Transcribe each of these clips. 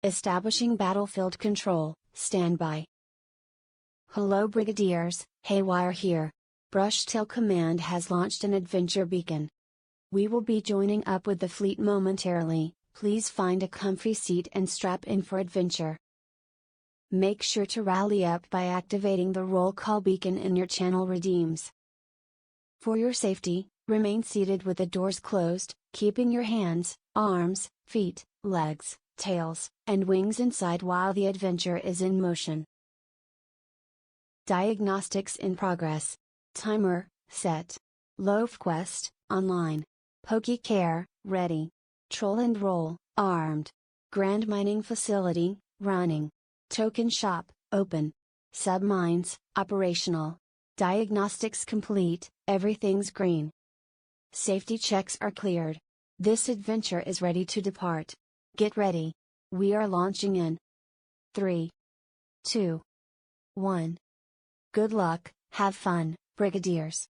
Establishing battlefield control, standby. Hello Brigadiers, Haywire here. Brushtail Command has launched an adventure beacon. We will be joining up with the fleet momentarily, please find a comfy seat and strap in for adventure. Make sure to rally up by activating the roll call beacon in your channel redeems. For your safety, remain seated with the doors closed, keeping your hands, arms, feet, legs, tails, and wings inside while the adventure is in motion. Diagnostics in progress. Timer, set. LoafQuest, online. PokeCare, ready. Troll and Roll, armed. Grand Mining Facility, running. Token Shop, open. Submines, operational. Diagnostics complete, everything's green. Safety checks are cleared. This adventure is ready to depart. Get ready. We are launching in 3, 2, 1. Good luck, have fun, Brigadiers.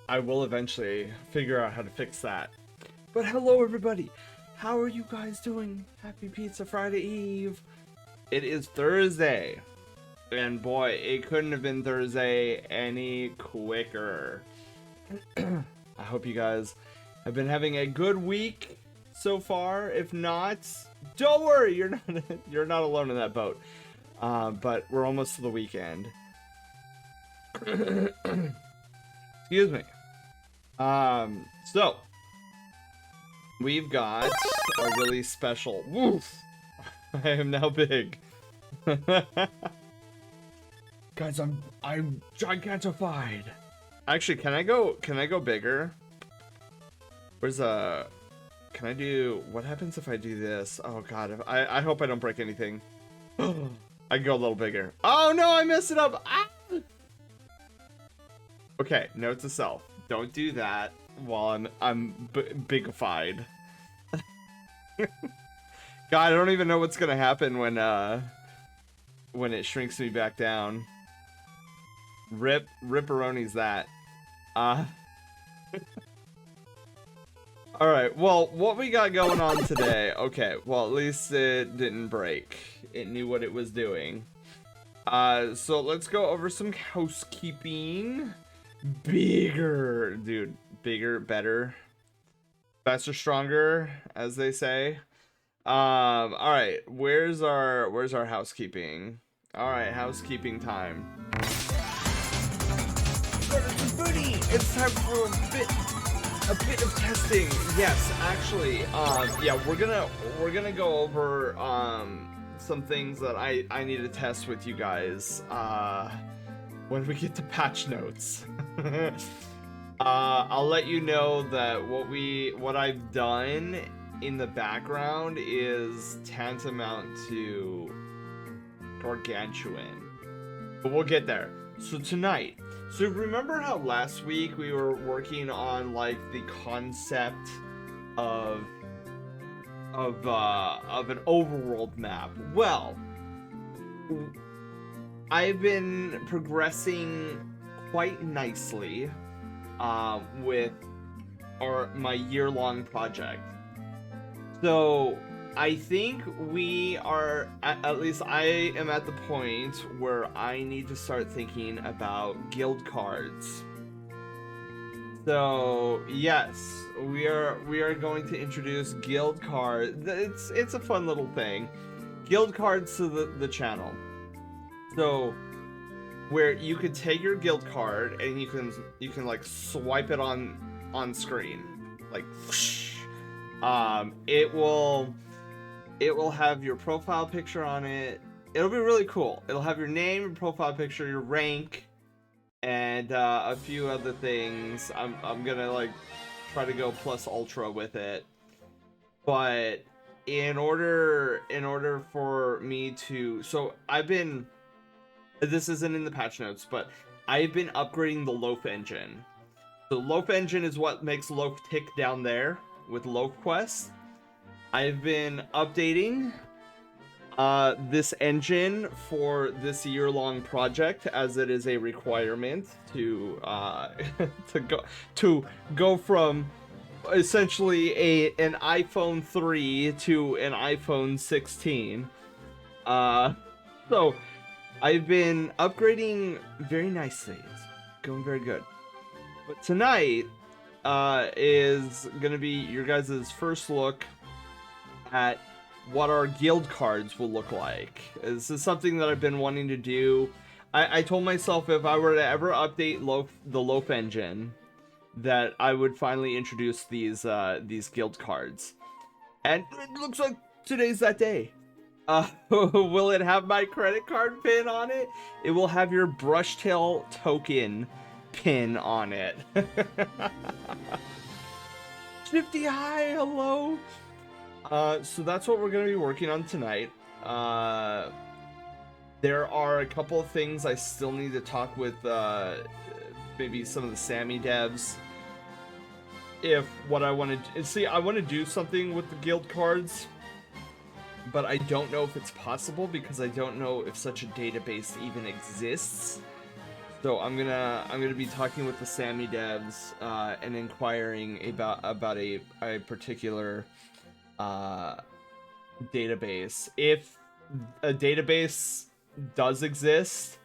I will eventually figure out how to fix that. But hello everybody, how are you guys doing? Happy Pizza Friday Eve. It is Thursday, and boy, it couldn't have been Thursday any quicker. I hope you guys have been having a good week so far. If not, don't worry, you're not alone in that boat. But we're almost to the weekend. Excuse me. So we've got a really special. Woof! I am now big. Guys, I'm gigantified. Actually, can I go bigger? Where's can I do, what happens if I do this? Oh god, I hope I don't break anything. I can go a little bigger. Oh no, I messed it up. Ah! Okay, note to self. Don't do that while I'm bigified. God, I don't even know what's gonna happen when it shrinks me back down. Ripperoni's that. Alright, well, what we got going on today? Okay, well, at least it didn't break. It knew what it was doing. So let's go over some housekeeping. Bigger, dude. Bigger, better. Faster, stronger, as they say. Alright, where's our housekeeping? Alright, housekeeping time. It's time for a bit of testing. Yes, actually, yeah, we're gonna go over some things that I need to test with you guys when we get to patch notes. I'll let you know that what I've done in the background is tantamount to gargantuan, but we'll get there. So tonight, so remember how last week we were working on like the concept of an overworld map? Well, I've been progressing quite nicely with my year-long project. So I think we are, at least I am at the point where I need to start thinking about guild cards. So yes, we are going to introduce guild cards. It's a fun little thing. Guild cards to the channel. So where you could take your guild card and you can like swipe it on screen, like whoosh. It will have your profile picture on it. It'll be really cool. It'll have your name, your profile picture, your rank, and a few other things. I'm gonna like try to go plus ultra with it. But in order for me to, so this isn't in the patch notes, but I've been upgrading the Loaf engine. The Loaf engine is what makes Loaf tick down there with Loaf Quest. I've been updating this engine for this year-long project, as it is a requirement to go from essentially an iPhone 3 to an iPhone 16. So I've been upgrading very nicely. It's going very good. But tonight is gonna be your guys' first look at what our guild cards will look like. This is something that I've been wanting to do. I told myself if I were to ever update the Loaf engine, that I would finally introduce these guild cards. And it looks like today's that day. Will it have my credit card pin on it? It will have your Brushtail token pin on it. Shifty, hi, hello. So that's what we're going to be working on tonight. There are a couple of things I still need to talk with maybe some of the Sammy devs. If what I want to see, I want to do something with the guild cards, but I don't know if it's possible because I don't know if such a database even exists. So I'm gonna be talking with the Sammy devs and inquiring about a particular database. If a database does exist,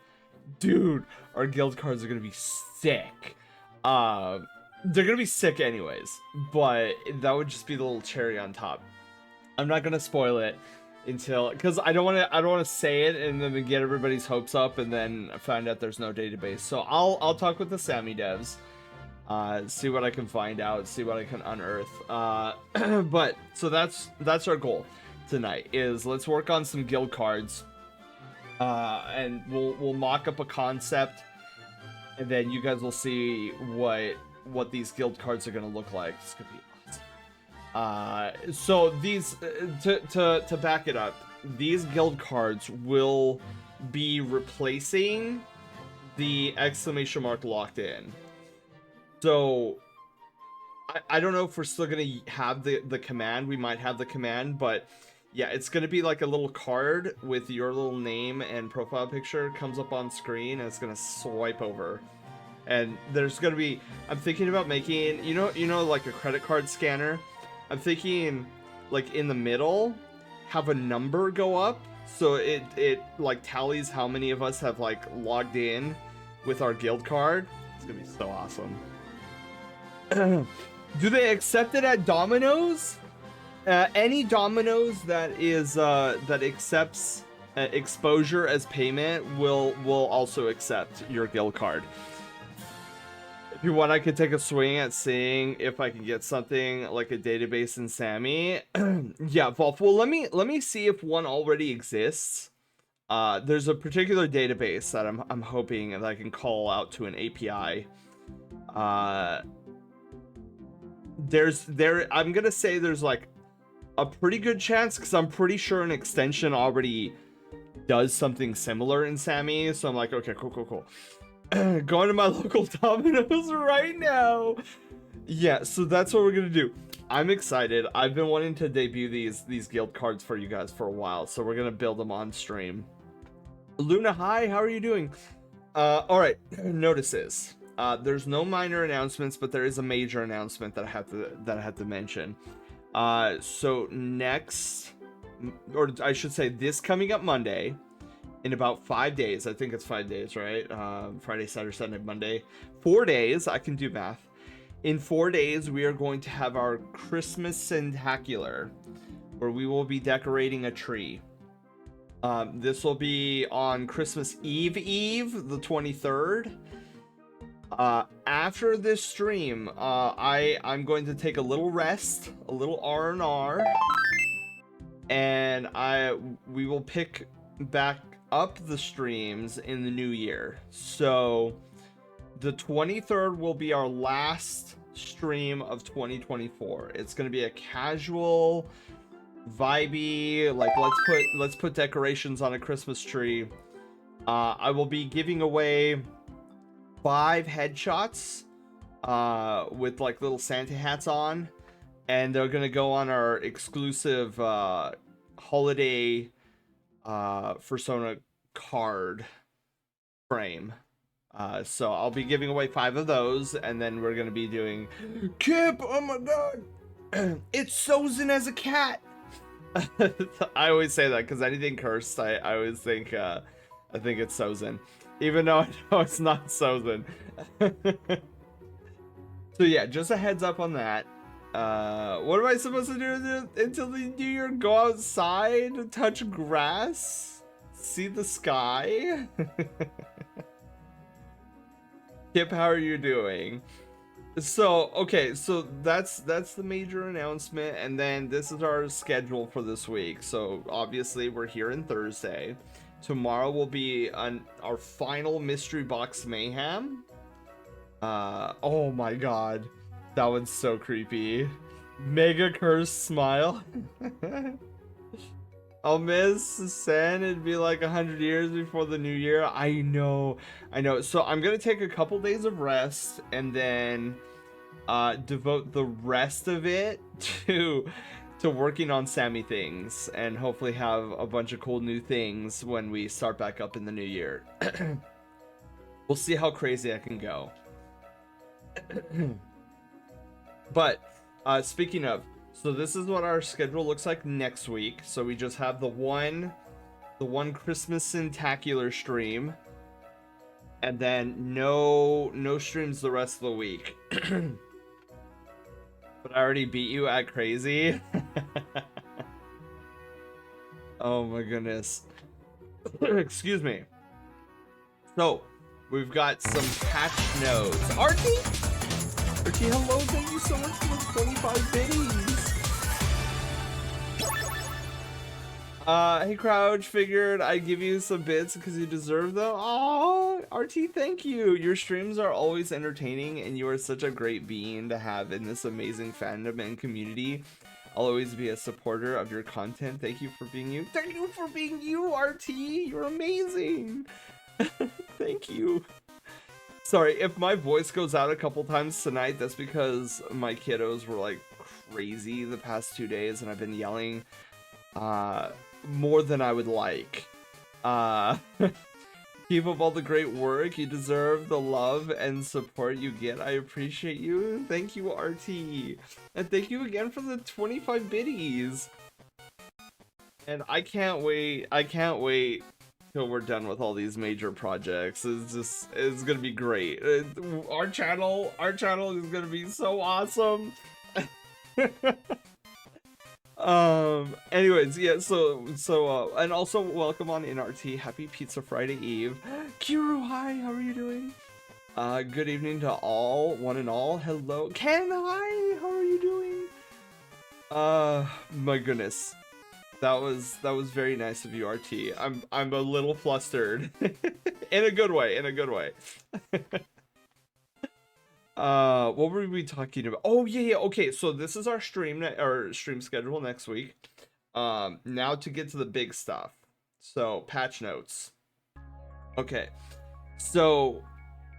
dude, our guild cards are gonna be sick. They're gonna be sick anyways, but that would just be the little cherry on top. I'm not gonna spoil it until, because I don't want to say it and then get everybody's hopes up and then find out there's no database. So I'll talk with the Sammy devs, see what I can find out, see what I can unearth. But so that's our goal tonight, is let's work on some guild cards, and we'll mock up a concept, and then you guys will see what these guild cards are gonna look like. It's gonna be awesome. So these, to back it up, these guild cards will be replacing the exclamation mark locked in. So I don't know if we're still gonna have the command. We might have the command, but yeah, it's gonna be like a little card with your little name and profile picture comes up on screen, and it's gonna swipe over. And there's gonna be, I'm thinking about making, you know, like a credit card scanner. I'm thinking, like, in the middle, have a number go up, so it like tallies how many of us have like logged in with our guild card. It's gonna be so awesome. Do they accept it at Domino's? Any Domino's that is that accepts exposure as payment will also accept your guild card. If you want, I could take a swing at seeing if I can get something like a database in Sammy. Yeah, Volf. Well, let me see if one already exists. There's a particular database that I'm hoping that I can call out to an API. I'm gonna say there's like a pretty good chance, because I'm pretty sure an extension already does something similar in Sammy. So I'm like, okay, cool. Going to my local Domino's right now. Yeah, so that's what we're gonna do. I'm excited. I've been wanting to debut these guild cards for you guys for a while, so we're gonna build them on stream. Luna, hi, how are you doing? All right, notices. There's no minor announcements, but there is a major announcement that I have to mention. So next, or I should say this coming up Monday, in about 5 days, I think it's 5 days, right? Friday, Saturday, Sunday, Monday. 4 days, I can do math. In 4 days, we are going to have our Christmas Centacular, where we will be decorating a tree. This will be on Christmas Eve, the 23rd. After this stream, I'm going to take a little rest, a little R&R, and we will pick back up the streams in the new year. So the 23rd will be our last stream of 2024. It's going to be a casual, vibey, like let's put decorations on a Christmas tree. I will be giving away 5 headshots with like little Santa hats on, and they're gonna go on our exclusive holiday Fursona card frame. So I'll be giving away 5 of those, and then we're gonna be doing Kip, oh my god, it's Sozin as a cat. I always say that because anything cursed, I always think I think it's Sozin, even though I know it's not Sozin. So yeah, just a heads up on that. What am I supposed to do until the new year? Go outside, touch grass, see the sky? Kip, how are you doing? So, okay, so that's the major announcement, and then this is our schedule for this week. So obviously we're here on Thursday. Tomorrow will be our final mystery box mayhem. Oh my god, that one's so creepy. Mega curse smile. I'll miss Sen. It'd be like 100 years before the new year. I know. So I'm gonna take a couple days of rest and then devote the rest of it to working on Sammy things, and hopefully have a bunch of cool new things when we start back up in the new year. We'll see how crazy I can go. But speaking of, so this is what our schedule looks like next week. So we just have the one Christmas Syntacular stream, and then no streams the rest of the week. But I already beat you at crazy. Oh my goodness. Excuse me. So we've got some patch notes. Archie, hello, thank you so much for the 25 biddies. Hey Crouch, figured I'd give you some bits because you deserve them. Oh, RT, thank you. Your streams are always entertaining and you are such a great being to have in this amazing fandom and community. I'll always be a supporter of your content. Thank you for being you. Thank you for being you, RT. You're amazing. Thank you. Sorry, if my voice goes out a couple times tonight, that's because my kiddos were like crazy the past 2 days and I've been yelling more than I would like. Keep up all the great work. You deserve the love and support you get. I appreciate you. Thank you, RT. And thank you again for the 25 biddies. And I can't wait till we're done with all these major projects. It's gonna be great. Our channel is gonna be so awesome. Anyways, yeah, so and also welcome on NRT. Happy Pizza Friday Eve. Kiru, hi, how are you doing? Good evening to all, one and all. Hello. Ken, hi, how are you doing? My goodness. That was very nice of you, RT. I'm a little flustered. In a good way, What were we talking about? Oh yeah, okay, so this is our stream schedule next week. Now to get to the big stuff. So patch notes. Okay, so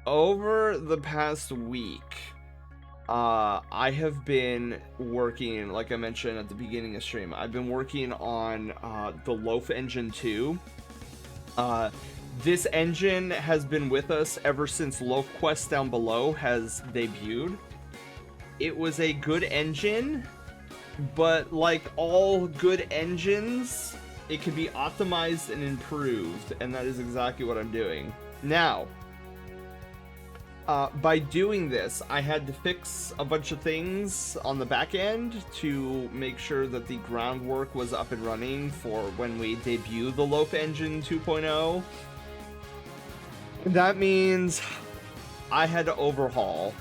over the past week, I have been working, like I mentioned at the beginning of stream, I've been working on the Loaf Engine 2. This engine has been with us ever since Loaf Quest Down Below has debuted. It was a good engine, but like all good engines, it can be optimized and improved, and that is exactly what I'm doing. Now, by doing this, I had to fix a bunch of things on the back end to make sure that the groundwork was up and running for when we debut the Loaf Engine 2.0. That means I had to overhaul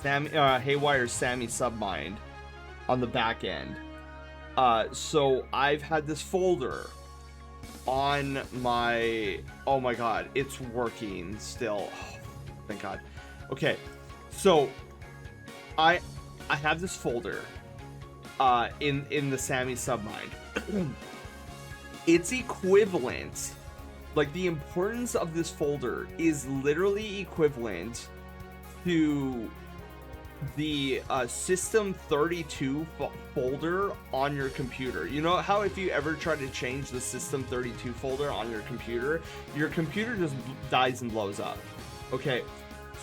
Haywire's Sammy Submind on the back end. So I've had this folder on my... Oh my god, it's working still. Oh, thank god. Okay, so I have this folder in the Sammy Submind. It's equivalent. Like, the importance of this folder is literally equivalent to the System 32 folder on your computer. You know how if you ever try to change the System 32 folder on your computer just dies and blows up. Okay,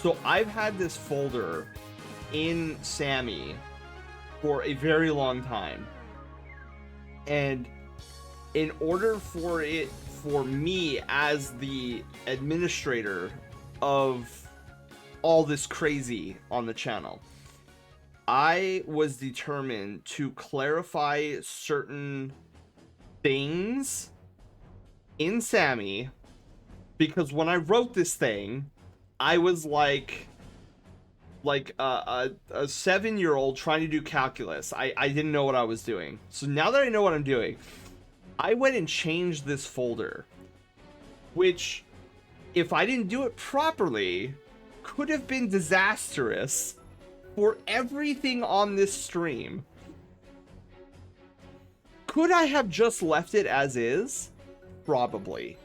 so I've had this folder in Sammy for a very long time. And in order for me as the administrator of all this crazy on the channel, I was determined to clarify certain things in Sammy, because when I wrote this thing, I was like a 7-year-old trying to do calculus. I didn't know what I was doing. So now that I know what I'm doing, I went and changed this folder, which, if I didn't do it properly, could have been disastrous for everything on this stream. Could I have just left it as is? Probably.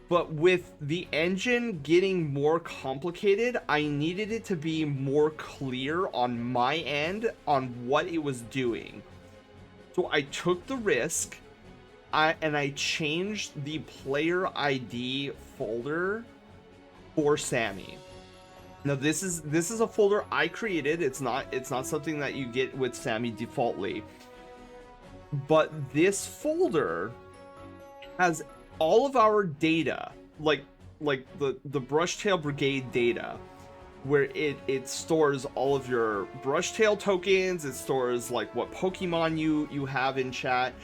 But with the engine getting more complicated, I needed it to be more clear on my end on what it was doing. So I took the risk. I changed the player ID folder for Sammy. Now this is a folder I created. It's not something that you get with Sammy defaultly. But this folder has all of our data, like the Brushtail Brigade data, where it stores all of your Brushtail tokens. It stores like what Pokemon you have in chat.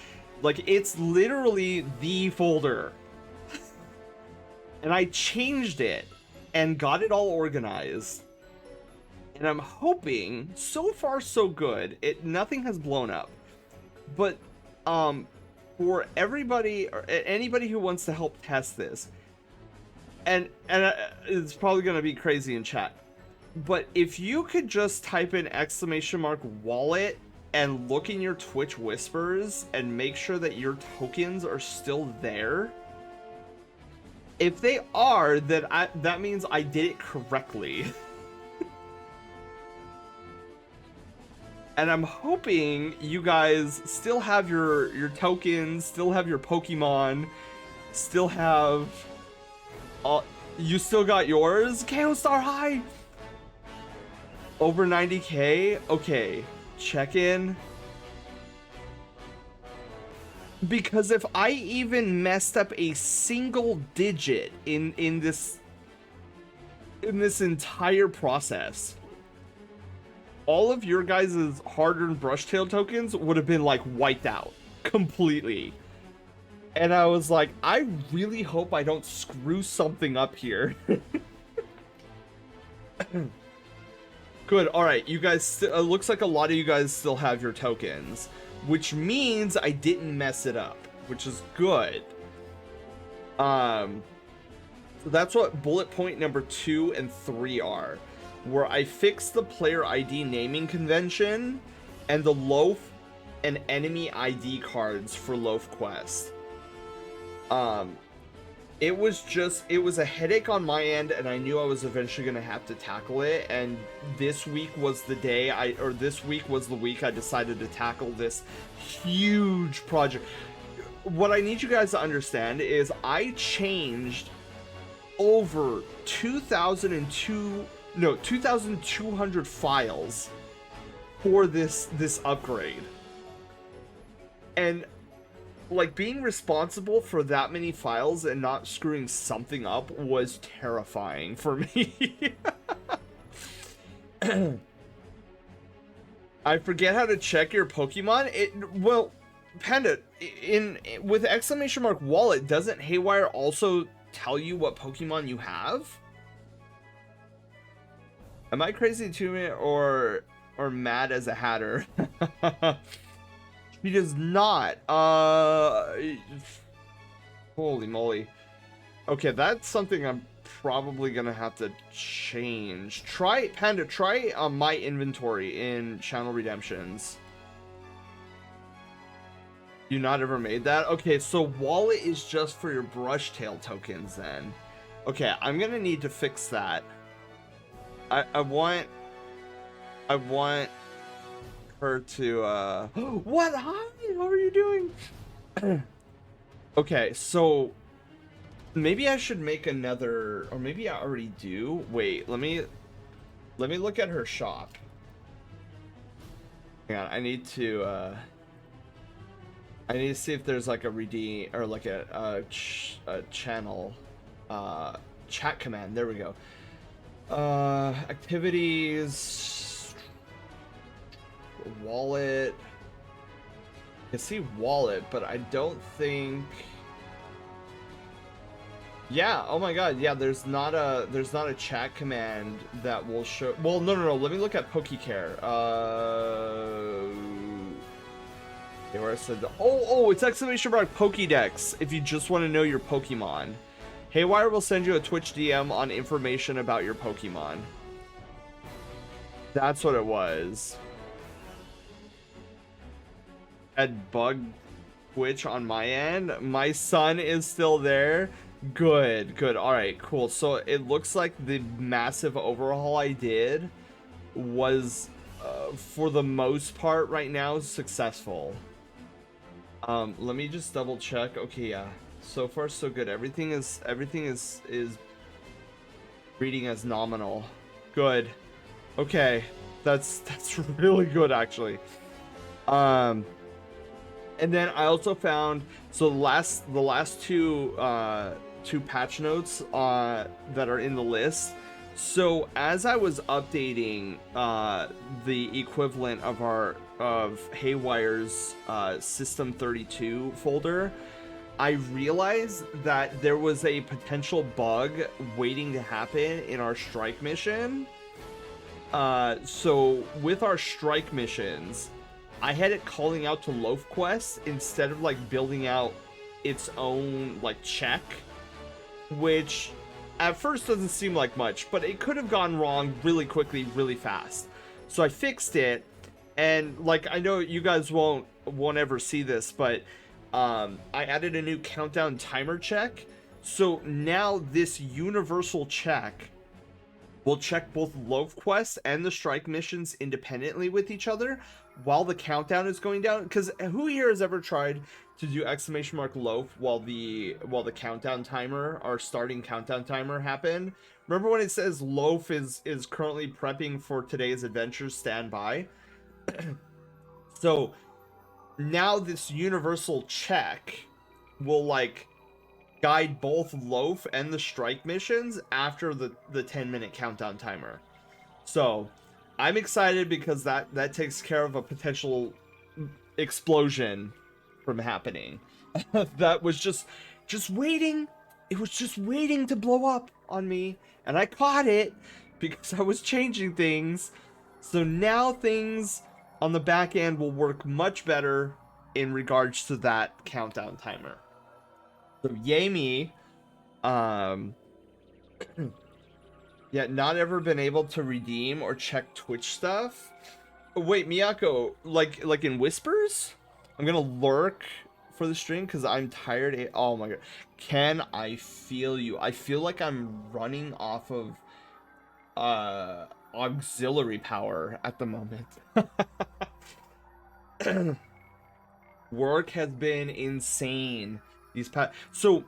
Like, it's literally the folder. And I changed it and got it all organized. And I'm hoping, so far so good, nothing has blown up. But for everybody or anybody who wants to help test this, and it's probably going to be crazy in chat, but if you could just type in !wallet and look in your Twitch whispers and make sure that your tokens are still there. If they are, then that means I did it correctly. And I'm hoping you guys still have your tokens, still have your Pokemon, still have... you still got yours? KO Star High! Over 90k? Okay, check in. Because if I even messed up a single digit in this entire process, all of your guys' hard-earned Brushtail tokens would have been like wiped out completely. And I was like, I really hope I don't screw something up here. Good, alright, you guys, it looks like a lot of you guys still have your tokens, which means I didn't mess it up, which is good. So that's what bullet point number 2 and 3 are, where I fixed the player ID naming convention and the Loaf and enemy ID cards for Loaf Quest. It was a headache on my end, and I knew I was eventually going to have to tackle it, and this week was the day this week was the week I decided to tackle this huge project. What I need you guys to understand is I changed over 2,200 files for this upgrade. And like, being responsible for that many files and not screwing something up was terrifying for me. I forget how to check your Pokemon. Well, Panda, with !wallet, doesn't Haywire also tell you what Pokemon you have? Am I crazy too, or mad as a hatter? He does not. Holy moly. Okay, that's something I'm probably gonna have to change. Panda, try my inventory in Channel Redemptions. You not ever made that? Okay, so wallet is just for your Brushtail tokens then. Okay, I'm gonna need to fix that. I want her to what? Hi, how are you doing? Okay, so maybe I should make another, or maybe I already do. Wait, let me look at her shop. Hang on, I need to see if there's like a redeem or like a channel chat command. There we go. Activities, wallet. I see wallet, but I don't think. Yeah, oh my god, yeah, there's not a chat command that will show. Well, no, let me look at PokeCare. Okay, where I said it's !Pokédex if you just want to know your Pokemon. Haywire will send you a Twitch DM on information about your Pokemon. That's what it was. Had bug Twitch on my end. My son is still there. Good. All right, cool. So it looks like the massive overhaul I did was, for the most part right now, successful. Let me just double check. Okay, yeah. So far so good. Everything is Reading as nominal. Good. Okay. That's really good actually. And then I also found so the last two patch notes that are in the list. So as I was updating the equivalent of Haywire's System 32 folder, I realized that there was a potential bug waiting to happen in our strike mission. So with our strike missions, I had it calling out to Loaf Quest instead of like building out its own like check, which at first doesn't seem like much, but it could have gone wrong really quickly, really fast. So I fixed it, and like I know you guys won't ever see this, but I added a new countdown timer check. So now this universal check will check both Loaf quests and the strike missions independently with each other while the countdown is going down. Because who here has ever tried to do !Loaf while the countdown timer, our starting countdown timer, happened? Remember when it says Loaf is currently prepping for today's adventure, stand by? So now this universal check will like guide both Loaf and the strike missions after the 10-minute countdown timer. So I'm excited because that takes care of a potential explosion from happening. That was just waiting. It was just waiting to blow up on me, and I caught it because I was changing things. So now things on the back end will work much better in regards to that countdown timer. So yay me. Yeah, not ever been able to redeem or check Twitch stuff. Oh, wait, Miyako, like in Whispers? I'm gonna lurk for the stream because I'm tired. Oh my god. Ken, I feel you. I feel like I'm running off of auxiliary power at the moment. Work has been insane these past. So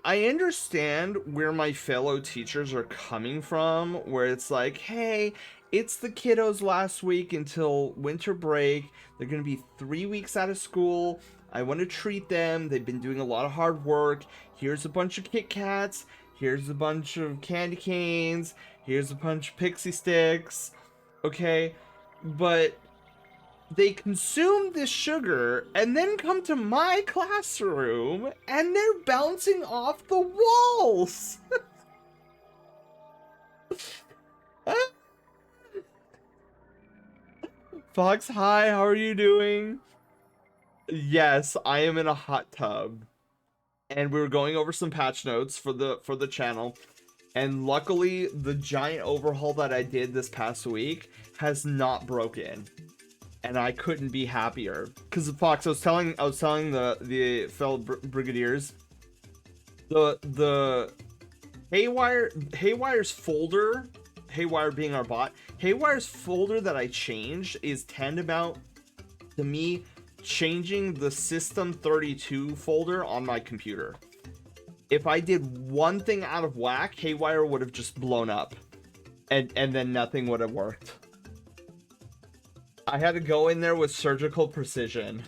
I understand where my fellow teachers are coming from, where it's like, hey, it's the kiddos last week until winter break. They're going to be 3 weeks out of school. I want to treat them. They've been doing a lot of hard work. Here's a bunch of Kit Kats. Here's a bunch of candy canes. Here's a bunch of pixie sticks. Okay, but they consume this sugar and then come to my classroom and they're bouncing off the walls. Fox, hi, how are you doing? Yes, I am in a hot tub. And we were going over some patch notes for the channel. And luckily, the giant overhaul that I did this past week has not broken. And I couldn't be happier. Because Fox, I was telling the fellow brigadiers, the Haywire's folder, Haywire being our bot, Haywire's folder that I changed is tantamount to me changing the System 32 folder on my computer. If I did one thing out of whack, Haywire would have just blown up, and then nothing would have worked. I had to go in there with surgical precision.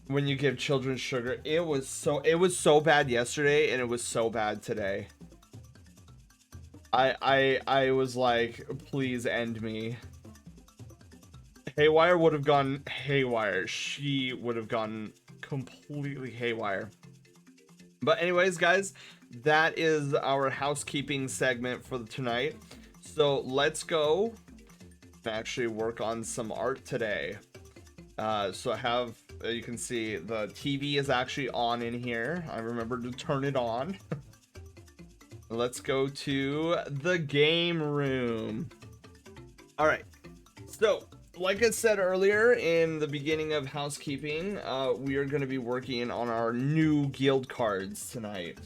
When you give children sugar, it was so bad yesterday, and it was so bad today. I was like, please end me. Haywire would have gone haywire. She would have gone completely haywire. But anyways, guys, that is our housekeeping segment for tonight. So let's go and actually work on some art today. So I have, you can see the TV is actually on in here. I remembered to turn it on. Let's go to the game room. All right. So like I said earlier in the beginning of housekeeping, we are going to be working on our new guild cards tonight.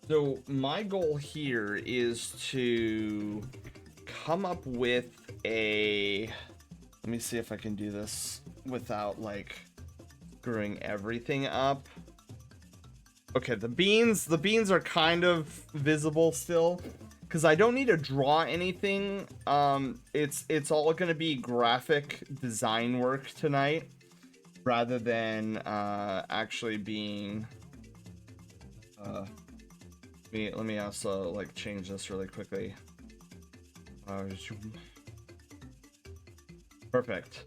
So my goal here is to come up with a, let me see if I can do this without like screwing everything up. Okay, the beans are kind of visible still, because I don't need to draw anything. It's all gonna be graphic design work tonight, rather than actually being. Let me also like change this really quickly. Perfect.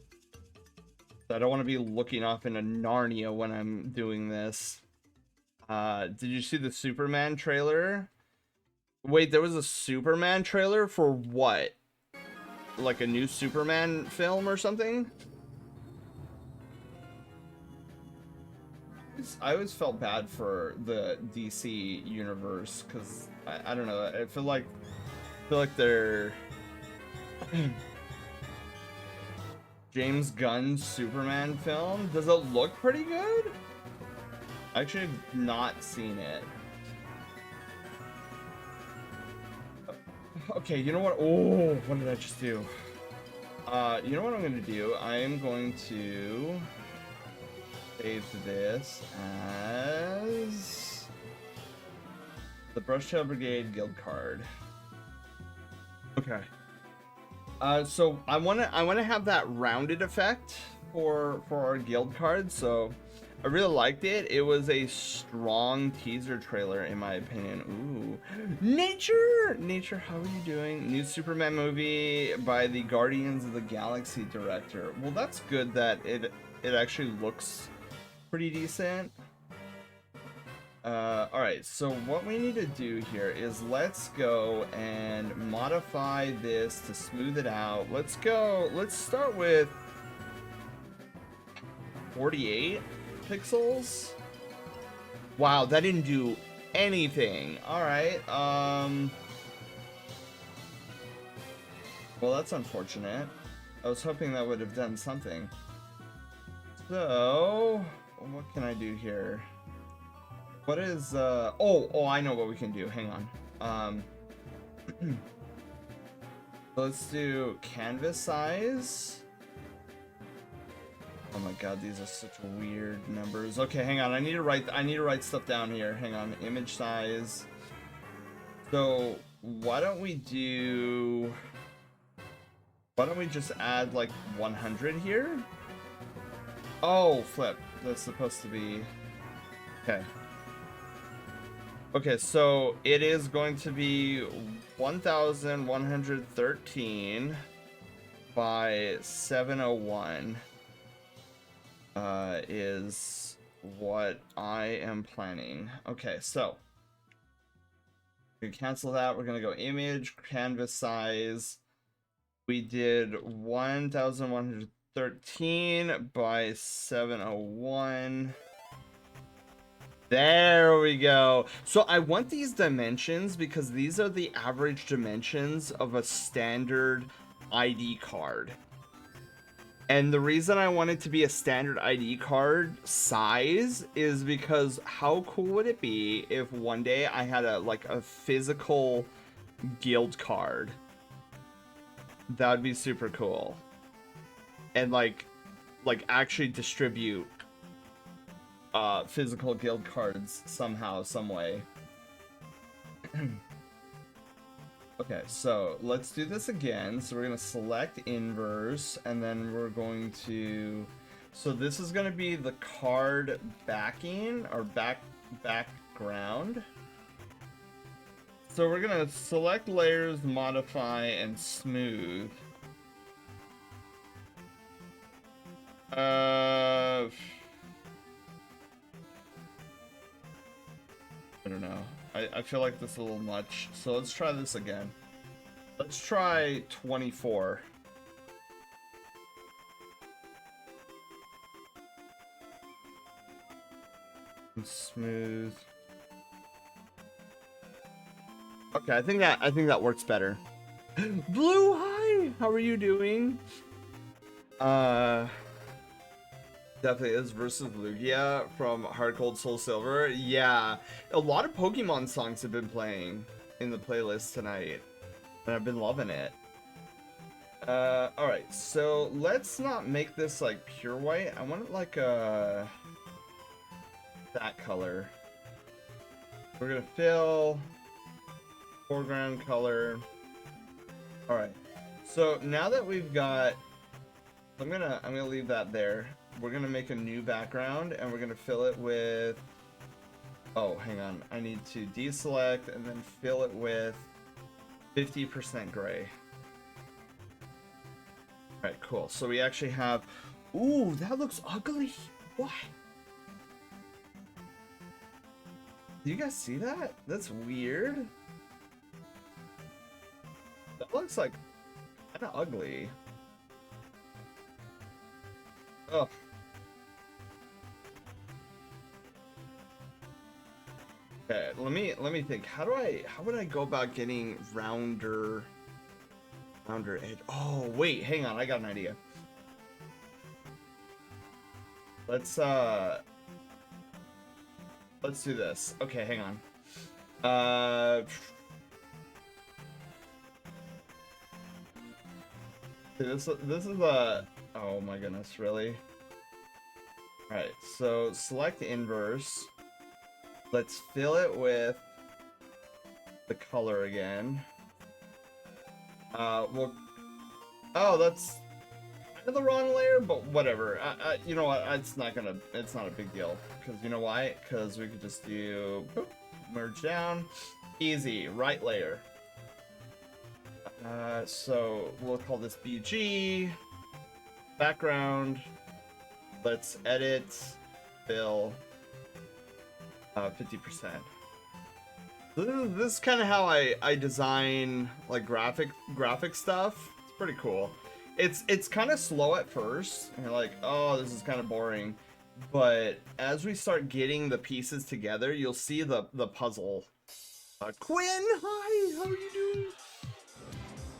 I don't want to be looking off into Narnia when I'm doing this. Did you see the Superman trailer? Wait, there was a Superman trailer for what? Like a new Superman film or something? I always felt bad for the DC universe because I don't know. I feel like they're James Gunn's Superman film. Does it look pretty good? I actually have not seen it. Okay, you know what? Oh, what did I just do? You know what I'm gonna do? I am going to save this as the Brushtail Brigade guild card. Okay. So I wanna have that rounded effect for our guild card. So I really liked it. It was a strong teaser trailer, in my opinion. Ooh, Nature, how are you doing? New Superman movie by the Guardians of the Galaxy director. Well, that's good that it actually looks pretty decent. All right. So what we need to do here is let's go and modify this to smooth it out. Let's go. Let's start with 48 pixels. Wow, that didn't do anything. All right. Well, that's unfortunate. I was hoping that would have done something. So, what can I do here? What is oh, I know what we can do. Hang on. Let's do canvas size. Oh my god, these are such weird numbers. Okay, hang on. I need to write stuff down here. Hang on. Image size. So, why don't we just add like 100 here? Oh, flip. That's supposed to be okay. Okay, so it is going to be 1113 by 701 is what I am planning. Okay, so we cancel that. We're gonna go image, canvas size. We did 1113 by 701. There we go. So I want these dimensions because these are the average dimensions of a standard ID card. And the reason I want it to be a standard ID card size is because how cool would it be if one day I had a physical guild card? That would be super cool. And like actually distribute physical guild cards somehow, some way. Okay, so let's do this again. So we're gonna select inverse, and then we're going to. So this is gonna be the card backing or background. So we're gonna select layers, modify, and smooth. I don't know. I feel like this is a little much. So let's try this again. Let's try 24. And smooth. Okay, I think that works better. Blue, hi! How are you doing? Definitely is versus Lugia from Heart Gold Soul Silver. Yeah, a lot of Pokemon songs have been playing in the playlist tonight, and I've been loving it. Alright, so let's not make this like pure white. I want it like that color. We're gonna fill foreground color. All right. So now that we've got, I'm gonna leave that there. We're gonna make a new background and we're gonna fill it with. Oh, hang on. I need to deselect and then fill it with 50% gray. All right, cool. So we actually have. Ooh, that looks ugly. What? Do you guys see that? That's weird. That looks like kind of ugly. Oh. Okay, let me think. How would I go about getting rounder edge? Oh, wait, hang on. I got an idea. Let's do this. Okay, hang on. This is a. Oh my goodness, really? All right, so select inverse. Let's fill it with the color again. Well, oh, that's kind of the wrong layer, but whatever. You know what? It's not a big deal. Because you know why? Because we could just do boop, merge down, easy, right layer. So we'll call this BG background. Let's edit, fill, 50%. This is kind of how I design like graphic stuff. It's pretty cool. It's kind of slow at first, and you're like, oh, this is kind of boring. But as we start getting the pieces together, you'll see the puzzle. Quinn, hi, how are you doing?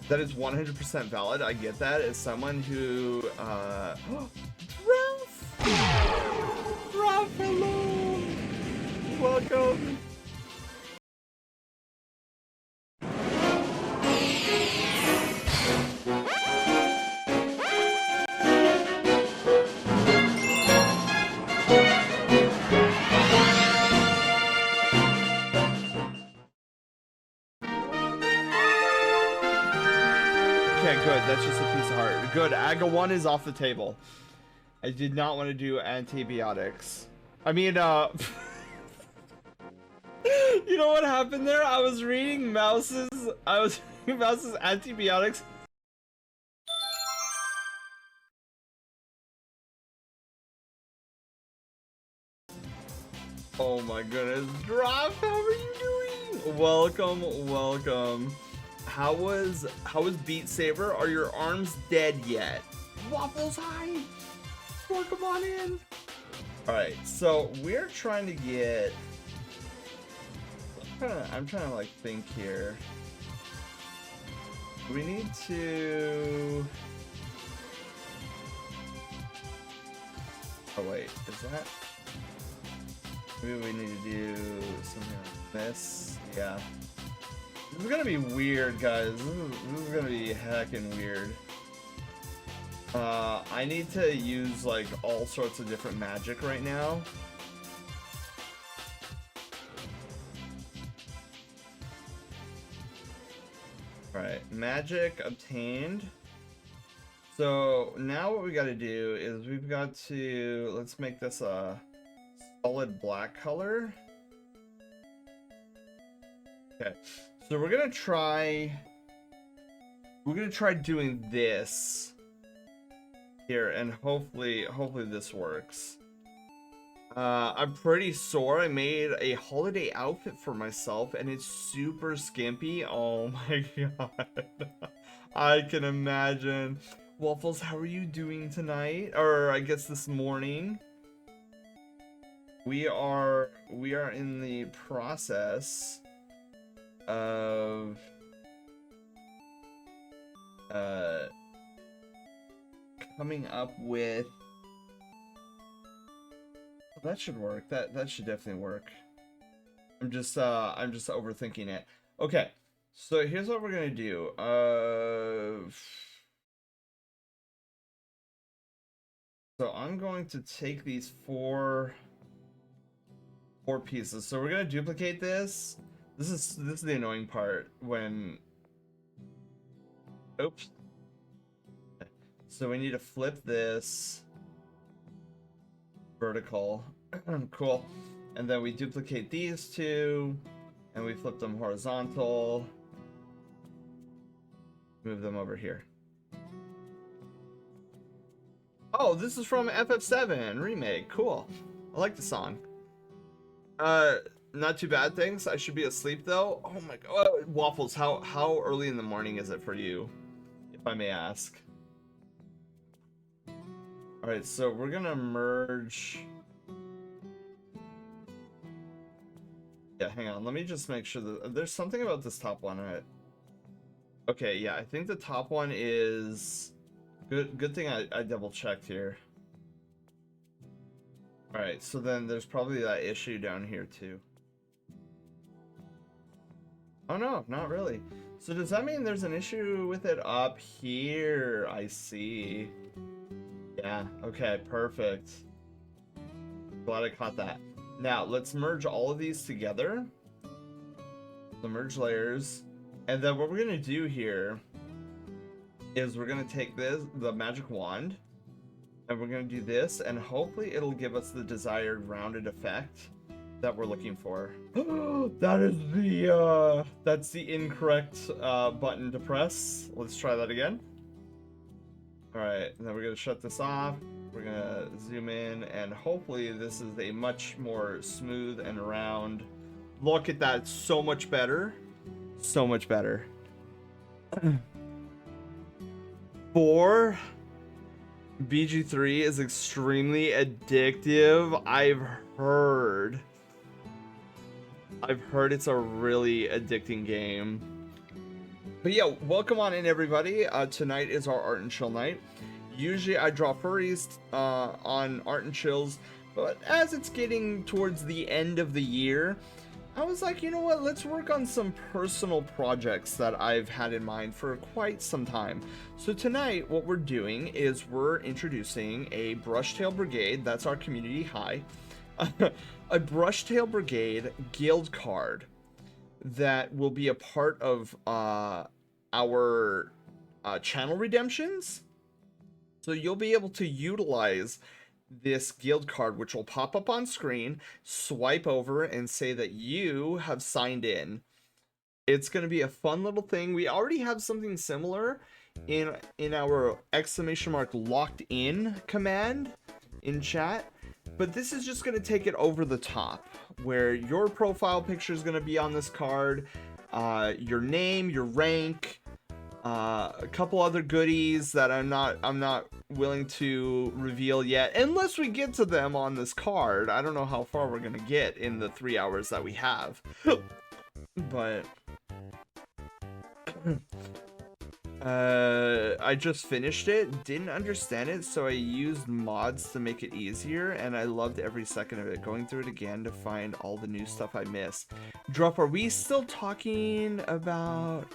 That is 100% valid. I get that as someone who, Ralph! Ralph, hello! Welcome! Okay, good. That's just a piece of heart. Good. AGA 1 is off the table. I did not want to do antibiotics. I mean, you know what happened there? I was reading Mouse's antibiotics. Oh my goodness. Drop, how are you doing? Welcome. How was Beat Saber? Are your arms dead yet? Waffles, hi! Welcome on in. Alright, so we're trying to get. I'm trying to like think here. We need to. Oh wait, is that? Maybe we need to do something like this. Yeah. This is gonna be weird, guys. This is gonna be heckin' weird. I need to use like all sorts of different magic right now. Alright, magic obtained. So now what we gotta do is we've got to, let's make this a solid black color. Okay, so we're gonna try doing this here, and hopefully this works. I'm pretty sore. I made a holiday outfit for myself and it's super skimpy. Oh my god. I can imagine. Waffles, how are you doing tonight? Or I guess this morning. We are in the process of coming up with. That should work. That should definitely work. I'm just overthinking it. Okay, so here's what we're gonna do. So I'm going to take these four 4 pieces. So we're gonna duplicate this. This is the annoying part when. Oops. So we need to flip this vertical. Cool. And then we duplicate these 2, and we flip them horizontal. Move them over here. Oh, this is from FF7 remake. Cool. I like the song. Not too bad, thanks. I should be asleep though. Oh my god. Waffles, how early in the morning is it for you, if I may ask? Alright, so we're gonna merge. Yeah, hang on. Let me just make sure that there's something about this top one, right? Okay, yeah, I think the top one is good thing I double checked here. Alright, so then there's probably that issue down here too. Oh no, not really. So does that mean there's an issue with it up here? I see. Yeah, okay, perfect. Glad I caught that. Now, let's merge all of these together. So merge layers. And then what we're gonna do here is we're gonna take the magic wand, and we're gonna do this, and hopefully it'll give us the desired rounded effect that we're looking for. That is that's the incorrect button to press. Let's try that again. All right, and then we're gonna shut this off. We're gonna zoom in, and hopefully this is a much more smooth and round. Look at that, it's so much better. So much better. 4 BG3 is extremely addictive. I've heard it's a really addicting game. But yeah, welcome on in everybody. Tonight is our Art and Chill night. Usually I draw furries on Art and Chills, but as it's getting towards the end of the year, I was like, you know what, let's work on some personal projects that I've had in mind for quite some time. So tonight, what we're doing is we're introducing a Brushtail Brigade, that's our community high, a Brushtail Brigade guild card that will be a part of our channel redemptions. So you'll be able to utilize this guild card, which will pop up on screen, swipe over and say that you have signed in. It's going to be a fun little thing. We already have something similar in our !locked in command in chat, but this is just going to take it over the top, where your profile picture is going to be on this card, your name, your rank, a couple other goodies that I'm not willing to reveal yet, unless we get to them on this card. I don't know how far we're gonna get in the 3 hours that we have. But I just finished it, didn't understand it, so I used mods to make it easier, and I loved every second of it, going through it again to find all the new stuff I missed. Drop, are we still talking about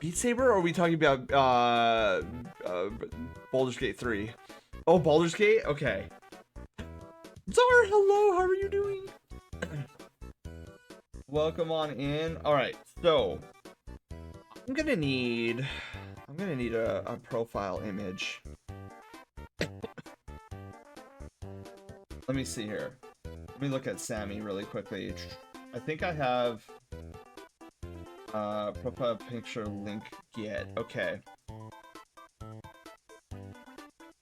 Beat Saber, or are we talking about Baldur's Gate 3? Oh, Baldur's Gate? Okay. Zara, hello, how are you doing? Welcome on in. Alright, so I'm gonna need a profile image. Let me see here. Let me look at Sammy really quickly. I think I have profile picture link get. Okay.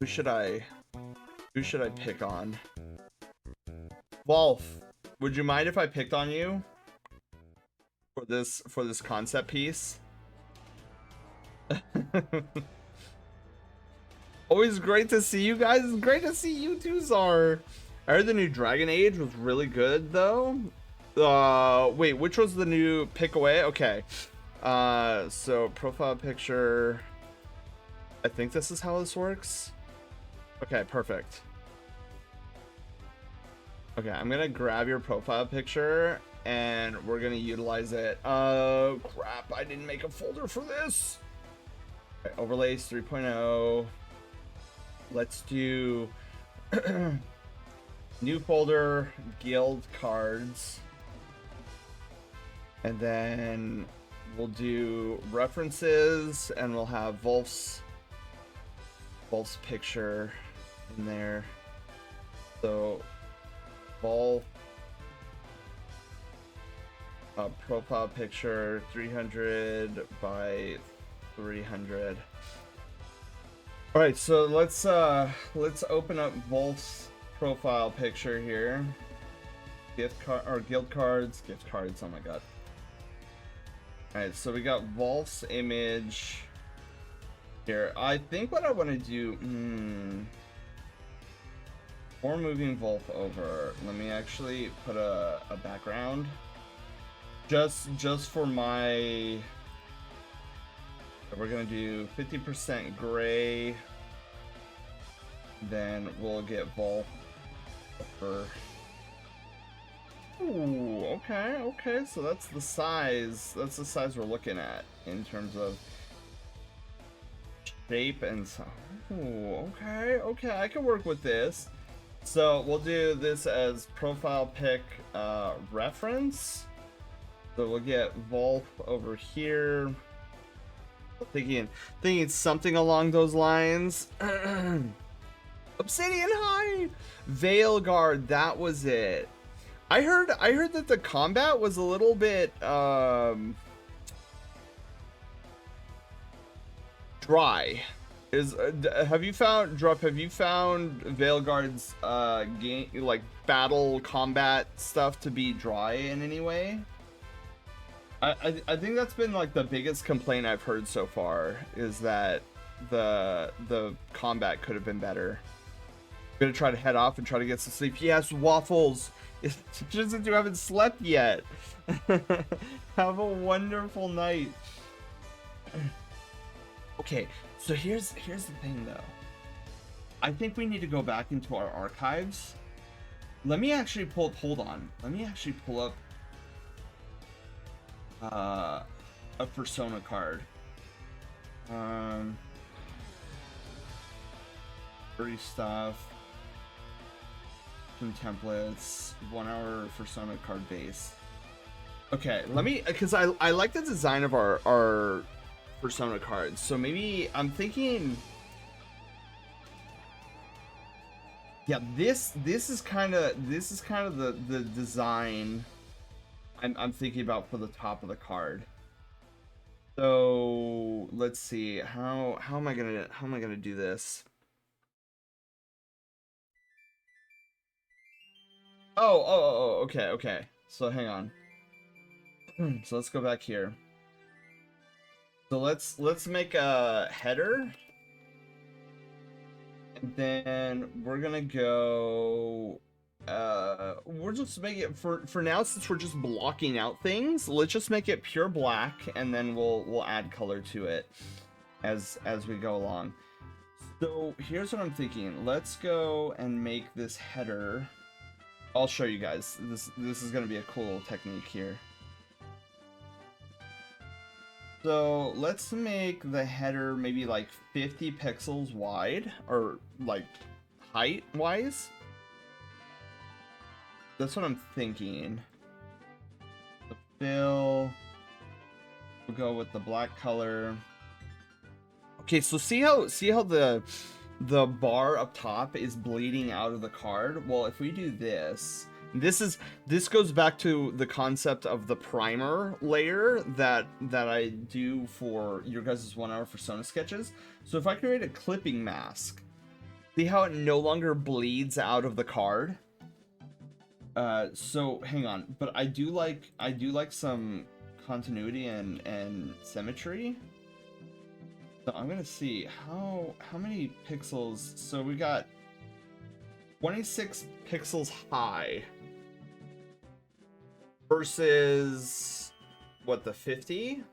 Who should I pick on? Wolf, would you mind if I picked on you for this concept piece? Always great to see you guys. It's great to see you too, Zar. I heard the new Dragon Age was really good though. Wait, which was the new pick away? Okay. So profile picture. I think this is how this works. Okay, perfect. Okay, I'm gonna grab your profile picture and we're gonna utilize it. Crap, I didn't make a folder for this. Okay, overlays 3.0. Let's do New folder, guild cards. And then we'll do references, and we'll have Wolf's picture in there. So Wolf profile picture 300 by 300. All right, so let's open up Wolf's profile picture here. Gift card or guild cards, gift cards. Oh my god. All right, so we got Wolf's image here. I think what I want to do, before moving Wolf over, let me actually put a background. Just for my, we're gonna do 50% gray. Then we'll get Wolf over. Ooh, okay, so that's the size we're looking at in terms of shape and so. Ooh, okay, I can work with this. So we'll do this as profile pic reference. So we'll get Wolf over here. Thinking something along those lines. Obsidian High, Veilguard, that was it. I heard that the combat was a little bit dry. Have you found Veilguard's game, like battle combat stuff, to be dry in any way? I think that's been like the biggest complaint I've heard so far, is that the combat could have been better. I'm gonna try to head off and try to get some sleep. Yes, Waffles. It's just that you haven't slept yet. Have a wonderful night. Okay, so here's the thing though. I think we need to go back into our archives. Let me actually pull up a Persona card. Free stuff. Some templates. 1 hour Persona card base. Okay, let me, because I like the design of our Persona cards. So maybe I'm thinking, yeah, this is kind of the design I'm thinking about for the top of the card. So let's see, how am I gonna do this? Oh, okay. So hang on. So let's go back here. So let's make a header. And then we're gonna go, we're just make it for now, since we're just blocking out things, let's just make it pure black, and then we'll add color to it as we go along. So here's what I'm thinking. Let's go and make this header. I'll show you guys. This is gonna be a cool little technique here. So let's make the header maybe like 50 pixels wide, or like height wise. That's what I'm thinking. The fill, we'll go with the black color. Okay, so see how the bar up top is bleeding out of the card? Well, if we do this, this goes back to the concept of the primer layer that I do for your guys' 1 hour Persona sketches. So if I create a clipping mask, see how it no longer bleeds out of the card? So hang on, but I do like some continuity and symmetry. So I'm gonna see how many pixels. So we got 26 pixels high versus what, the 50?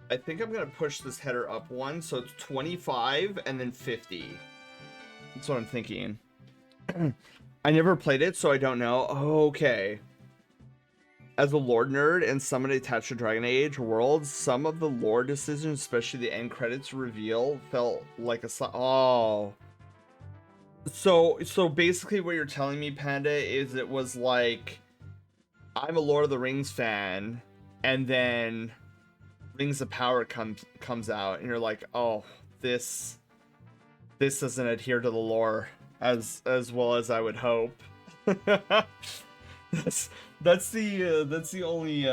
I think I'm gonna push this header up one, so it's 25 and then 50. That's what I'm thinking. I never played it, so I don't know. Okay. As a lore nerd and someone attached to Dragon Age worlds, some of the lore decisions, especially the end credits reveal, felt like a oh. So basically what you're telling me, Panda, is it was like, I'm a Lord of the Rings fan, and then Rings of Power comes out, and you're like, oh, this doesn't adhere to the lore as well as I would hope. That's the only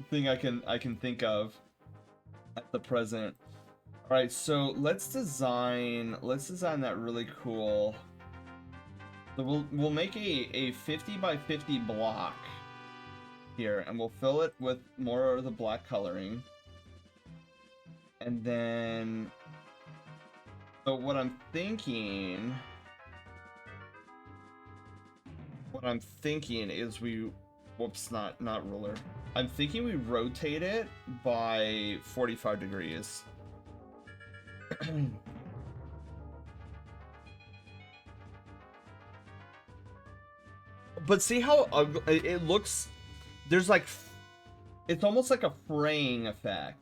thing I can think of at the present. All right, so let's design that really cool. So we'll make a 50 by 50 block here, and we'll fill it with more of the black coloring. And then, so what I'm thinking is whoops, not ruler. I'm thinking we rotate it by 45 degrees. But see how ugly it looks? There's like, it's almost like a fraying effect.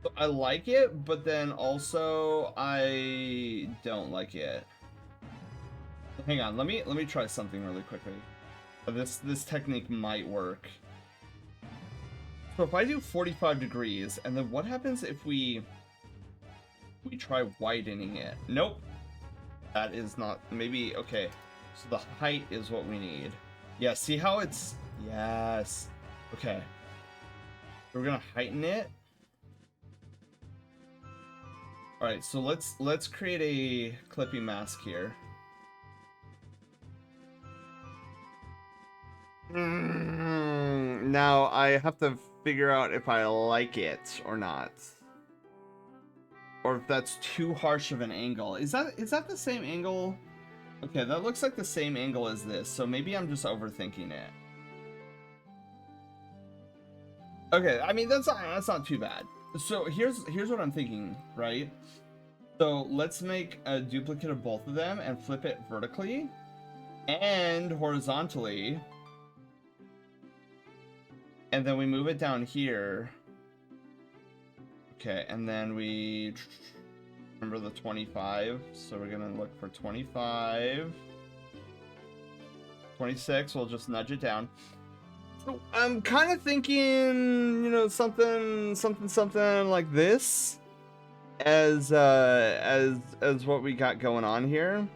So I like it, but then also I don't like it. Hang on, let me try something really quickly. This technique might work. So if I do 45 degrees, and then what happens if we try widening it? Nope. That is not, maybe, okay. So the height is what we need. Yeah, see how it's, yes. Okay. We're gonna heighten it. Alright, so let's create a clippy mask here. Now I have to figure out if I like it or not. Or if that's too harsh of an angle. Is that the same angle? Okay, that looks like the same angle as this, so maybe I'm just overthinking it. Okay, I mean that's not too bad. So here's what I'm thinking, right? So let's make a duplicate of both of them and flip it vertically and horizontally. And then we move it down here. Okay, and then we remember the 25. So we're gonna look for 25. 26, we'll just nudge it down. So I'm kind of thinking, you know, something like this as what we got going on here.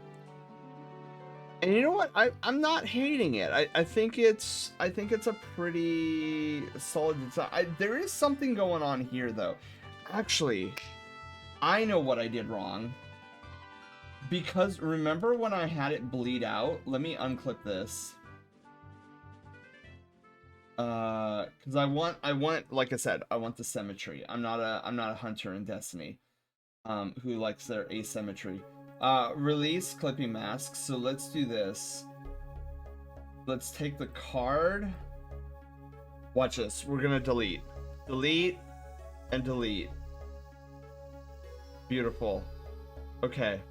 And you know what? I'm not hating it. I think it's a pretty solid design. There is something going on here though. Actually, I know what I did wrong. Because remember when I had it bleed out? Let me unclip this. Because I want, like I said, I want the symmetry. I'm not a hunter in Destiny, who likes their asymmetry. Release clipping masks. So let's do this. Let's take the card. Watch this. We're gonna delete, and delete. Beautiful. Okay.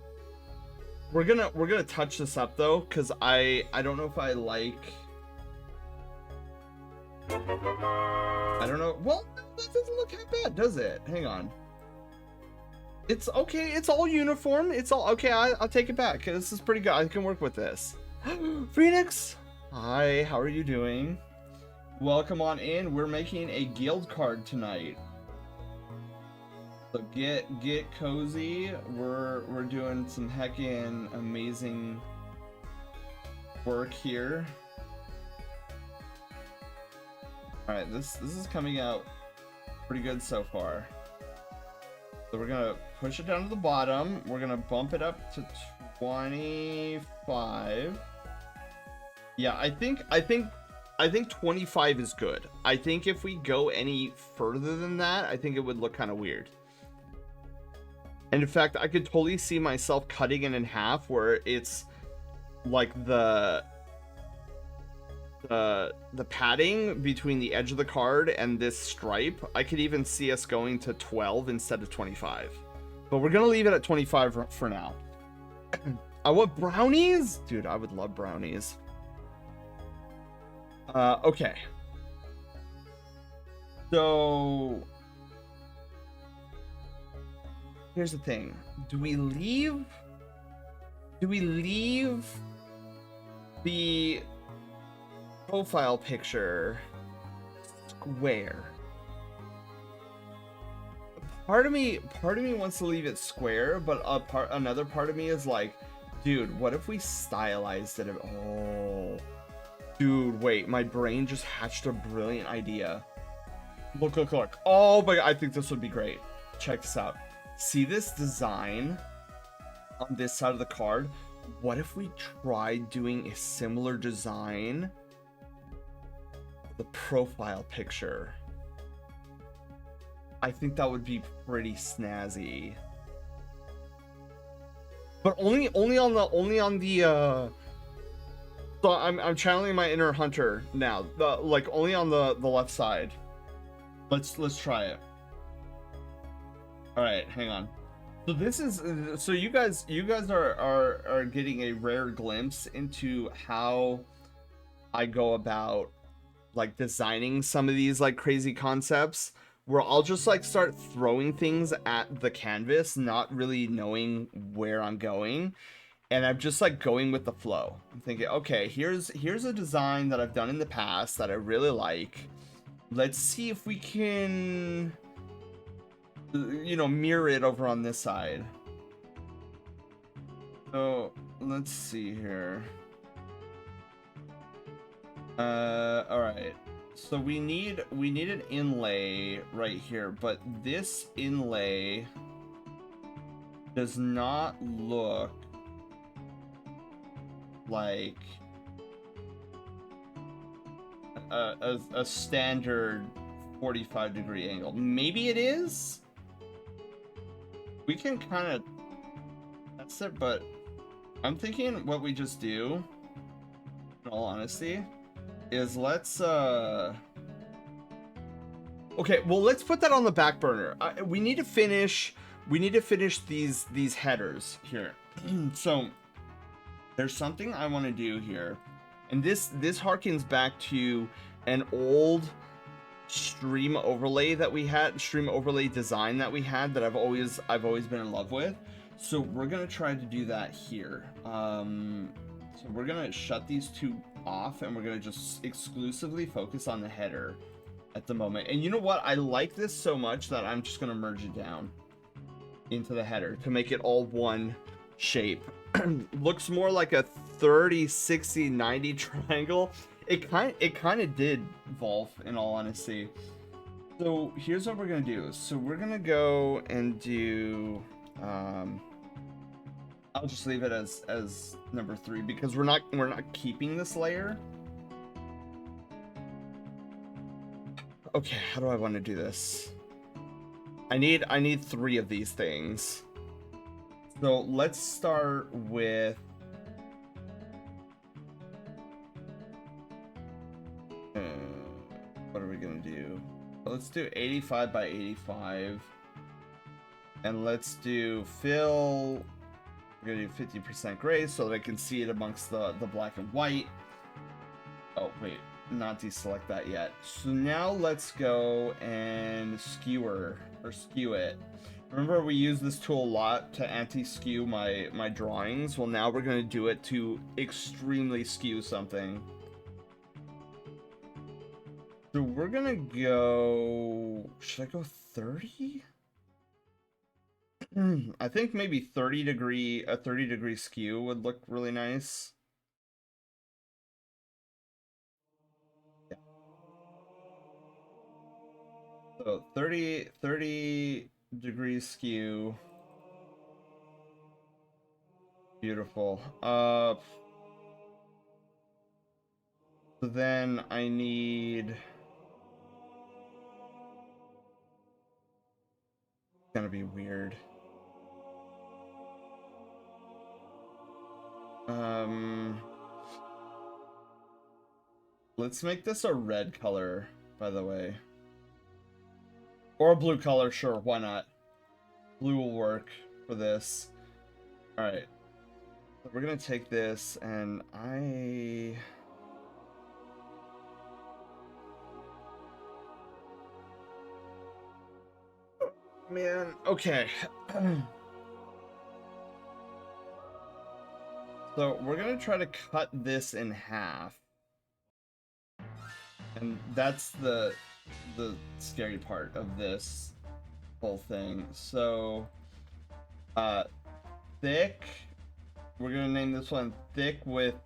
We're gonna touch this up though, because I don't know if I like. I don't know. Well, that doesn't look that bad, does it? Hang on. It's okay. It's all uniform. It's all okay. I'll take it back. This is pretty good. I can work with this. Phoenix, hi. How are you doing? Welcome on in. We're making a guild card tonight. So get cozy. We're doing some heckin' amazing work here. All right, this is coming out pretty good so far. So we're gonna push it down to the bottom. We're gonna bump it up to 25. Yeah, I think 25 is good. I think if we go any further than that, I think it would look kind of weird. And in fact, I could totally see myself cutting it in half where it's like the padding between the edge of the card and this stripe. I could even see us going to 12 instead of 25. But we're gonna leave it at 25 for now. I want brownies? Dude, I would love brownies. Okay. So here's the thing. Do we leave the profile picture square? Part of me wants to leave it square, but another part of me is like, dude, what if we stylized it? Oh, dude, wait, my brain just hatched a brilliant idea. Look. Oh my God, I think this would be great. Check this out. See this design on this side of the card? What if we tried doing a similar design for the profile picture? I think that would be pretty snazzy. But only on the so I'm channeling my inner hunter now. Like only on the left side. Let's try it. All right, hang on. So this is so you guys are getting a rare glimpse into how I go about like designing some of these like crazy concepts, where I'll just like start throwing things at the canvas, not really knowing where I'm going, and I'm just like going with the flow. I'm thinking, okay, here's a design that I've done in the past that I really like. Let's see if we can, you know, mirror it over on this side. So let's see here. All right. So we need an inlay right here, but this inlay does not look like a standard 45-degree angle. Maybe it is. We can kind of test it, but I'm thinking what we just do, in all honesty, is let's okay, well, let's put that on the back burner. We need to finish these headers here. So there's something I want to do here, and this harkens back to an old stream overlay design that we had that I've always been in love with. So we're gonna try to do that here. So we're gonna shut these two off, and we're gonna just exclusively focus on the header at the moment. And you know what? I like this so much that I'm just gonna merge it down into the header to make it all one shape. Looks more like a 30, 60, 90 triangle. It kind of did, Volf, in all honesty. So here's what we're gonna do. So we're gonna go and do I'll just leave it as number 3 because we're not keeping this layer. Okay, how do I want to do this? I need 3 of these things. So let's start with what are we gonna do? Let's do 85 by 85, and let's do fill. We're gonna do 50% gray so that I can see it amongst the black and white. Oh wait, not deselect that yet. So now let's go and skew it. Remember, we use this tool a lot to anti-skew my drawings. Well, now we're gonna do it to extremely skew something. So we're gonna go, should I go 30? I think maybe 30 degree skew would look really nice. Yeah. So 30 degrees skew. Beautiful. So then I need, it's gonna be weird. Let's make this a red color, by the way. Or a blue color, sure, why not? Blue will work for this. Alright. So we're gonna take this, and Man, okay. So we're gonna try to cut this in half. And that's the scary part of this whole thing. So thick, we're gonna name this one thick with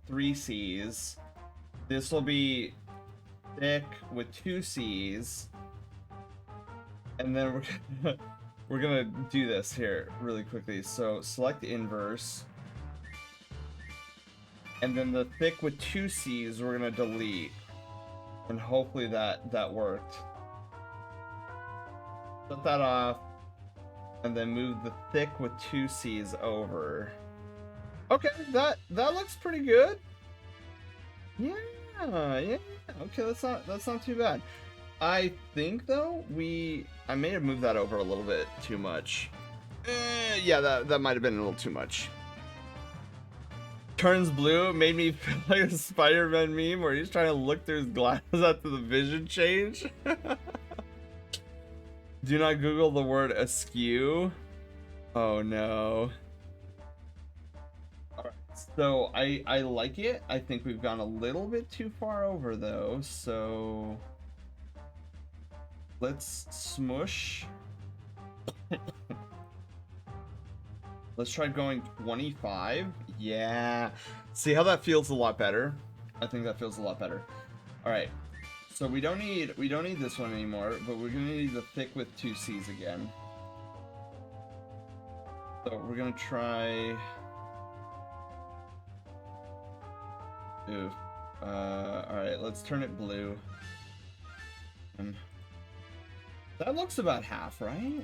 3 C's. This will be thick with 2 C's. And then we're gonna do this here really quickly. So select inverse. And then the thick with 2 C's we're gonna delete. And hopefully that worked. Shut that off. And then move the thick with 2 C's over. Okay, that looks pretty good. Yeah. Okay, that's not too bad. I think though I may have moved that over a little bit too much. Yeah, that might have been a little too much. Turns blue made me feel like a Spider-Man meme where he's trying to look through his glasses after the vision change. Do not Google the word askew. Oh no. Alright, so I like it. I think we've gone a little bit too far over though, so let's smush. Let's try going 25. Yeah. See how that feels a lot better? I think that feels a lot better. All right. So we don't need this one anymore, but we're going to need the thick with 2 C's again. So we're going to try Ooh. All right, let's turn it blue. That looks about half, right?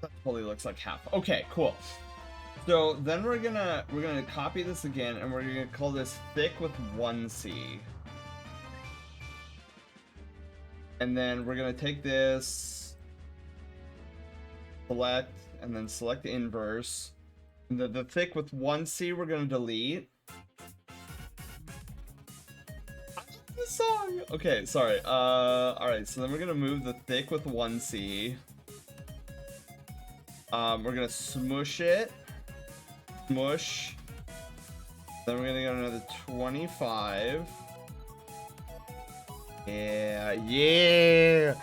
That totally looks like half. Okay, cool. So then we're gonna copy this again, and we're gonna call this thick with 1 C. And then we're gonna take this, select, and then select the inverse. And the thick with 1 C we're gonna delete. This song. Okay, sorry. All right. So then we're gonna move the thick with 1 C. We're gonna smush it. Smush. Then we're gonna go another 25. Yeah.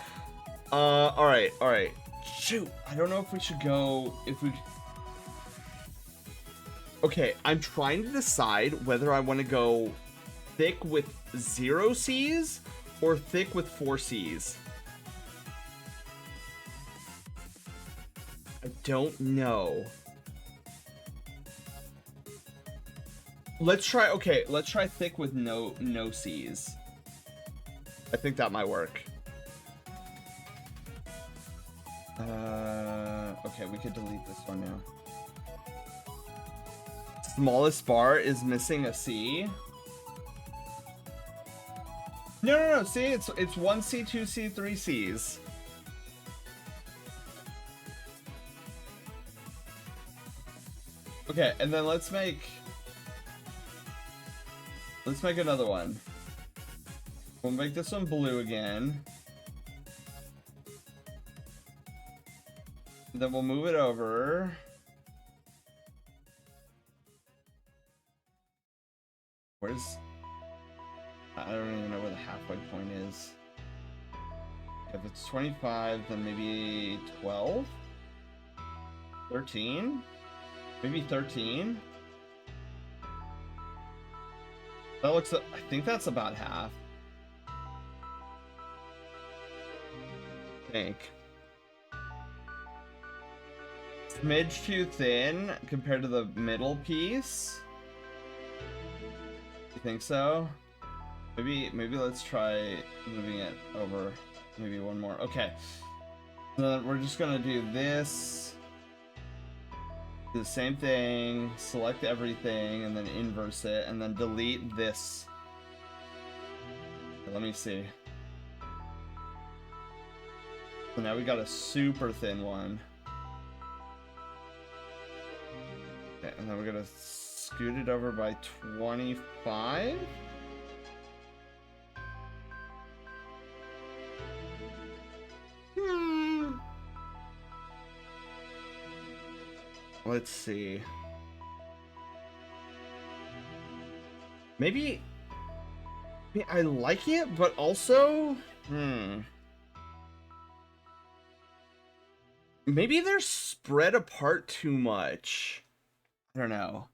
All right. Shoot, I don't know if we should go. Okay, I'm trying to decide whether I want to go thick with 0 C's or thick with 4 C's. I don't know. Let's try thick with no C's. I think that might work. Okay, we could delete this one now. Smallest bar is missing a C. No. See, it's 1 C, 2 C, 3 C's. Okay, and then let's make another one. We'll make this one blue again. Then we'll move it over. I don't even know where the halfway point is. If it's 25, then maybe 12? 13? Maybe 13? That looks, I think that's about half. I think. Smidge too thin compared to the middle piece. You think so? Maybe let's try moving it over maybe one more. Okay. So then we're just gonna do this. Do the same thing, select everything, and then inverse it, and then delete this. Let me see. So now we got a super thin one. Okay, and then we're gonna scoot it over by 25. let's see. Maybe I like it, but also, maybe they're spread apart too much. I don't know.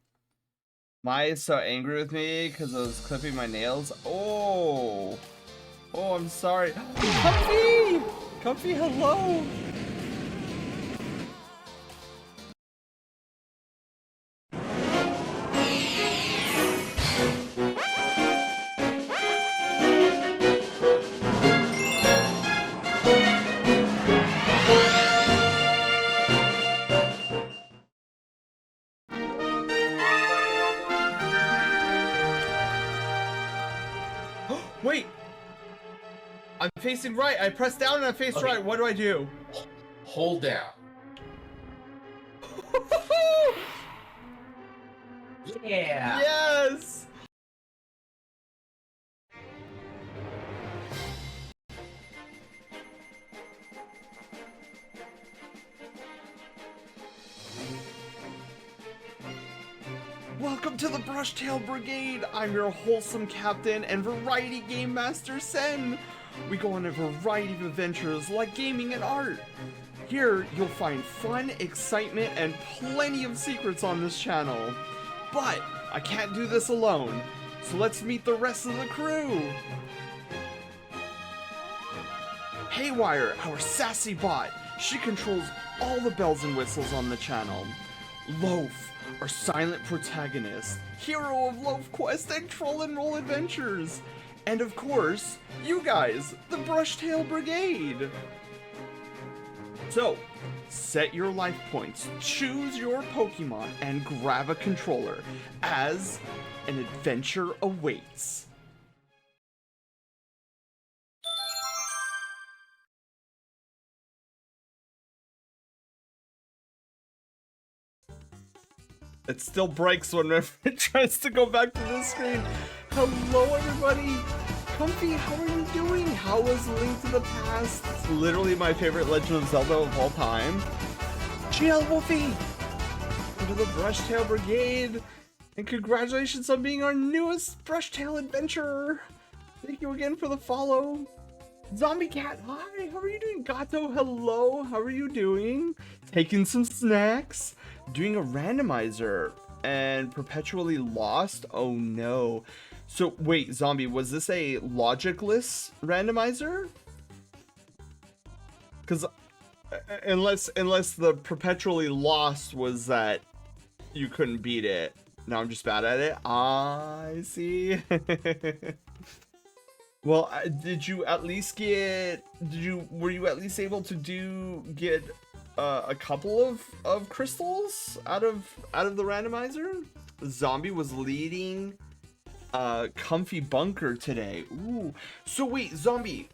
Maya's so angry with me because I was clipping my nails. Oh, I'm sorry. Comfy! Comfy, hello! Wait! I'm facing right. I pressed down and I faced right. What do I do? Hold down. Yeah. Yes! Welcome to the Brushtail Brigade! I'm your wholesome captain and variety game master, Sen! We go on a variety of adventures like gaming and art. Here, you'll find fun, excitement, and plenty of secrets on this channel. But I can't do this alone, so let's meet the rest of the crew! Haywire, our sassy bot. She controls all the bells and whistles on the channel. Loaf, our silent protagonist, hero of Loaf Quest and Troll and Roll Adventures. And of course, you guys, the Brushtail Brigade. So, set your life points, choose your Pokemon, and grab a controller, as an adventure awaits. It still breaks whenever it tries to go back to the screen. Hello, everybody. Comfy, how are you doing? How was Link to the Past? It's literally my favorite Legend of Zelda of all time. GL Wolfie, into the Brushtail Brigade, and congratulations on being our newest Brushtail adventurer. Thank you again for the follow. Zombie Cat, hi, how are you doing? Gato, hello, how are you doing? Taking some snacks, doing a randomizer, and perpetually lost? Oh no. So wait, Zombie, was this a logicless randomizer? Because unless the perpetually lost was that you couldn't beat it. Now I'm just bad at it. I see. Well, did you at least get? Were you at least able to get a couple of crystals out of the randomizer? Zombie was leading Comfy Bunker today. Ooh. So wait, Zombie,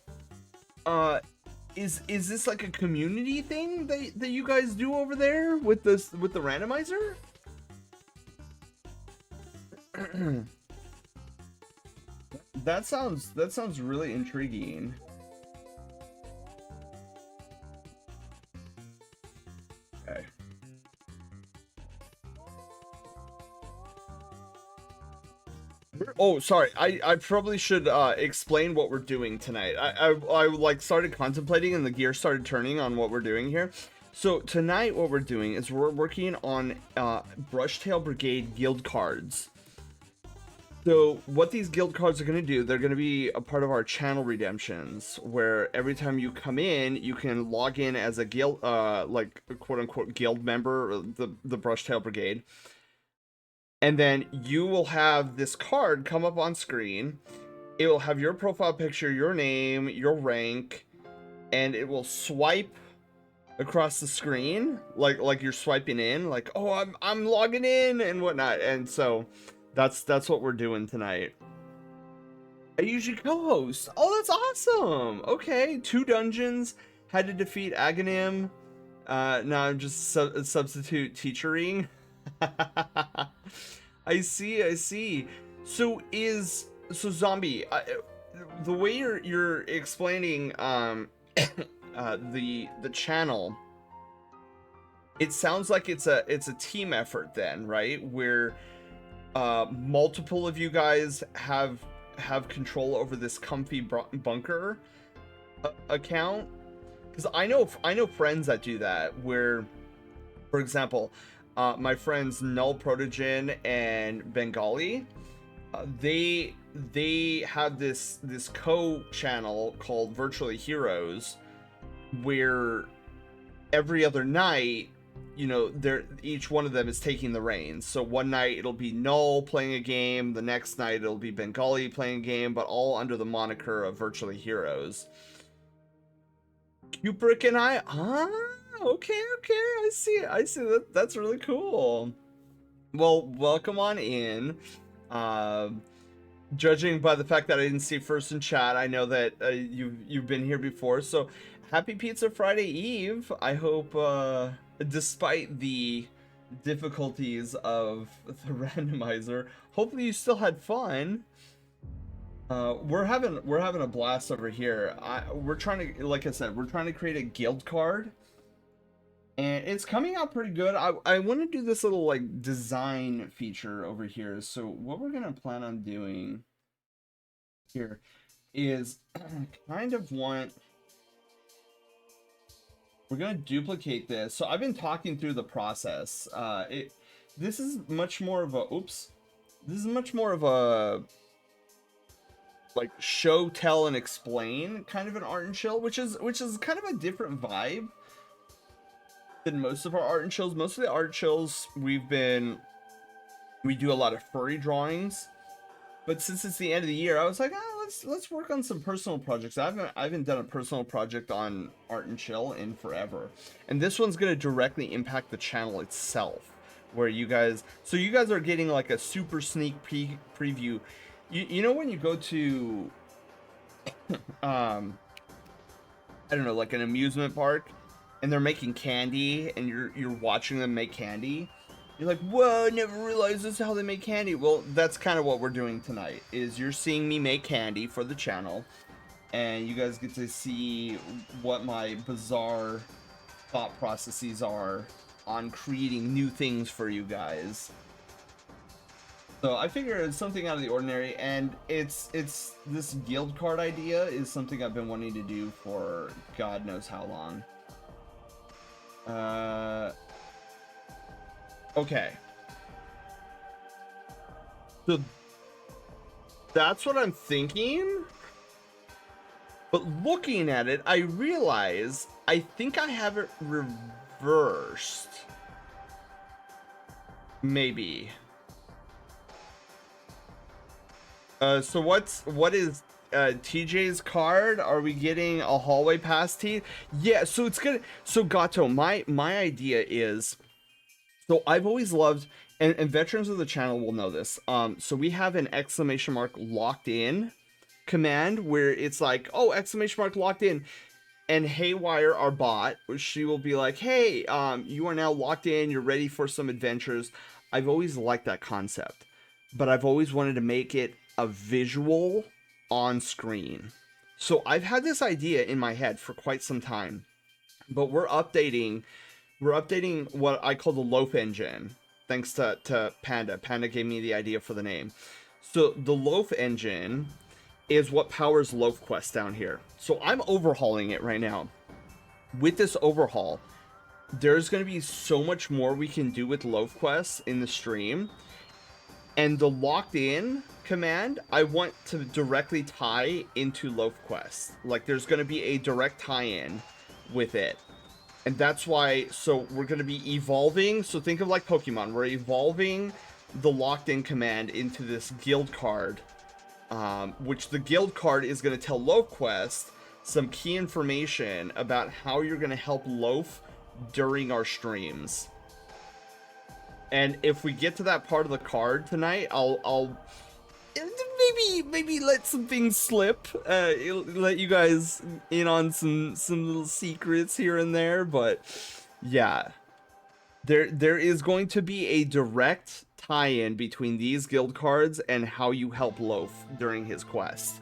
is this like a community thing that you guys do over there with the randomizer? That sounds really intriguing. Okay. Oh, sorry. I probably should explain what we're doing tonight. I like started contemplating and the gear started turning on what we're doing here. So tonight what we're doing is we're working on Brushtail Brigade guild cards. So what these guild cards are going to do, they're going to be a part of our channel redemptions, where every time you come in, you can log in as a guild, like a quote-unquote guild member, or the Brushtail Brigade. And then you will have this card come up on screen. It will have your profile picture, your name, your rank, and it will swipe across the screen, like you're swiping in, like, oh, I'm logging in and whatnot. And so that's what we're doing tonight. I usually co-host. Oh, that's awesome. Okay, 2 dungeons. Had to defeat Aghanim. Now I'm just substitute teachering. I see. So Zombie, the way you're explaining the channel, it sounds like it's a team effort then, right? Where multiple of you guys have control over this comfy bunker account, because I know friends that do that, where, for example, my friends Null Protogen and Bengali, they have this co-channel called Virtually Heroes, where every other night, you know, each one of them is taking the reins. So one night it'll be Null playing a game, the next night it'll be Bengali playing a game, but all under the moniker of Virtually Heroes. Kubrick and I, okay, I see that. That's really cool. Well, welcome on in. Judging by the fact that I didn't see first in chat, I know that you've been here before. So happy Pizza Friday Eve. I hope, despite the difficulties of the randomizer, hopefully you still had fun. We're having a blast over here. We're trying to, like I said, we're trying to create a guild card, and it's coming out pretty good. I want to do this little like design feature over here. So what we're gonna plan on doing here is kind of we're gonna duplicate this. So I've been talking through the process. This is much more of a like show, tell, and explain kind of an art and chill, which is kind of a different vibe than most of our art and chills. Most of the art chills we do a lot of furry drawings, but since it's the end of the year, I was like, let's work on some personal projects. I haven't done a personal project on art and chill in forever, and this one's going to directly impact the channel itself, where you guys are getting like a super sneak preview. You know when you go to I don't know, like an amusement park, and they're making candy, and you're watching them make candy. You're like, whoa, I never realized this is how they make candy. Well, that's kind of what we're doing tonight, is you're seeing me make candy for the channel, and you guys get to see what my bizarre thought processes are on creating new things for you guys. So I figure it's something out of the ordinary, and it's this guild card idea is something I've been wanting to do for God knows how long. Okay. So that's what I'm thinking. But looking at it, I realize I think I have it reversed. Maybe. So what is TJ's card? Are we getting a hallway pass, T? Yeah, so it's gonna, so Gato, my idea is, so I've always loved, and veterans of the channel will know this, so we have an exclamation mark locked in command where it's like, oh, exclamation mark locked in, and Haywire, our bot, she will be like, hey, you are now locked in, you're ready for some adventures. I've always liked that concept, but I've always wanted to make it a visual on screen. So I've had this idea in my head for quite some time, but we're updating what I call the Loaf engine, thanks to Panda. Panda gave me the idea for the name. So the Loaf engine is what powers Loaf Quest down here. So I'm overhauling it right now. With this overhaul, there's going to be so much more we can do with Loaf Quest in the stream. And the locked in command, I want to directly tie into Loaf Quest. Like, there's going to be a direct tie-in with it. And that's why, so we're going to be evolving. So think of like Pokemon. We're evolving the locked in command into this guild card, which the guild card is going to tell Loaf Quest some key information about how you're going to help Loaf during our streams. And if we get to that part of the card tonight, I'll maybe let some things slip, let you guys in on some little secrets here and there. But yeah, there is going to be a direct tie-in between these guild cards and how you help Loaf during his quest.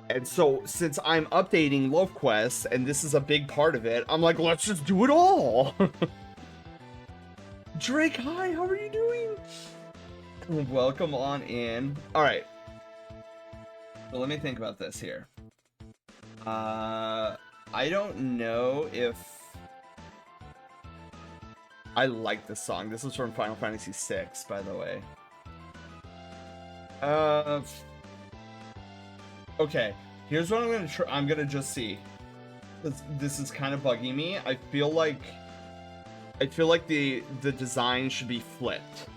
And so, since I'm updating LoveQuest, and this is a big part of it, I'm like, let's just do it all! Drake, hi, how are you doing? Welcome on in. Alright. So let me think about this here. I don't know if I like this song. This is from Final Fantasy VI, by the way. Okay, here's what I'm gonna try. I'm gonna just see. This is kind of bugging me. I feel like the design should be flipped.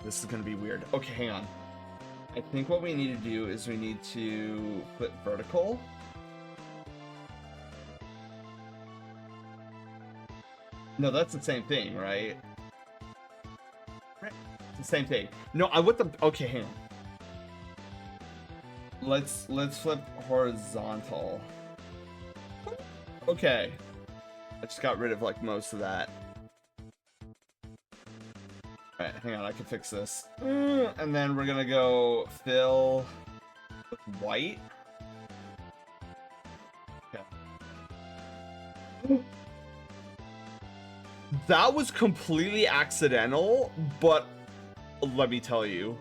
This is gonna be weird. Okay, hang on. I think what we need to do is we need to flip vertical. No, that's the same thing, right? It's the same thing. No, I want the. Okay, hang on. Let's flip horizontal. Okay. I just got rid of like most of that. Alright, hang on, I can fix this. And then we're gonna go fill with white. Okay. That was completely accidental, but let me tell you,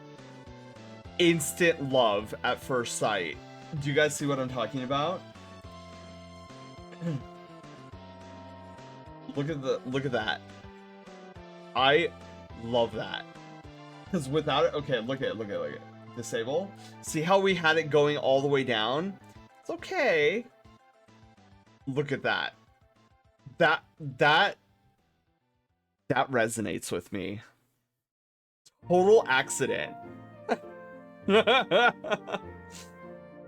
instant love at first sight. Do you guys see what I'm talking about? Look at that. I love that. Because without it, okay, look at it. Disable. See how we had it going all the way down? It's okay. Look at that. That resonates with me. Total accident.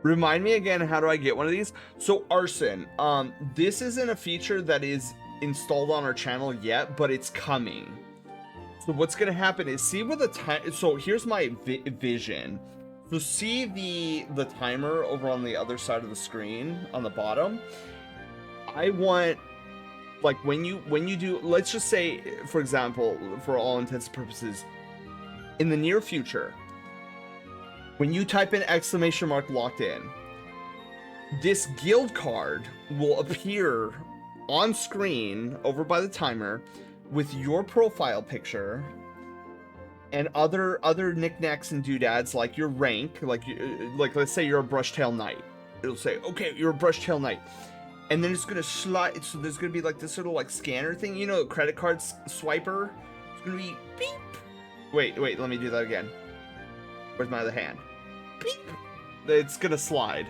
Remind me again, how do I get one of these? So Arson, this isn't a feature that is installed on our channel yet, but it's coming. So what's gonna happen is, see where the time, so here's my vision. So see the timer over on the other side of the screen on the bottom. I want, like, when you do, let's just say, for example, for all intents and purposes, in the near future, when you type in ! locked in, this guild card will appear on screen over by the timer with your profile picture and other knickknacks and doodads, like your rank, like let's say you're a Brushtail Knight. It'll say, okay, you're a Brushtail Knight. And then it's gonna slide, so there's gonna be like this little like scanner thing, you know, credit card swiper. It's gonna be beep. Wait, let me do that again. Where's my other hand? Beep. It's gonna slide.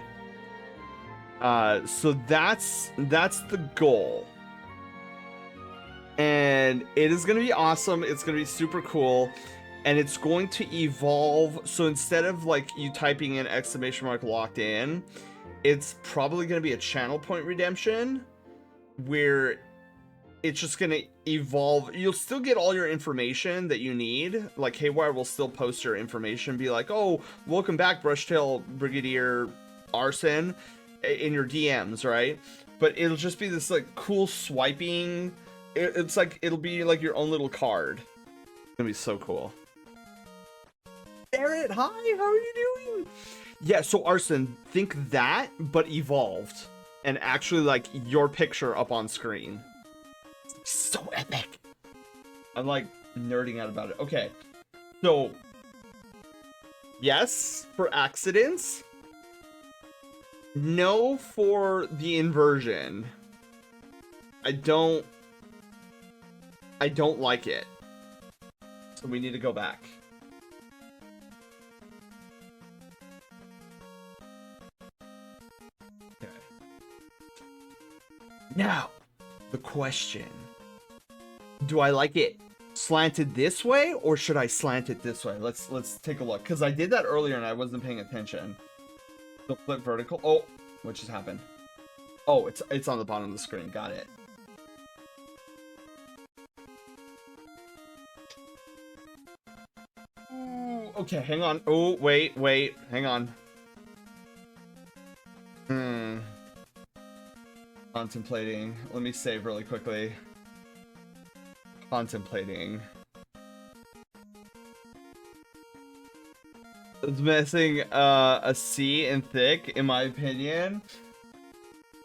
So that's the goal. And it is gonna be awesome. It's gonna be super cool. And it's going to evolve. So instead of like you typing in ! locked in, it's probably gonna be a channel point redemption where it's just gonna evolve. You'll still get all your information that you need. Like Haywire will still post your information, be like, oh, welcome back, Brushtail Brigadier Arson, in your DMs, right? But it'll just be this like cool swiping. It's like, it'll be like your own little card. It's gonna be so cool. Barrett, hi, how are you doing? Yeah, so Arson, think that, but evolved. And actually like your picture up on screen. So epic. I'm like nerding out about it. Okay, so yes for accidents, no for the inversion. I don't like it, so we need to go back. Okay, now the question: do I like it slanted this way, or should I slant it this way? Let's take a look, because I did that earlier and I wasn't paying attention. So flip vertical. Oh, what just happened? Oh, it's on the bottom of the screen. Got it. Ooh, okay, hang on. Oh, wait, hang on. Contemplating. Let me save really quickly. Contemplating. It's missing a C in thick, in my opinion.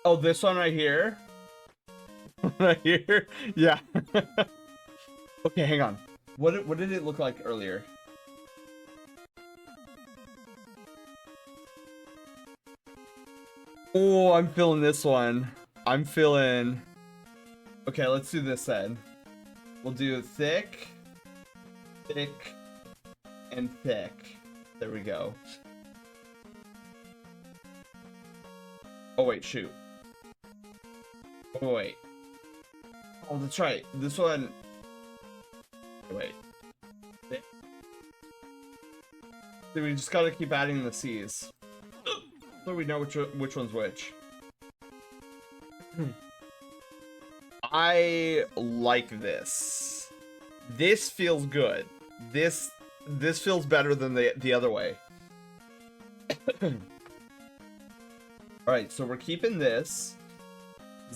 Oh, this one right here. Right here. Yeah. Okay, hang on. What did it look like earlier? Oh, I'm feeling this one. I'm feeling. Okay, let's do this then. We'll do thick, thick, and thick. There we go. Oh wait, shoot. Oh wait. Oh, that's right. This one. Wait. Thick. So we just gotta keep adding the C's, so we know which one's which. I like this. This feels good. This feels better than the other way. All right, so we're keeping this.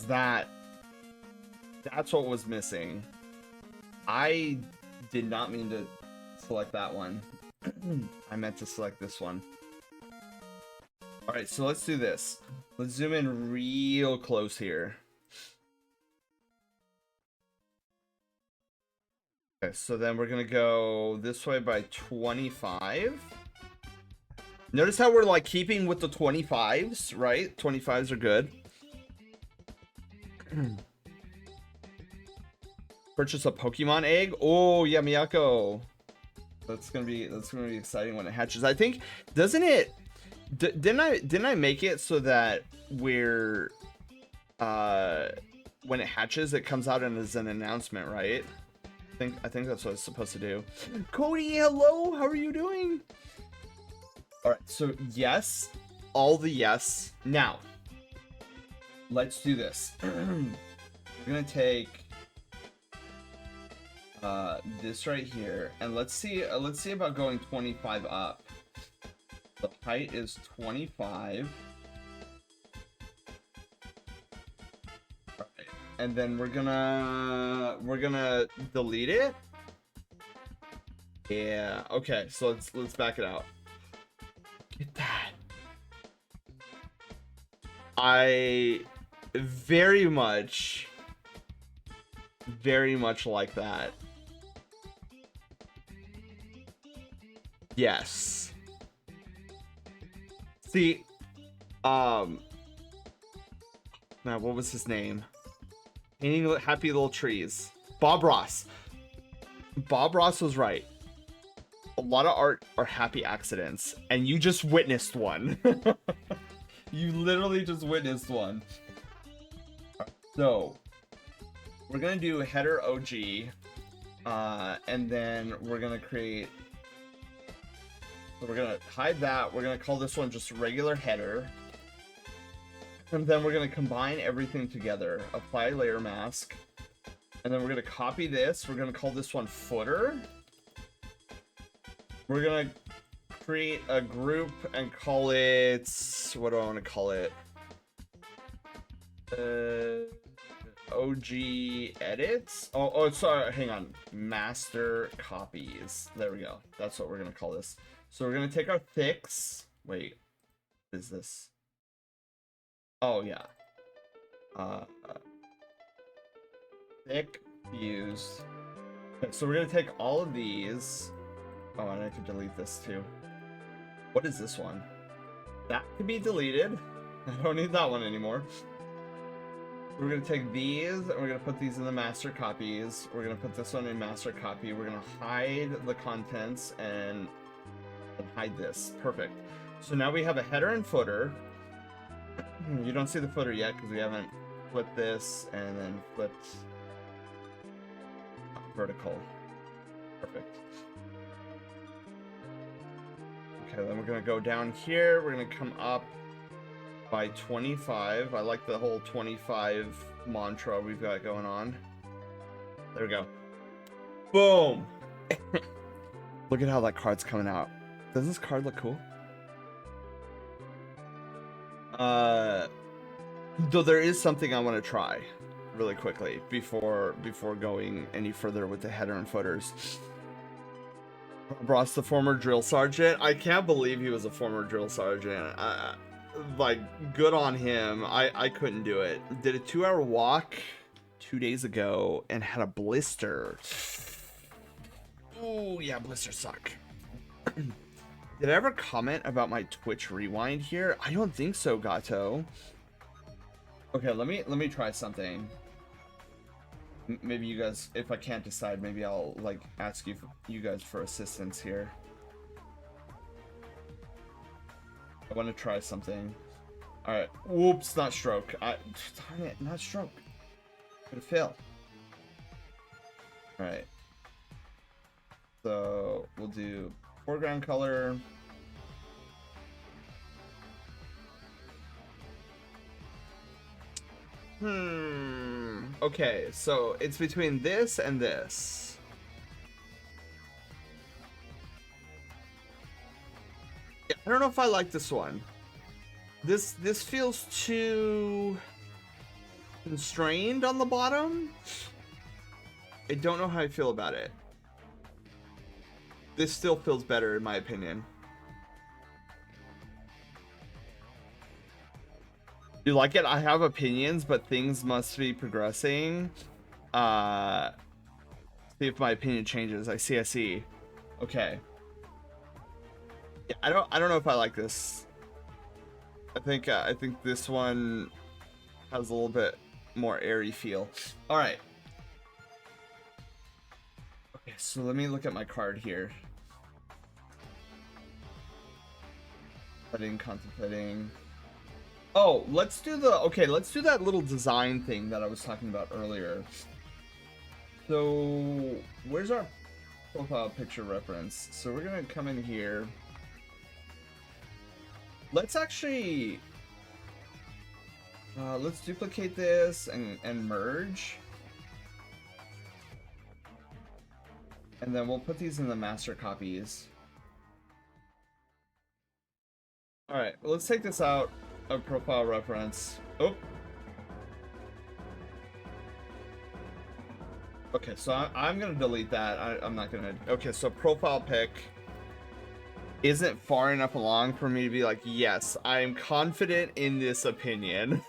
That's what was missing. I did not mean to select that one. I meant to select this one. All right, so let's do this. Let's zoom in real close here. Okay, so then we're gonna go this way by 25. Notice how we're like keeping with the 25s, right? 25s are good. Purchase a Pokemon egg. Oh yeah, Miyako. That's gonna be exciting when it hatches. I think, doesn't it? Didn't I make it so that we're when it hatches, it comes out and is an announcement, right? I think that's what it's supposed to do. Cody, hello. How are you doing? All right. So yes, all the yes. Now, let's do this. We're gonna take this right here, and let's see about going 25 up. The height is 25. All right. And then we're gonna delete it. Yeah. Okay. So let's back it out. Get that. I very much like that. Yes. See, now what was his name? Painting happy little trees. Bob Ross. Bob Ross was right. A lot of art are happy accidents, and you just witnessed one. You literally just witnessed one. So, we're gonna do a header OG, and then we're gonna create. So we're gonna hide that. We're gonna call this one just regular header. And then we're gonna combine everything together. Apply layer mask. And then we're gonna copy this. We're gonna call this one footer. We're gonna create a group and call it, what do I want to call it? OG edits. Oh, sorry. Hang on. Master copies. There we go. That's what we're gonna call this. So we're gonna take our thicks. Wait, what is this? Oh yeah. Thick views. Okay, so we're gonna take all of these. Oh, and I can delete this too. What is this one? That can be deleted. I don't need that one anymore. We're gonna take these and we're gonna put these in the master copies. We're gonna put this one in master copy. We're gonna hide the contents and hide this. Perfect. So now we have a header and footer. You don't see the footer yet because we haven't flipped this and then flipped vertical. Perfect. Okay, then we're gonna go down here. We're gonna come up by 25. I like the whole 25 mantra we've got going on. There we go. Boom! Look at how that card's coming out. Doesn't this card look cool? Though there is something I want to try really quickly before going any further with the header and footers. Ross, the former drill sergeant. I can't believe he was a former drill sergeant. Like, good on him. I couldn't do it. Did a 2-hour walk 2 days ago and had a blister. Oh yeah, blisters suck. Did I ever comment about my Twitch rewind here? I don't think so, Gato. Okay, let me try something. Maybe you guys, if I can't decide, maybe I'll like ask you guys for assistance here. I want to try something. All right. Whoops, not stroke. Darn it, not stroke. Gonna fail. All right. So we'll do foreground color. Okay, so it's between this and this. Yeah, I don't know if I like this one. This feels too constrained on the bottom. I don't know how I feel about it. This still feels better in my opinion. You like it? I have opinions, but things must be progressing. See if my opinion changes. I see. Okay. Yeah, I don't know if I like this. I think this one has a little bit more airy feel. All right. Okay, so let me look at my card here. Contemplating. Oh, let's do that little design thing that I was talking about earlier. So, where's our profile picture reference? So we're gonna come in here. Let's actually, let's duplicate this and merge. And then we'll put these in the master copies. All right, let's take this out of profile reference. Oh. Okay, so I'm gonna delete that. I'm not gonna. Okay, so profile pic isn't far enough along for me to be like, yes, I am confident in this opinion.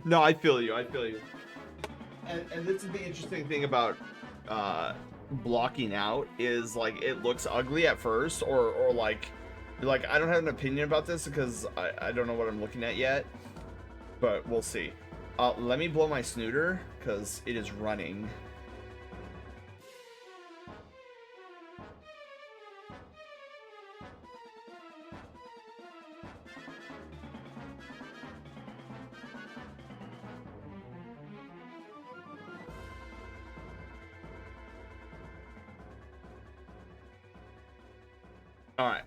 No, I feel you. And this is the interesting thing about blocking out is like it looks ugly at first, or like I don't have an opinion about this because I don't know what I'm looking at yet, but we'll see. Let me blow my snooter because it is running. All right.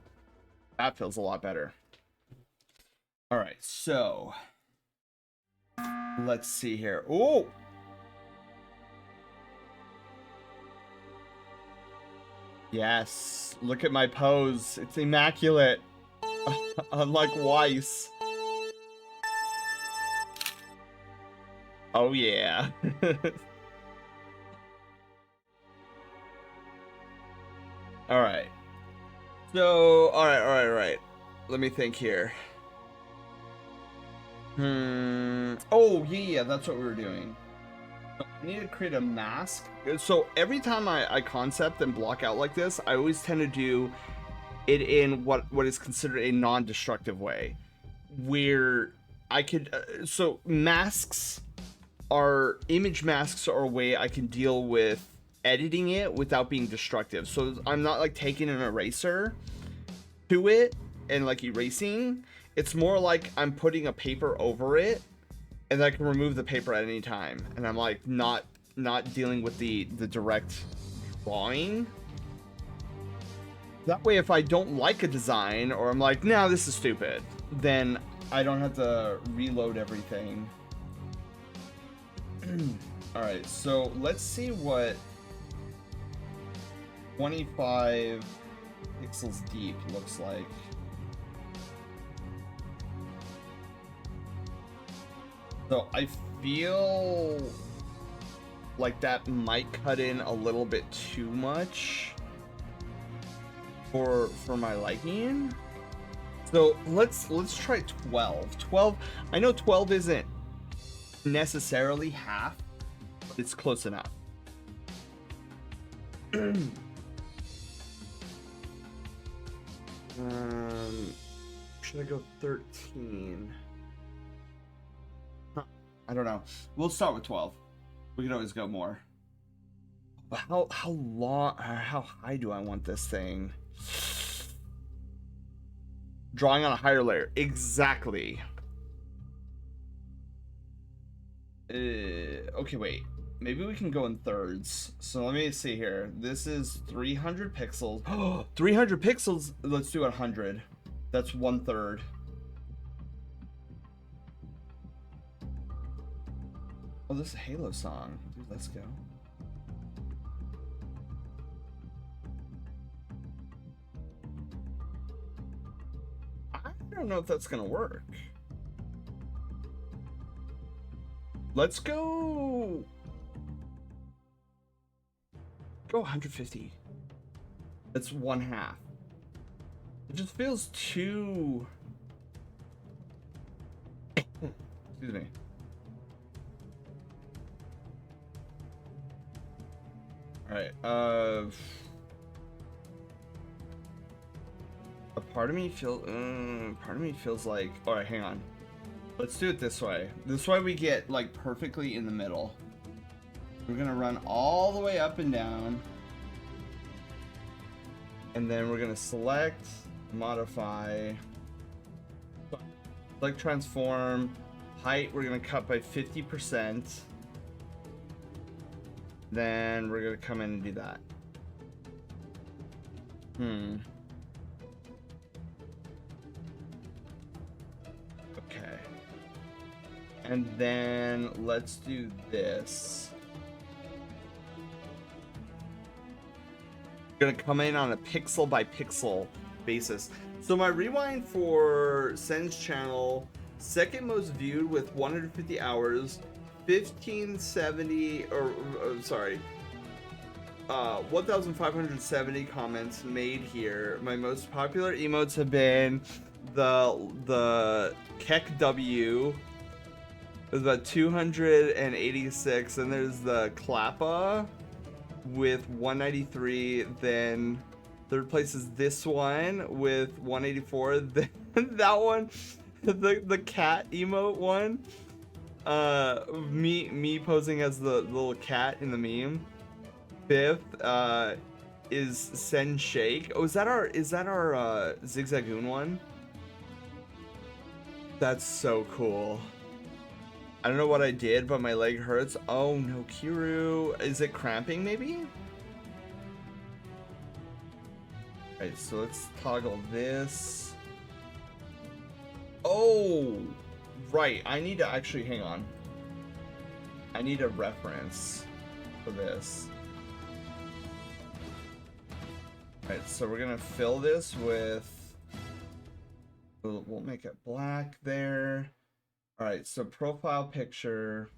That feels a lot better. All right, so let's see here. Oh, yes. Look at my pose. It's immaculate. Unlike Weiss. Oh yeah. All right. So, all right. Let me think here. Oh, yeah, that's what we were doing. I need to create a mask. So every time I concept and block out like this, I always tend to do it in what is considered a non-destructive way, where I could. So image masks are a way I can deal with editing it without being destructive. So I'm not like taking an eraser to it and like erasing. It's more like I'm putting a paper over it and I can remove the paper at any time, and I'm like not dealing with the direct drawing. That way, if I don't like a design or I'm like, nah, this is stupid, then I don't have to reload everything. All right, so let's see what 25 pixels deep looks like. So I feel like that might cut in a little bit too much. for my liking. So let's try 12. 12. I know 12 isn't necessarily half, but it's close enough. Should I go 13? Huh, I don't know. We'll start with 12. We can always go more. But how long, how high do I want this thing? Drawing on a higher layer. Exactly. Okay, wait. Maybe we can go in thirds. So let me see here. This is 300 pixels. 300 pixels. Let's do 100. That's 1/3. Oh, this is a Halo song. Dude, let's go. I don't know if that's gonna work. Let's go 150. That's 1/2. It just feels too excuse me. All right, a part of me feels like, all right, hang on. Let's do it this way. This way we get like perfectly in the middle. We're gonna run all the way up and down. And then we're gonna select, modify, select transform, height we're gonna cut by 50%. Then we're gonna come in and do that. Okay. And then let's do this. Gonna come in on a pixel by pixel basis. So my rewind for Sen's channel, second most viewed with 150 hours, 1570 1570 comments made here. My most popular emotes have been the Keck W. There's about 286, and there's the Klappa with 193. Then third place is this one with 184. Then that one, the cat emote one. Me posing as the little cat in the meme. Fifth is Sen Shake. Oh, is that our Zigzagoon one? That's so cool. I don't know what I did, but my leg hurts. Oh no, Kiru. Is it cramping maybe? Alright, so let's toggle this. Oh, right. I need to actually, hang on. I need a reference for this. Alright, so we're gonna fill this with, we'll make it black there. Alright, so profile picture,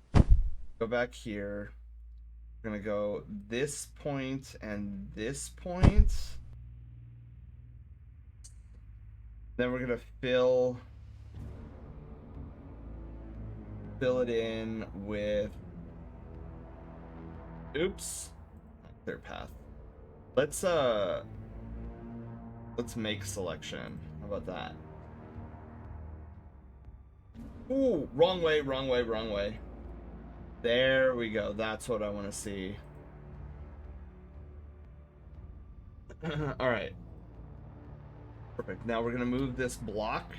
go back here. We're gonna go this point and this point. Then we're gonna fill it in with, oops, clear path. Let's make selection. How about that? Ooh, wrong way, wrong way, wrong way. There we go. That's what I want to see. All right. Perfect. Now we're gonna move this block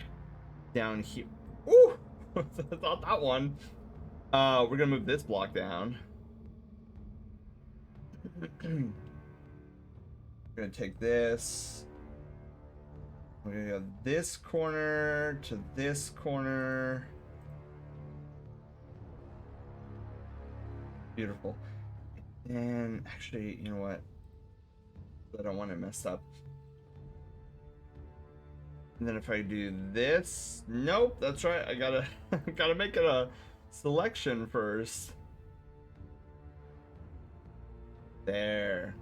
down here. Ooh, not that one. We're gonna move this block down. We're gonna take this. We're gonna go this corner to this corner. Beautiful. And actually, you know what? I don't want it messed up. And then if I do this, nope, that's right. I gotta gotta make it a selection first. There.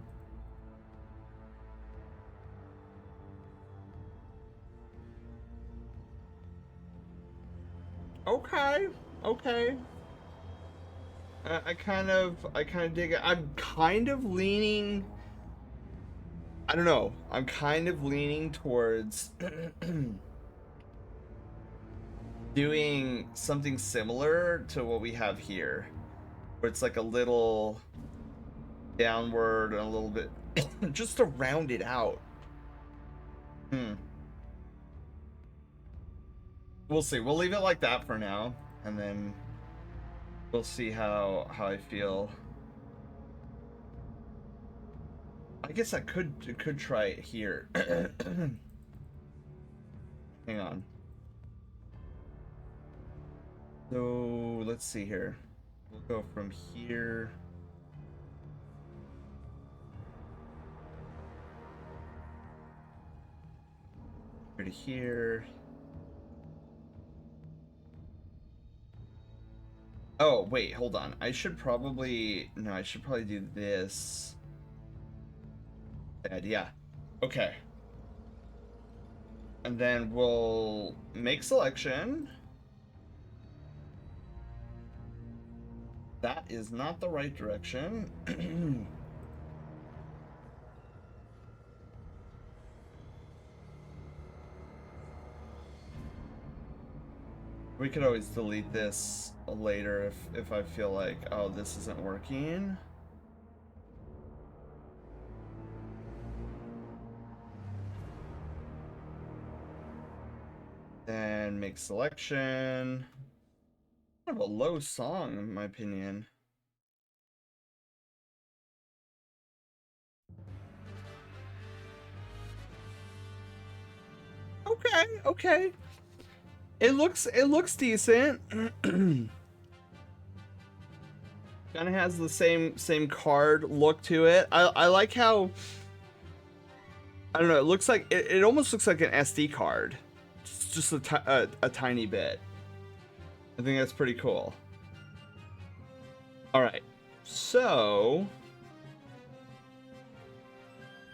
Okay. Okay. I kind of dig it. I'm kind of leaning. I don't know. I'm kind of leaning towards doing something similar to what we have here, where it's like a little downward and a little bit just to round it out. We'll see. We'll leave it like that for now, and then we'll see how I feel. I guess I could try it here. Hang on. So let's see here. We'll go from here. Here to here. Oh, wait, hold on. I should probably do this. Yeah. Okay. And then we'll make selection. That is not the right direction. We could always delete this later if I feel like, oh, this isn't working. Then make selection. Kind of a low song, in my opinion. Okay, okay. It looks decent. Kind of has the same card look to it. I like how, I don't know, it looks like it almost looks like an SD card. Just a tiny bit. I think that's pretty cool. All right. So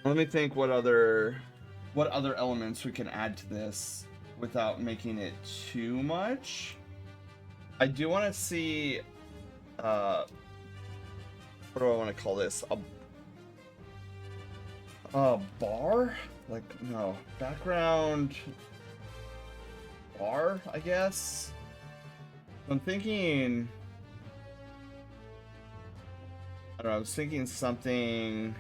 let me think what other elements we can add to this without making it too much. I do want to see, what do I want to call this? A bar? Like, no, background bar, I guess. I'm thinking, I don't know, I was thinking something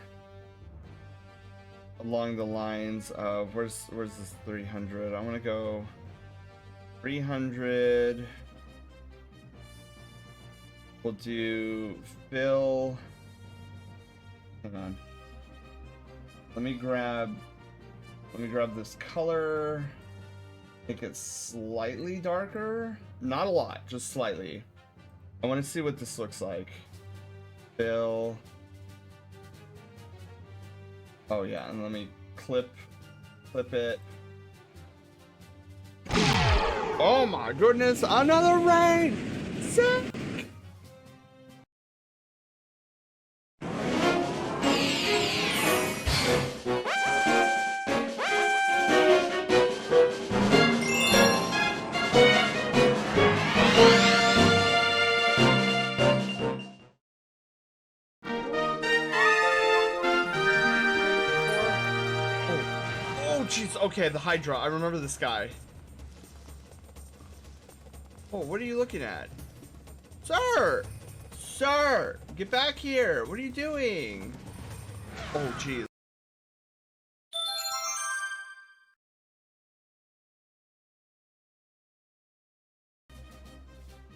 along the lines of, where's this 300? I want to go 300. We'll do fill. Hang on. Let me grab this color. Make it slightly darker. Not a lot, just slightly. I want to see what this looks like. Fill. Oh yeah, and let me clip it. Oh my goodness, another rain! Sick! Okay, the Hydra. I remember this guy. Oh, what are you looking at? Sir! Sir! Get back here! What are you doing? Oh, jeez.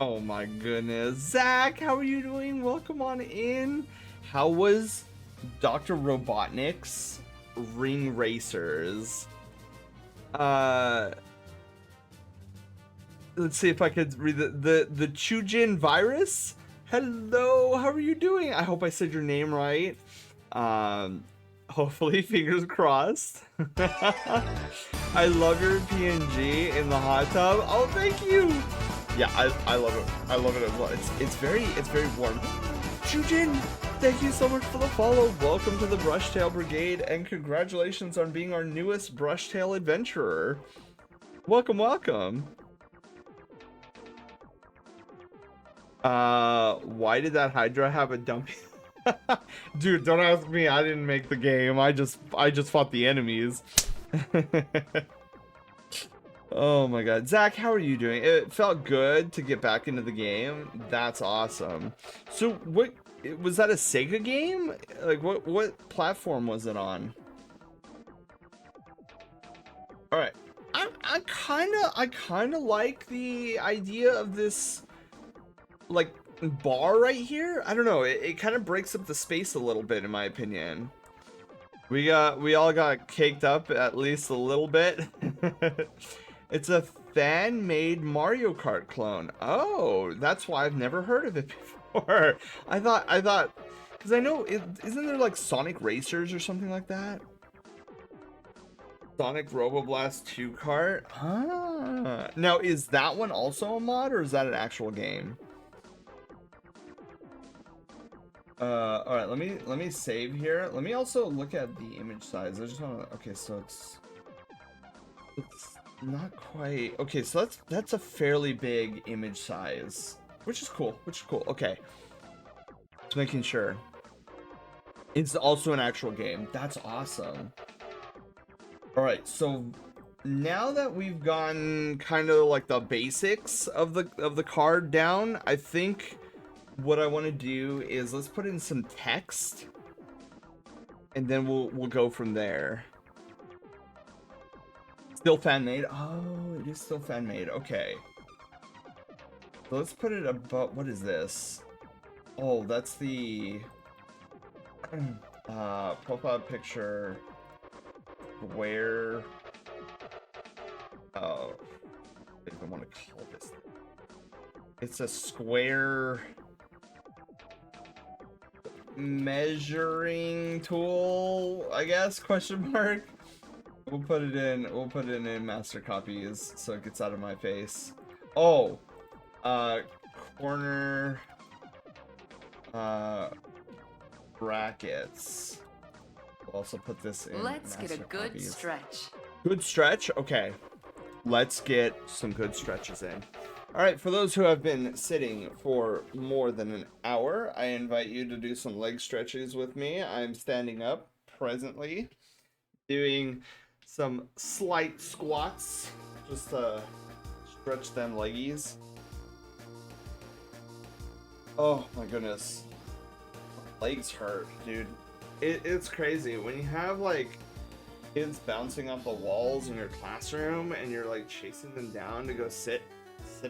Oh my goodness. Zach, how are you doing? Welcome on in. How was Dr. Robotnik's Ring Racers? Let's see if I could read the Chujin virus. Hello, how are you doing? I hope I said your name right. Hopefully, fingers crossed. I love your PNG in the hot tub. Oh, thank you. Yeah, I love it. I love it as well. It's very warm. Chujin, thank you so much for the follow. Welcome to the Brushtail Brigade, and congratulations on being our newest Brushtail adventurer. Welcome, welcome. Why did that Hydra have a dumpy? Dude, don't ask me. I didn't make the game. I just fought the enemies. Oh my god. Zach, how are you doing? It felt good to get back into the game. That's awesome. So what was that, a Sega game? Like what platform was it on? All right. I kind of like the idea of this like bar right here. I don't know. It kind of breaks up the space a little bit in my opinion. We all got caked up at least a little bit. It's a fan-made Mario Kart clone. Oh, that's why I've never heard of it before. I thought, because I know, isn't there like Sonic Racers or something like that? Sonic Roboblast 2 kart? Ah. Now, is that one also a mod, or is that an actual game? All right, let me save here. Let me also look at the image size. I just want to, okay, so it's not quite, okay, so that's a fairly big image size, which is cool, okay. Just making sure. It's also an actual game. That's awesome. All right, so now that we've gotten kind of like the basics of the card down, I think what I want to do is let's put in some text and then we'll go from there. Still fan made? Oh, it is still fan made. Okay. So let's put it above. What is this? Oh, that's the profile picture. Where? Oh, I don't even want to call this. It's a square measuring tool, I guess, question mark. We'll put it in master copies so it gets out of my face. Oh, corner brackets. We'll also put this in. Let's get a good copies. stretch. Good stretch? Okay. Let's get some good stretches in. All right, for those who have been sitting for more than an hour, I invite you to do some leg stretches with me. I'm standing up presently, doing some slight squats, just to stretch them leggies. Oh my goodness. Legs hurt, dude. It's crazy. When you have like kids bouncing off the walls in your classroom and you're like chasing them down to go sit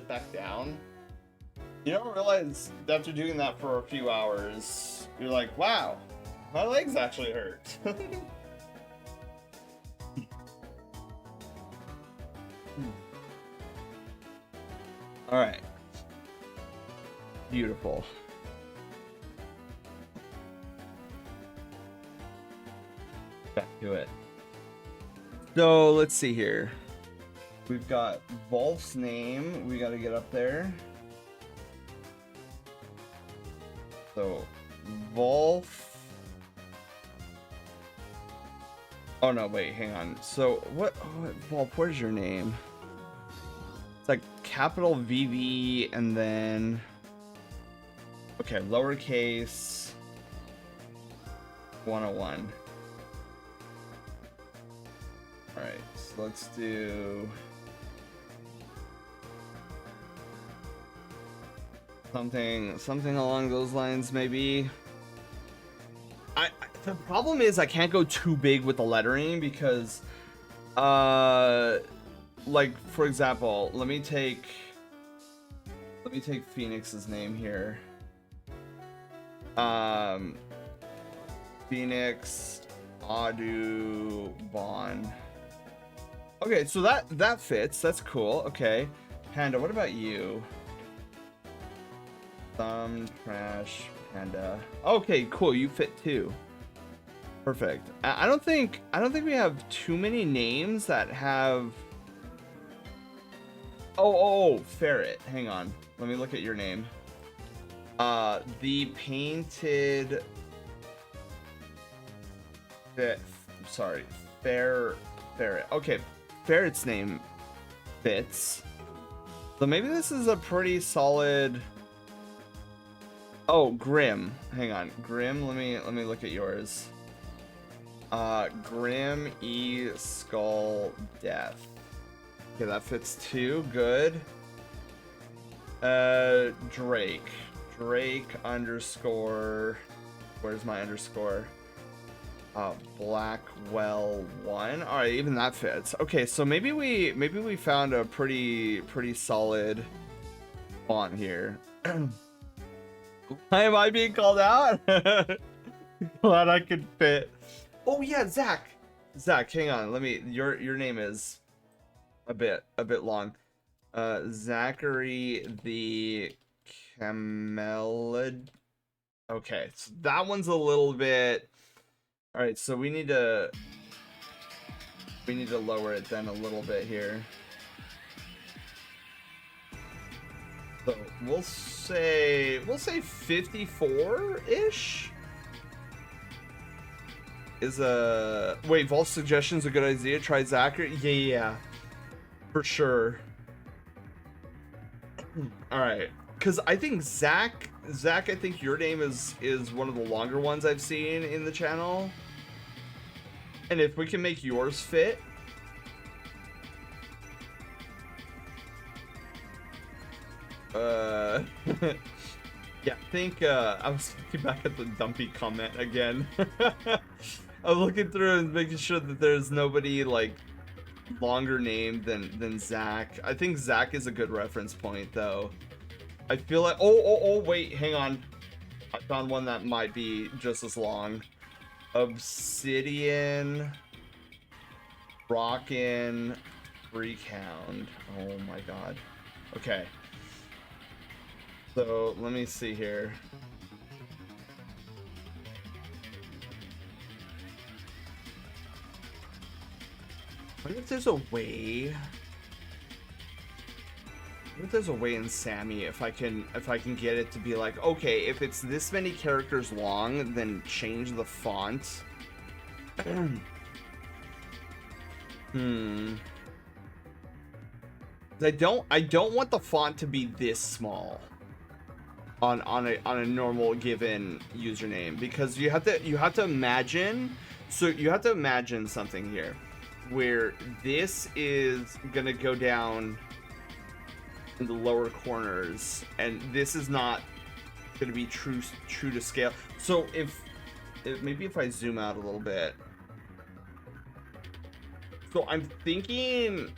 back down, you don't realize after doing that for a few hours, you're like, wow, my legs actually hurt. All right. Beautiful. Back to it. So let's see here. We've got Volf's name. We got to get up there. So Volf. Oh no, wait, hang on. So what? Oh, Volf, where's your name? It's like capital VV and then. Okay, lowercase 101. Alright, so let's do something along those lines, maybe. The problem is I can't go too big with the lettering because like for example, let me take Phoenix's name here. Phoenix Audubon. Okay, so that fits. That's cool. Okay, Panda, what about you? Thumb Trash Panda. Okay, cool. You fit too. Perfect. I don't think we have too many names that have. Oh, Ferret. Hang on. Let me look at your name. The painted. Sorry, Ferret. Okay, Ferret's name fits. So maybe this is a pretty solid Oh, Grim. Hang on. Grim, let me look at yours. Grim E Skull Death. Okay, that fits too. Good. Drake. Drake underscore. Where's my underscore? Blackwell 1. All right, even that fits. Okay, so maybe we found a pretty solid font here. Why am I being called out? Glad I could fit. Oh yeah, Zach. Zach, hang on. Let me. Your name is a bit long. Zachary the Camelid. Okay, so that one's a little bit. All right, so we need to lower it then a little bit here. So we'll say 54-ish is a wait. Vault suggestion's a good idea. Try Zachary. Yeah, for sure. All right, because I think Zach. I think your name is one of the longer ones I've seen in the channel. And if we can make yours fit. Yeah, I think I was looking back at the dumpy comment again. I'm looking through and making sure that there's nobody like longer named than Zach. I think Zach is a good reference point though. I feel like oh wait, hang on. I found one that might be just as long. Obsidian Rockin' Freakhound. Oh my god. Okay. So let me see here. I wonder if there's a way. I wonder if there's a way in Sammy if I can get it to be like, okay, if it's this many characters long, then change the font. I don't want the font to be this small on a normal given username, because you have to imagine. So you have to imagine something here where this is gonna go down in the lower corners, and this is not gonna be true to scale. So if maybe if I zoom out a little bit. So I'm thinking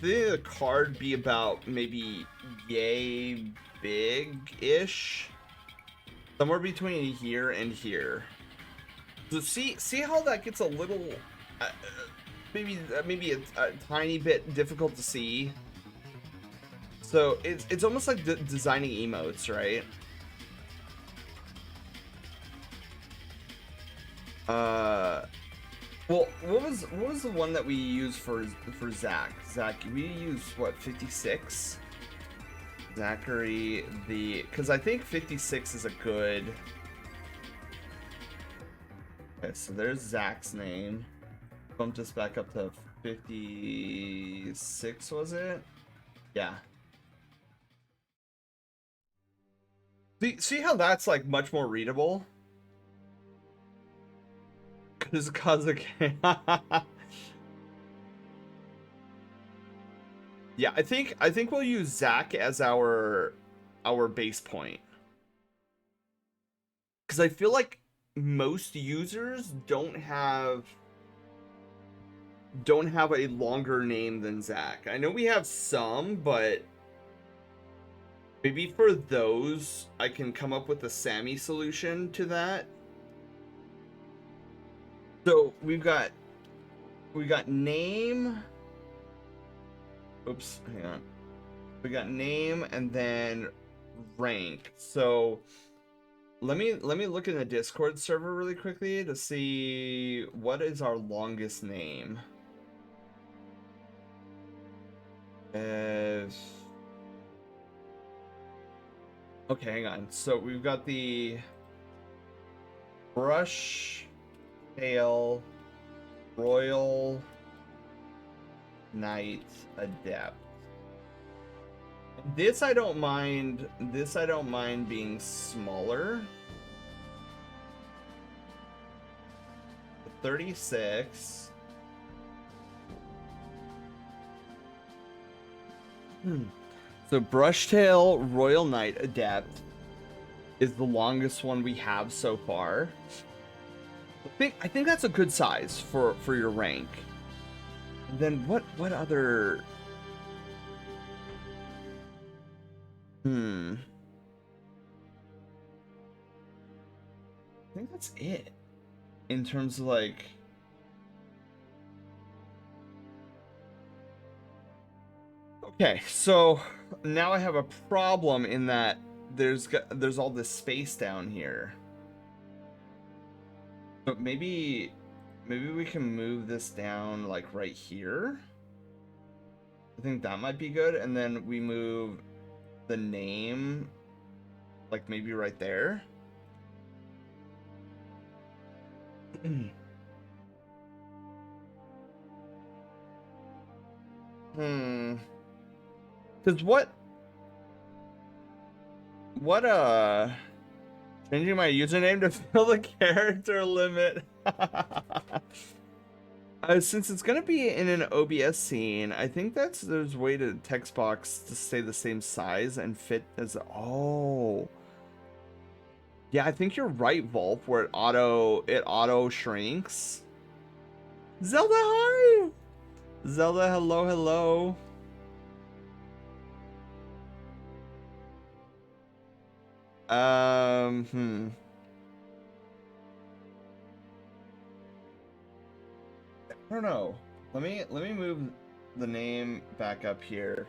the card be about maybe yay big-ish, somewhere between here and here. So see how that gets a little maybe a tiny bit difficult to see. So it's almost like designing emotes, right? Well, what was the one that we used for Zach? Zach, we used what, 56? Zachary because I think 56 is a good. Okay, so there's Zach's name. Bumped us back up to 56, was it? Yeah. See how that's like much more readable? Cause Kazuke. Yeah, I think we'll use Zach as our base point. Cause I feel like most users don't have a longer name than Zach. I know we have some, but maybe for those I can come up with a Sammy solution to that. So we got name. Oops, hang on. We got name and then rank. So let me look in the Discord server really quickly to see what is our longest name. Okay, hang on. So we've got the Brush Tail Royal Knight Adept. This I don't mind. This I don't mind being smaller. 36. So Brushtail Royal Knight Adept is the longest one we have so far. I think that's a good size for your rank. And then what other? I think that's it in terms of like. Okay, so now I have a problem in that there's all this space down here. But maybe we can move this down like right here. I think that might be good, and then we move the name like maybe right there. Because what changing my username to fill the character limit. Since it's gonna be in an OBS scene, I think there's a way to text box to stay the same size and fit as yeah, I think you're right, Volp, where it auto shrinks. Zelda, hi! Zelda, hello. I don't know. Let me move the name back up here.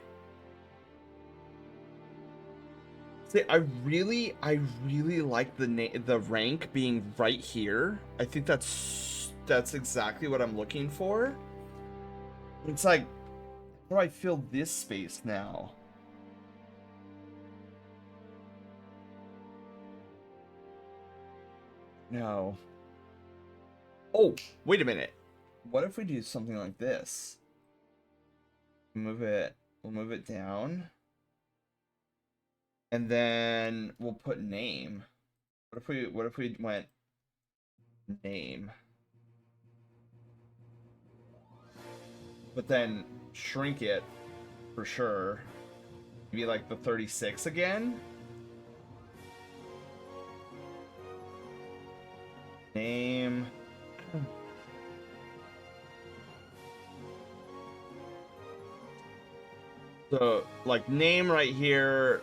See, I really like the rank being right here. I think that's exactly what I'm looking for. It's like, how do I fill this space now? No. Oh, wait a minute. What if we do something like this? We'll move it down. And then we'll put name. What if we went name? But then shrink it for sure. Maybe like the 36 again. Name. So like name right here,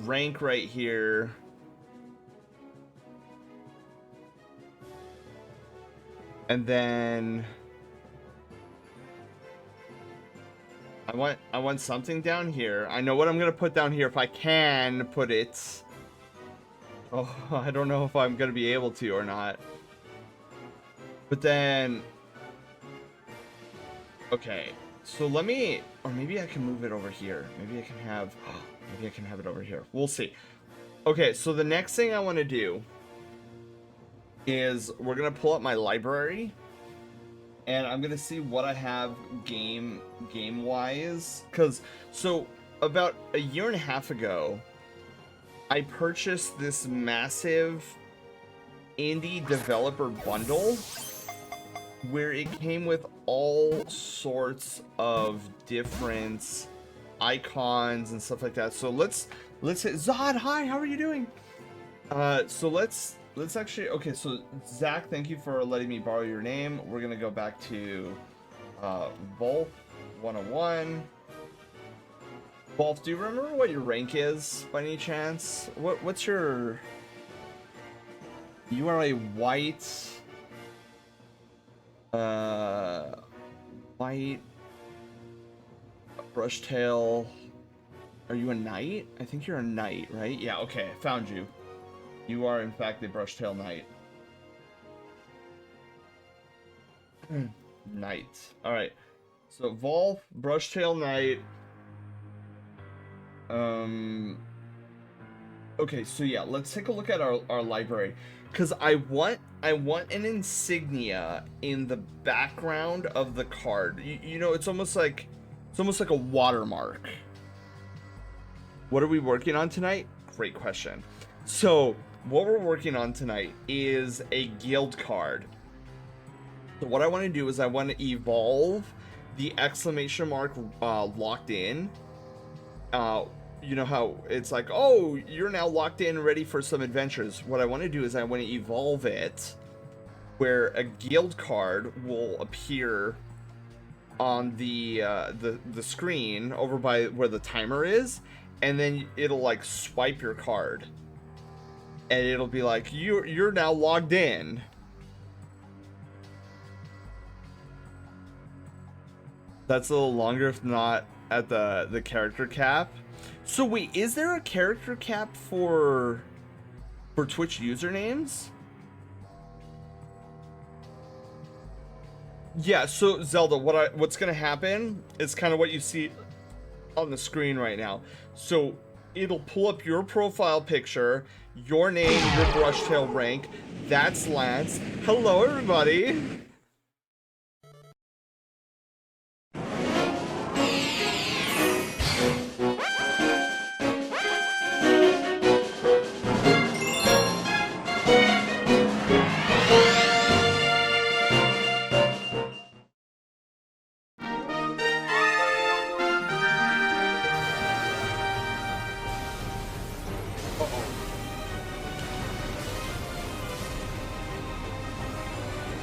rank right here. And then I want something down here. I know what I'm gonna put down here if I can put it. Oh, I don't know if I'm gonna be able to or not. But then, okay, so let me, or maybe I can move it over here. Maybe I can have it over here. We'll see. Okay, so the next thing I want to do is we're gonna pull up my library, and I'm gonna see what I have game wise. Cause so about a year and a half ago, I purchased this massive indie developer bundle where it came with all sorts of different icons and stuff like that. So let's hit Zod. Hi, how are you doing? So let's actually, okay, so Zach, thank you for letting me borrow your name. We're gonna go back to Volp 101. Volp, do you remember what your rank is by any chance? What's your? You are a white Brushtail. Are you a knight? I think you're a knight, right? Yeah, okay, I found you. You are in fact a Brushtail knight. Knight. Alright. So Volp, Brushtail knight. Okay, so yeah, let's take a look at our library. Cause I want an insignia in the background of the card. You know, it's almost like a watermark. What are we working on tonight? Great question. So what we're working on tonight is a guild card. So what I want to do is I want to evolve the exclamation mark locked in. You know how it's like, oh, you're now locked in, ready for some adventures. What I want to do is I want to evolve it where a guild card will appear on the screen over by where the timer is, and then it'll like swipe your card, and it'll be like you're now logged in. That's a little longer, if not at the character cap. So wait, is there a character cap for Twitch usernames? Yeah, so Zelda, what's gonna happen is kind of what you see on the screen right now. So it'll pull up your profile picture, your name, your brushtail rank. That's Lance. Hello, everybody.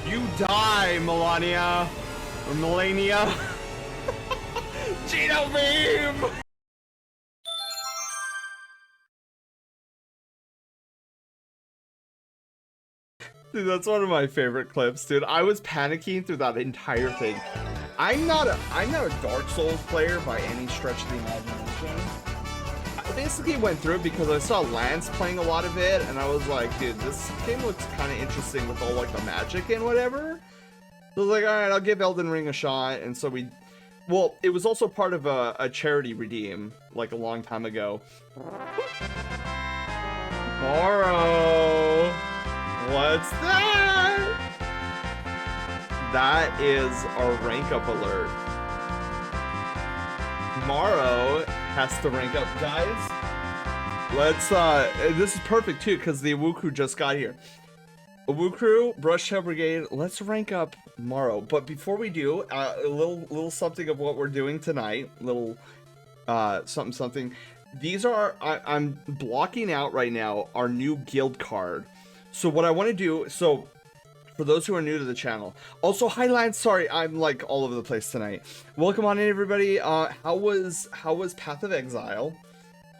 You die, Melania. Or Melania. Gino Beam! Dude, that's one of my favorite clips, dude. I was panicking through that entire thing. I'm not a Dark Souls player by any stretch of the imagination. I basically went through it because I saw Lance playing a lot of it, and I was like, dude, this game looks kind of interesting with all like the magic and whatever. So I was like, all right, I'll give Elden Ring a shot. And so well, it was also part of a charity redeem like a long time ago. Morrow, what's that? That is our rank up alert. Morrow has to rank up, guys. Let's this is perfect too because the Awukru just got here. Awukru, Brushtail Brigade, let's rank up Morrow. But before we do, a little something of what we're doing tonight. Little something. These are I'm blocking out right now our new guild card. So what I want to do, so for those who are new to the channel, also hi Lance, sorry I'm like all over the place tonight. Welcome on in everybody. How was Path of Exile?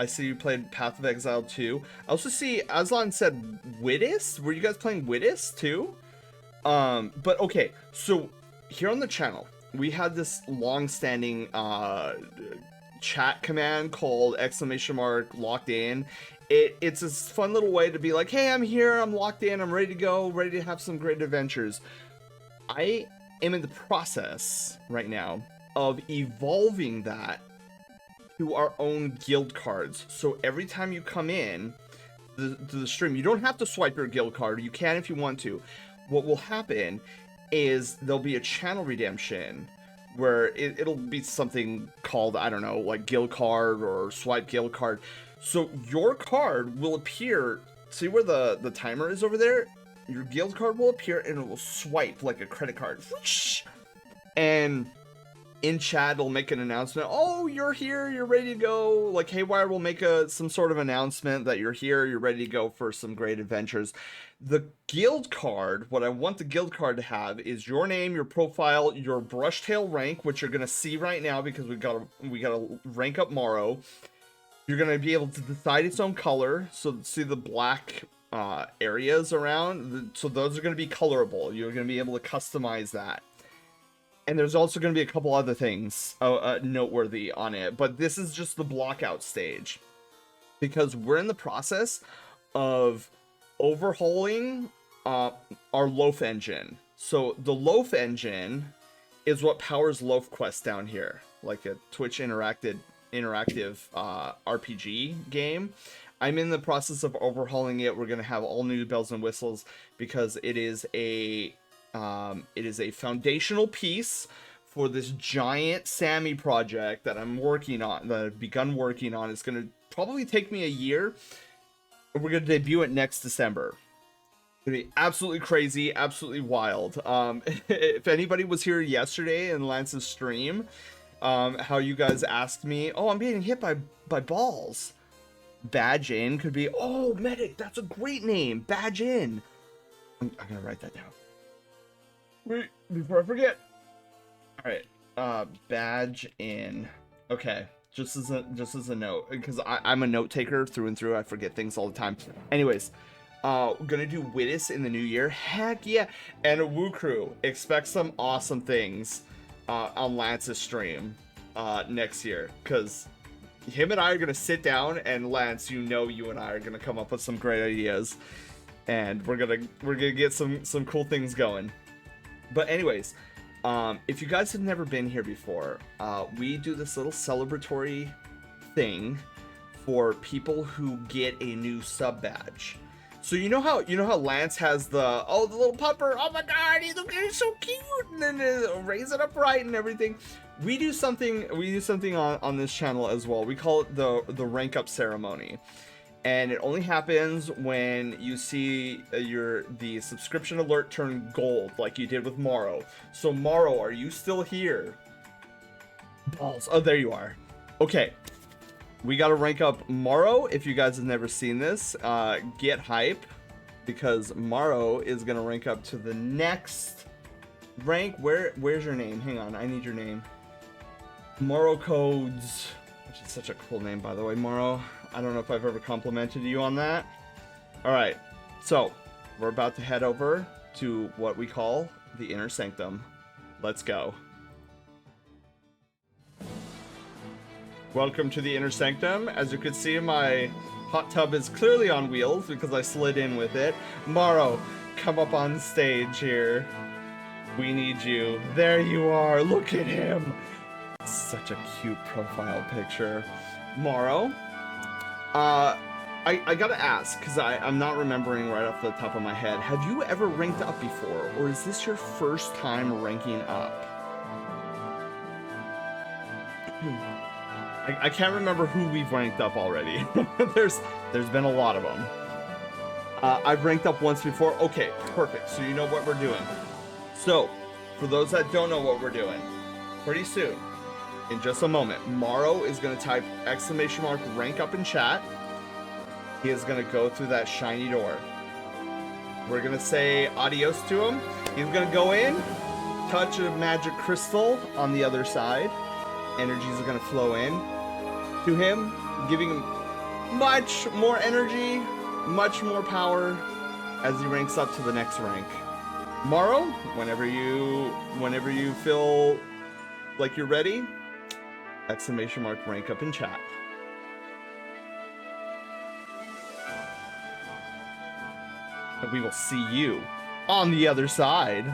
I see you played Path of Exile 2. I also see Aslan said Wittis. Were you guys playing Wittis too? But okay, so here on the channel, we had this long-standing chat command called !locked in. It's a fun little way to be like, hey, I'm here, I'm locked in, I'm ready to go, ready to have some great adventures. I am in the process right now of evolving that to our own guild cards. So every time you come in to the stream, you don't have to swipe your guild card. You can if you want to. What will happen is there'll be a channel redemption where it'll be something called, I don't know, like guild card or swipe guild card. So your card will appear, see where the timer is over there? Your guild card will appear and it will swipe like a credit card. And in chat, it'll make an announcement. Oh, you're here, you're ready to go. Like Haywire will make some sort of announcement that you're here, you're ready to go for some great adventures. The guild card, what I want the guild card to have is your name, your profile, your brushtail rank, which you're gonna see right now because we gotta rank up Morrow. You're gonna be able to decide its own color. So see the black areas around. So those are gonna be colorable. You're gonna be able to customize that. And there's also going to be a couple other things noteworthy on it. But this is just the blockout stage. Because we're in the process of overhauling our Loaf engine. So the Loaf engine is what powers Loaf Quest down here. Like a Twitch interactive RPG game. I'm in the process of overhauling it. We're going to have all new bells and whistles because it is a foundational piece for this giant Sammy project that I'm working on, that I've begun working on. It's going to probably take me a year. We're gonna debut it next December. It's gonna be absolutely crazy, absolutely wild. If anybody was here yesterday in Lance's stream, how you guys asked me, oh, I'm being hit by balls. Badge in could be, oh, medic, that's a great name, badge in. I'm gonna write that down. Wait, before I forget. All right, badge in. Okay, just as a note, because I'm a note taker through and through. I forget things all the time. Anyways, gonna do Witis in the new year. Heck yeah! And a Woo Crew, expect some awesome things on Lance's stream next year, because him and I are gonna sit down, and Lance, you and I are gonna come up with some great ideas, and we're gonna get some cool things going. But anyways, if you guys have never been here before, we do this little celebratory thing for people who get a new sub badge. So you know how Lance has the little pupper, oh my god, he's so cute, and then raise it upright and everything. We do something on this channel as well. We call it the rank up ceremony. And it only happens when you see the subscription alert turn gold, like you did with Morrow. So Morrow, are you still here? Balls. Oh, there you are. Okay. We gotta rank up Morrow. If you guys have never seen this, get hype, because Morrow is gonna rank up to the next rank. Where's your name? Hang on, I need your name. Morrow Codes, which is such a cool name, by the way, Morrow. I don't know if I've ever complimented you on that. All right, so we're about to head over to what we call the Inner Sanctum. Let's go. Welcome to the Inner Sanctum. As you can see, my hot tub is clearly on wheels because I slid in with it. Morrow, come up on stage here. We need you. There you are. Look at him. Such a cute profile picture. Morrow, I gotta ask, because I'm not remembering right off the top of my head. Have you ever ranked up before, or is this your first time ranking up? I can't remember who we've ranked up already. There's been a lot of them. I've ranked up once before. Okay, perfect. So you know what we're doing. So, for those that don't know what we're doing, pretty soon, in just a moment, Morrow is going to type ! rank up in chat. He is going to go through that shiny door. We're going to say adios to him. He's going to go in, touch a magic crystal on the other side. Energies are going to flow in to him, giving him much more energy, much more power as he ranks up to the next rank. Morrow, whenever you feel like you're ready, ! rank up in chat. And we will see you on the other side.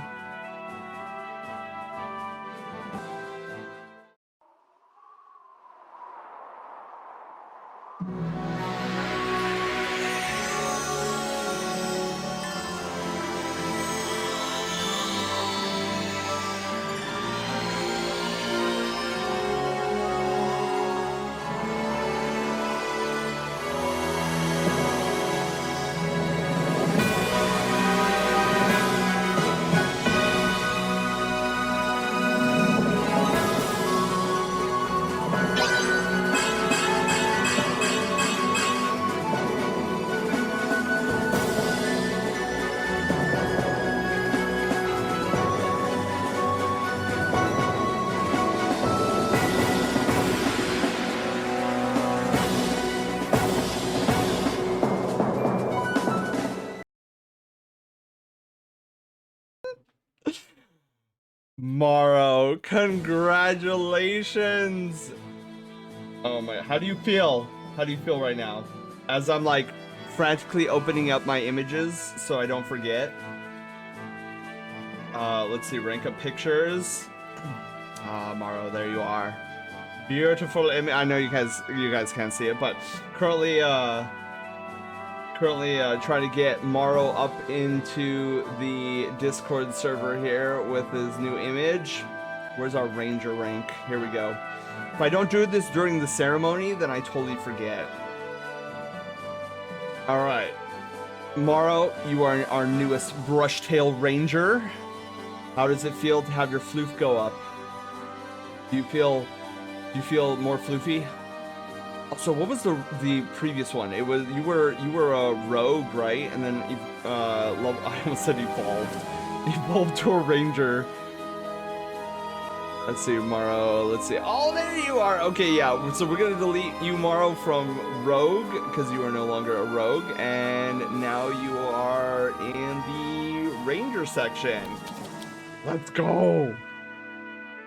Morrow, congratulations! Oh my, how do you feel? How do you feel right now? As I'm like frantically opening up my images so I don't forget. Let's see, rank up pictures. Morrow, there you are. Beautiful image. I know you guys can't see it, but currently trying to get Morrow up into the Discord server here with his new image. Where's our ranger rank? Here we go. If I don't do this during the ceremony, then I totally forget. All right. Morrow, you are our newest Brushtail Ranger. How does it feel to have your floof go up? Do you feel more floofy? Also, what was the previous one? It was you were a rogue, right? And then I almost said evolved to a ranger. Let's see, Morrow. Let's see. Oh, there you are. Okay, yeah. So we're gonna delete you, Morrow, from rogue because you are no longer a rogue, and now you are in the ranger section. Let's go.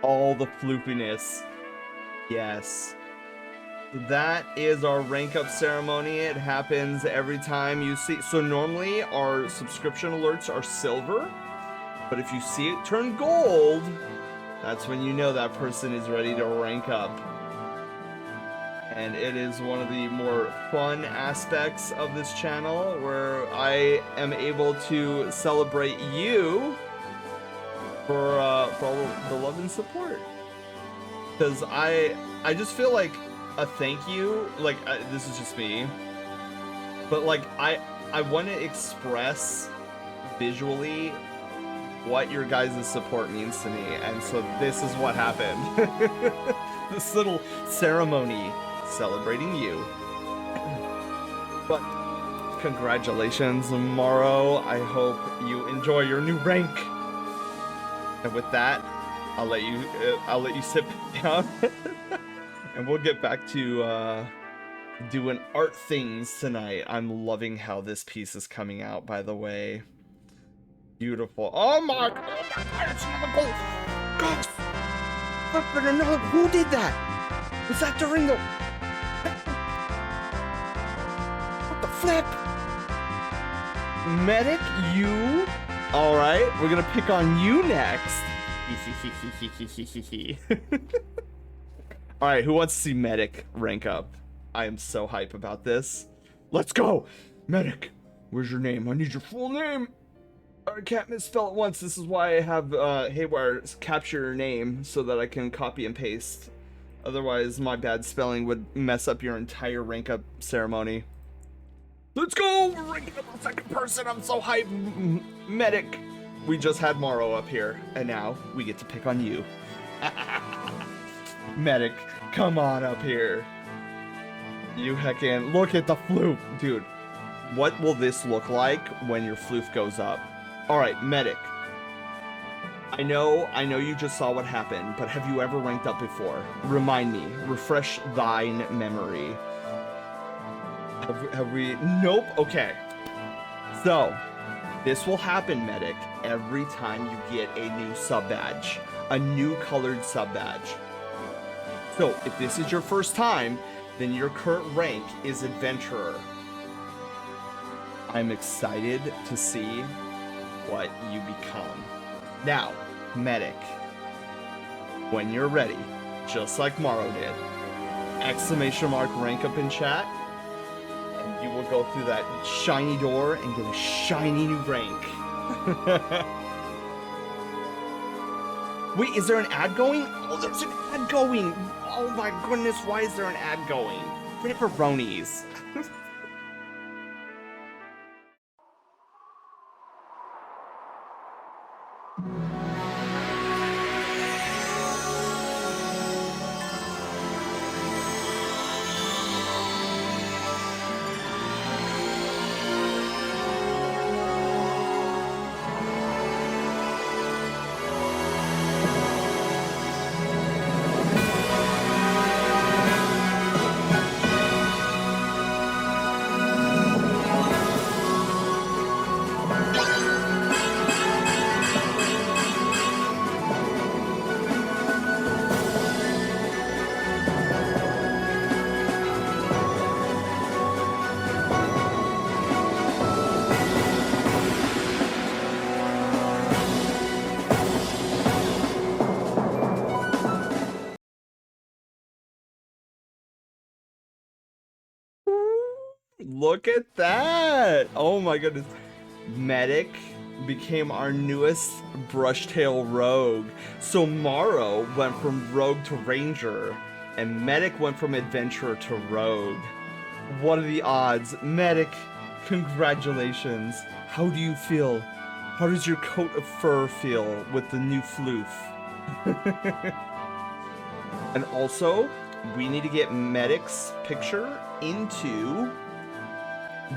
All the floofiness. Yes. That is our rank up ceremony. It happens every time you see. So normally our subscription alerts are silver, but if you see it turn gold, that's when you know that person is ready to rank up. And it is one of the more fun aspects of this channel where I am able to celebrate you for all the love and support. Because I just feel like a thank you, like this is just me, but like I want to express visually what your guys' support means to me, and so this is what happened. This little ceremony celebrating you. But congratulations, Morrow. I hope you enjoy your new rank. And with that, I'll let you sit down. And we'll get back to doing art things tonight. I'm loving how this piece is coming out, by the way. Beautiful. Oh my god, it's another goal. Guys, but another, who did that? Was that during the... What the flip? Medic, you? Alright, we're gonna pick on you next. Alright, who wants to see Medic rank up? I am so hype about this. Let's go! Medic, where's your name? I need your full name! I can't misspell it once. This is why I have Haywire capture your name so that I can copy and paste. Otherwise, my bad spelling would mess up your entire rank up ceremony. Let's go! We're ranking up the second person. I'm so hyped. Medic. We just had Morrow up here, and now we get to pick on you. Medic, come on up here. You heckin' look at the floof. Dude, what will this look like when your floof goes up? Alright, Medic. I know you just saw what happened, but have you ever ranked up before? Remind me. Refresh thine memory. Have we? Nope. Okay. So, this will happen, Medic, every time you get a new sub badge. A new colored sub badge. So, if this is your first time, then your current rank is Adventurer. I'm excited to see what you become. Now, Medic, when you're ready, just like Morrow did, exclamation mark rank up in chat, and you will go through that shiny door and get a shiny new rank. Wait, is there an ad going? Oh, there's an ad going! Oh my goodness, why is there an ad going? Ripperonis. Look at that! Oh my goodness. Medic became our newest Brushtail Rogue. So Morrow went from Rogue to Ranger, and Medic went from Adventurer to Rogue. What are the odds? Medic, Congratulations. How do you feel? How does your coat of fur feel with the new floof? And also, we need to get Medic's picture into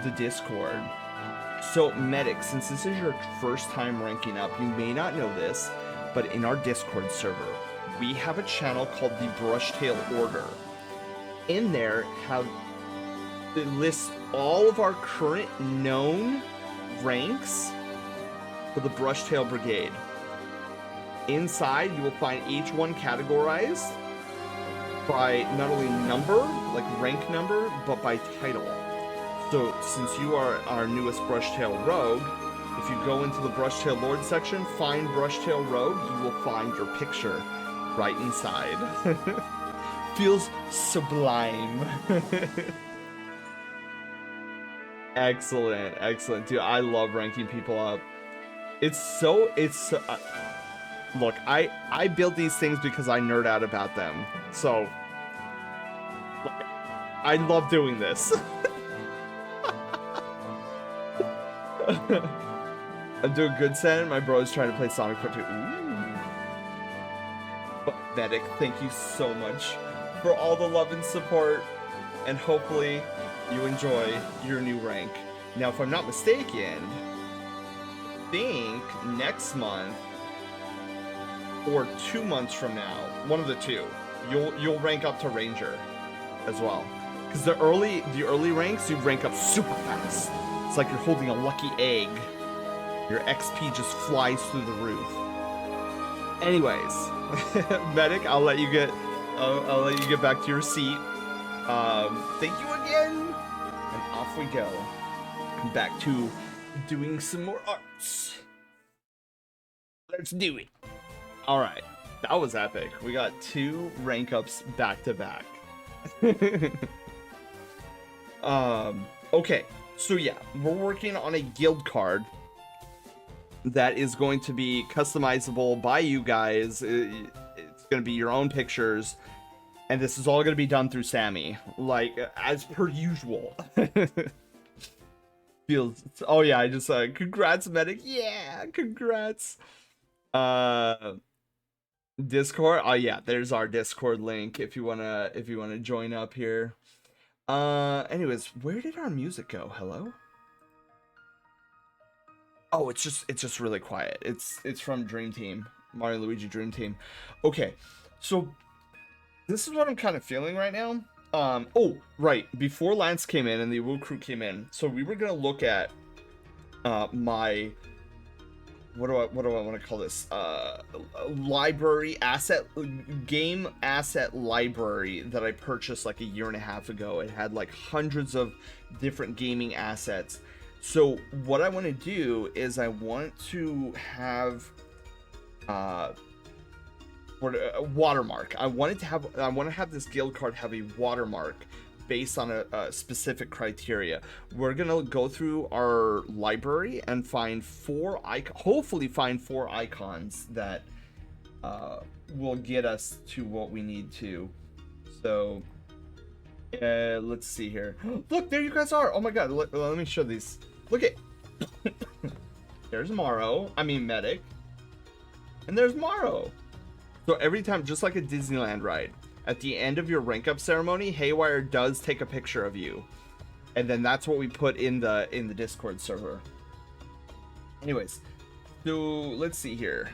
the Discord. So Medic, since this is your first time ranking up, you may not know this, but in our Discord server, we have a channel called the Brushtail Order. In there, it lists all of our current known ranks for the Brushtail Brigade. Inside, you will find each one categorized by not only number, like rank number, but by title. So, since you are our newest Brushtail Rogue, if you go into the Brushtail Lord section, find Brushtail Rogue, you will find your picture right inside. Feels sublime. Excellent, excellent. Dude, I love ranking people up. Look, I built these things because I nerd out about them. So, look, I love doing this. I'm doing good, Sen. My bro's trying to play Sonic Frontier. Ooh. But Medic, thank you so much for all the love and support, and hopefully you enjoy your new rank. Now, if I'm not mistaken, I think next month or 2 months from now, one of the two, you'll rank up to Ranger as well. Because the early ranks, you rank up super fast. It's like you're holding a lucky egg. Your XP just flies through the roof. Anyways, Medic, I'll let you get back to your seat. Thank you again, and off we go. Back to doing some more arts. Let's do it. All right, that was epic. We got 2 rank ups back to back. Okay. So yeah, we're working on a guild card that is going to be customizable by you guys. It's going to be your own pictures, and this is all going to be done through Sammy, like as per usual. Feels. Oh yeah, I just congrats, Medic. Yeah, congrats. Discord. Oh yeah, there's our Discord link if you wanna join up here. Anyways, where did our music go? Hello? Oh, it's just really quiet. It's from Dream Team, Mario and Luigi Dream Team. Okay, so this is what I'm kind of feeling right now. Oh, right, before Lance came in and the Woo crew came in, so we were gonna look at my what do I want to call this? Game asset library that I purchased like a year and a half ago. It had like hundreds of different gaming assets. So what I want to do is I want to have watermark. I want to have this guild card have a watermark based on a specific criteria. We're gonna go through our library and find hopefully find 4 icons that will get us to what we need to. So let's see here. Look, there you guys are. Oh my god, let me show these. Look at there's Medic, and there's Morrow. So every time, just like a Disneyland ride, at the end of your rank up ceremony, Haywire does take a picture of you, and then that's what we put in the Discord server. Anyways, so let's see here.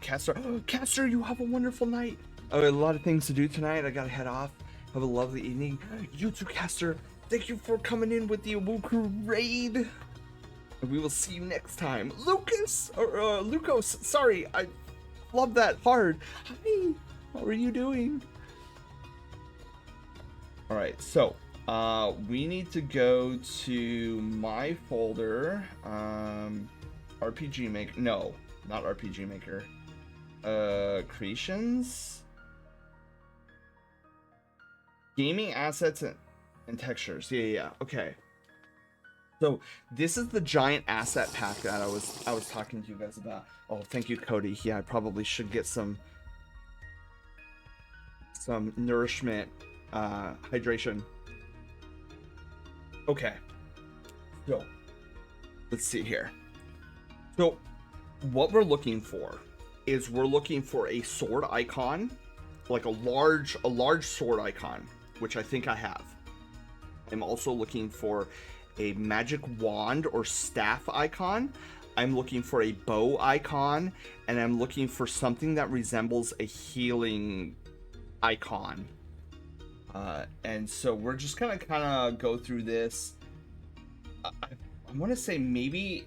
Caster, you have a wonderful night. I have a lot of things to do tonight. I gotta head off. Have a lovely evening. You too, Caster. Thank you for coming in with the Awuku raid. And we will see you next time. Lucas, sorry, I love that hard. Hi, how are you doing? All right, so we need to go to my folder. RPG Maker. No, not RPG Maker. Creations. Gaming assets and textures. Yeah. Okay. So this is the giant asset pack that I was talking to you guys about. Oh, thank you, Cody. Yeah, I probably should get some nourishment, hydration. Okay. So, let's see here. So, what we're looking for is we're looking for a sword icon, like a large sword icon, which I think I have. I'm also looking for a magic wand or staff icon. I'm looking for a bow icon, and I'm looking for something that resembles a healing icon. And so we're just gonna kind of go through this. I want to say maybe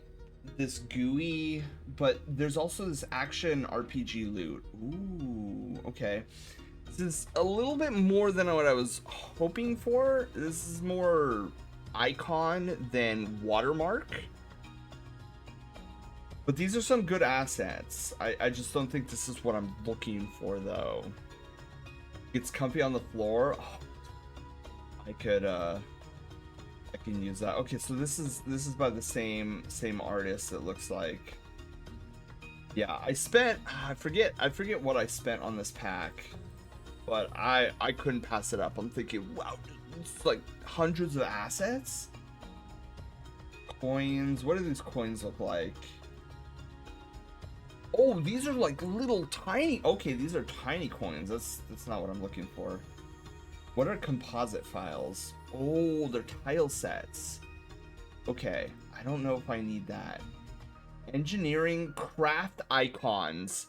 this GUI, but there's also this action RPG loot. Ooh, okay. This is a little bit more than what I was hoping for. This is more icon than watermark. But these are some good assets. I just don't think this is what I'm looking for, though. It's comfy on the floor. Oh, I can use that. Okay, so this is by the same artist, it looks like. Yeah, I forget what I spent on this pack, but I couldn't pass it up. I'm thinking, wow, it's like hundreds of assets. Coins. What do these coins look like? Oh, these are like little tiny. Okay, these are tiny coins. That's not what I'm looking for. What are composite files? Oh, they're tile sets. Okay, I don't know if I need that. Engineering craft icons.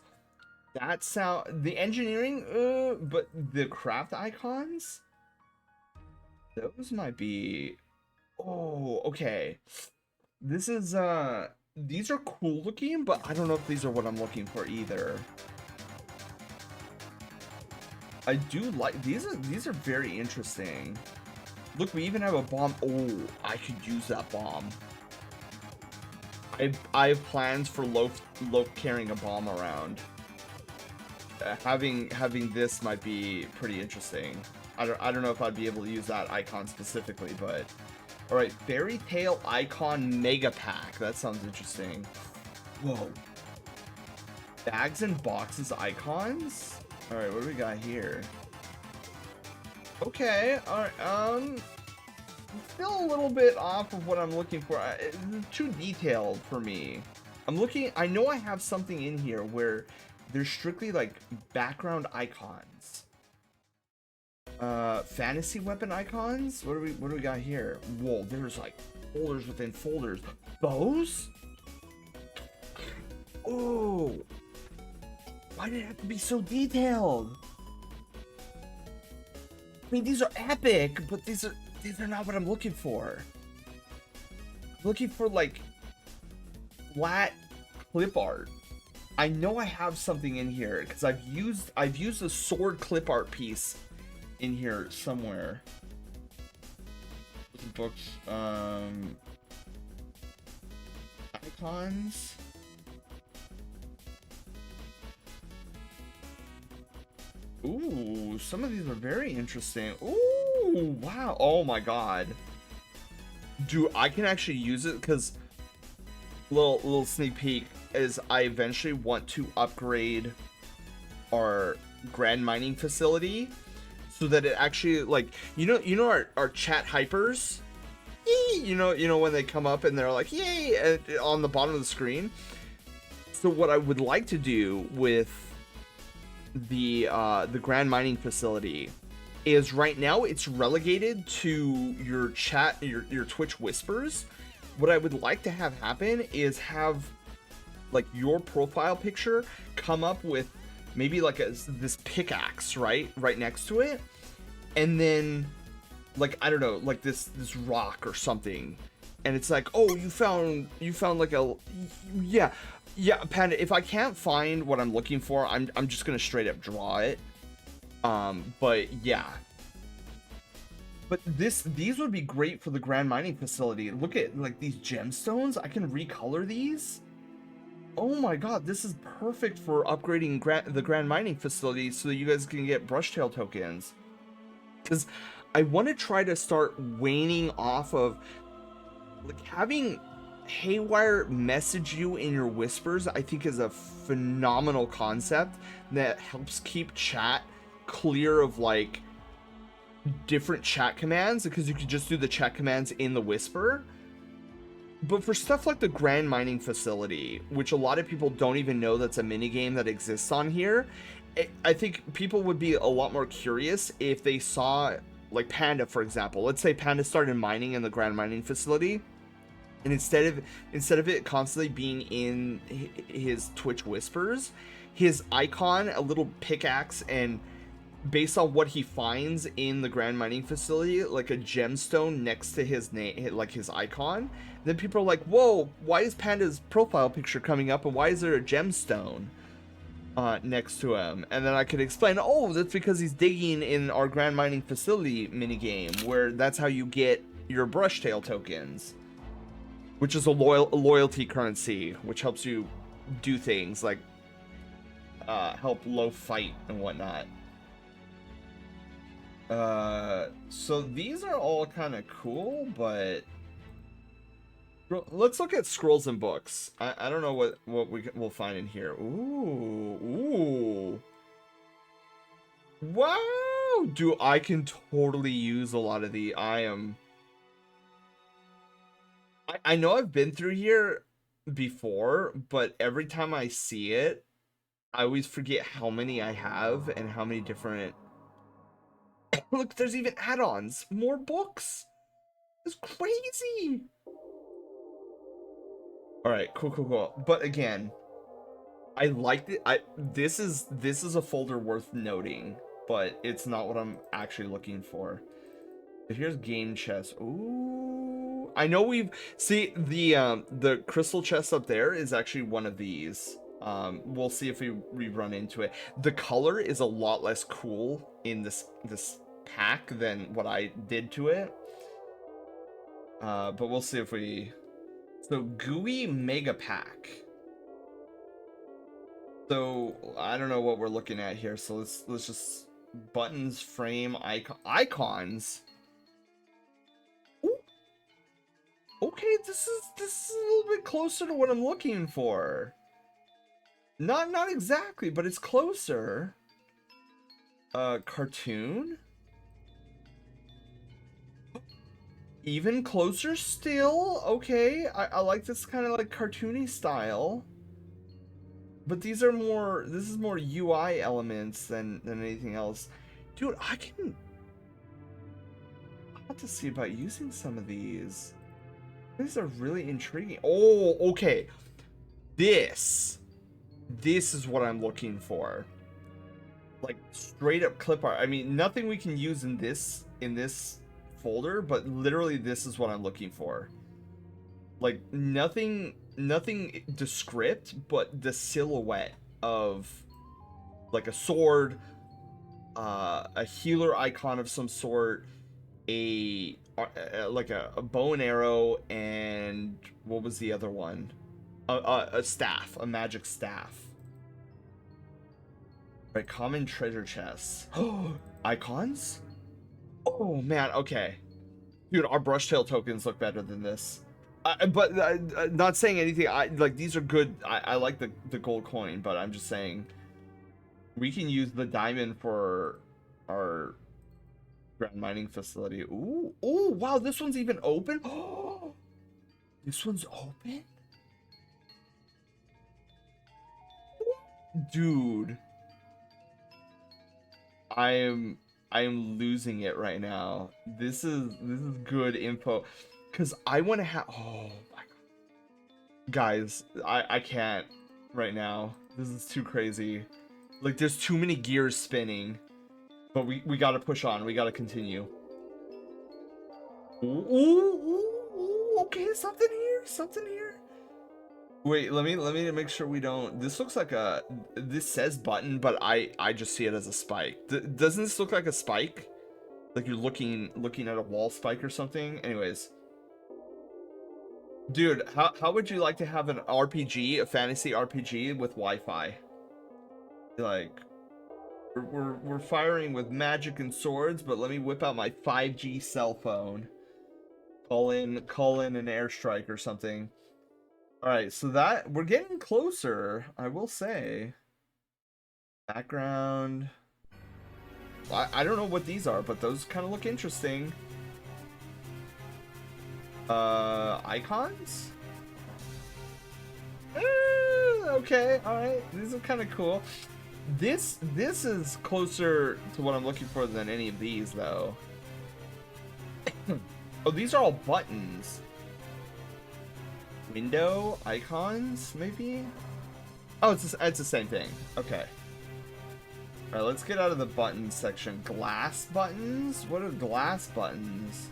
That sound the engineering, but the craft icons? Those might be. Oh, okay. This is these are cool looking, but I don't know if these are what I'm looking for either. I do like these are very interesting. Look, we even have a bomb. Oh, I could use that bomb. I have plans for Loaf carrying a bomb around. Having this might be pretty interesting. I don't know if I'd be able to use that icon specifically, but all right, Fairy Tail Icon Mega Pack. That sounds interesting. Whoa. Bags and boxes icons? All right, what do we got here? Okay, all right, still a little bit off of what I'm looking for. It's too detailed for me. I know I have something in here where there's strictly like background icons. Fantasy weapon icons? What do we got here? Whoa, there's like folders within folders. Those? Oh, why did it have to be so detailed? I mean, these are epic, but these are not what I'm looking for. I'm looking for like flat clip art. I know I have something in here because I've used a sword clip art piece in here somewhere. Books, icons. Ooh, some of these are very interesting. Ooh, wow. Oh my god. Dude, I can actually use it because little sneak peek is I eventually want to upgrade our grand mining facility so that it actually, like, you know our chat hypers, you know when they come up and they're like yay on the bottom of the screen. So what I would like to do with the grand mining facility is right now it's relegated to your chat, your Twitch whispers. What I would like to have happen is have like your profile picture come up with maybe like this pickaxe right next to it, and then like I don't know, like this rock or something, and it's like, oh, you found like a yeah Panda. If I can't find what I'm looking for, I'm just gonna straight up draw it. But yeah. But these would be great for the grand mining facility. Look at like these gemstones. I can recolor these. Oh my god, this is perfect for upgrading the grand mining facility so that you guys can get Brushtail tokens. Because I want to try to start waning off of like having Haywire message you in your whispers. I think is a phenomenal concept that helps keep chat clear of like different chat commands because you could just do the chat commands in the Whisper. But for stuff like the Grand Mining Facility, which a lot of people don't even know that's a minigame that exists on here, I think people would be a lot more curious if they saw, like Panda, for example. Let's say Panda started mining in the Grand Mining Facility, and instead of it constantly being in his Twitch Whispers, his icon, a little pickaxe, and based on what he finds in the Grand Mining Facility, like a gemstone next to his name, like his icon, then people are like, whoa, why is Panda's profile picture coming up and why is there a gemstone next to him? And then I could explain, oh, that's because he's digging in our Grand Mining Facility minigame, where that's how you get your Brushtail tokens, which is a loyalty currency, which helps you do things like help Low fight and whatnot. So these are all kind of cool, but let's look at scrolls and books. I don't know what we'll find in here. Ooh. Wow, dude, I can totally use a lot of the. I know I've been through here before, but every time I see it, I always forget how many I have and how many different. Look, there's even add-ons. More books. It's crazy. All right, cool. But again, I liked it. This is a folder worth noting, but it's not what I'm actually looking for. But here's game chest. Ooh, I know see the crystal chest up there is actually one of these. We'll see if we run into it. The color is a lot less cool in this pack than what I did to it. But we'll see if we. So GUI Mega Pack. So I don't know what we're looking at here. So let's just buttons, frame, icons. Ooh. Okay, this is a little bit closer to what I'm looking for. Not exactly, but it's closer. Cartoon. Even closer still. Okay, I like this kind of like cartoony style. But this is more UI elements than anything else. Dude, I'll have to see about using some of these. These are really intriguing. Oh, okay. This is what I'm looking for. Like straight up clip art. I mean, nothing we can use in this folder, but literally this is what I'm looking for. Like nothing descript, but the silhouette of like a sword, a healer icon of some sort, like a bow and arrow, and what was the other one? A staff, a magic staff. Right, common treasure chests. Oh, icons? Oh man, okay. Dude, our Brushtail tokens look better than this. But not saying anything. Like these are good. I like the gold coin, but I'm just saying we can use the diamond for our Grand Mining Facility. Ooh, wow, this one's even open. Oh, this one's open, dude. I am losing it right now. This is good info, because I want to have. Oh my god, guys, I can't right now. This is too crazy. Like there's too many gears spinning, but we got to push on. We got to continue. Ooh, okay, something here. Wait, let me make sure we don't. This looks like this says button, but I just see it as a spike. Doesn't this look like a spike? Like you're looking at a wall spike or something? Anyways. Dude, how would you like to have an RPG, a fantasy RPG with Wi-Fi? Like we're firing with magic and swords, but let me whip out my 5G cell phone. Call in an airstrike or something. All right, so that we're getting closer, I will say. Background. I don't know what these are, but those kind of look interesting. Icons? Okay, alright. These are kind of cool. This is closer to what I'm looking for than any of these, though. Oh, these are all buttons. Window icons, maybe? Oh, it's the same thing. Okay. Alright, let's get out of the buttons section. Glass buttons? What are glass buttons?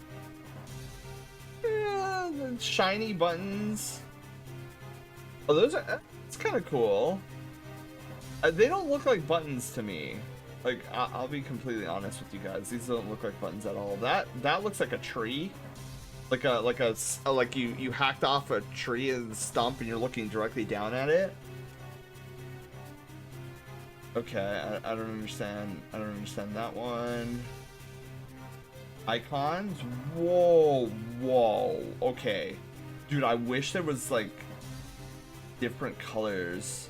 Yeah, the shiny buttons. Oh, those are... It's kind of cool. They don't look like buttons to me. Like, I'll be completely honest with you guys. These don't look like buttons at all. That looks like a tree. Like you hacked off a tree and stump and you're looking directly down at it. Okay, I don't understand. I don't understand that one. Icons? Whoa. Okay. Dude, I wish there was like different colors.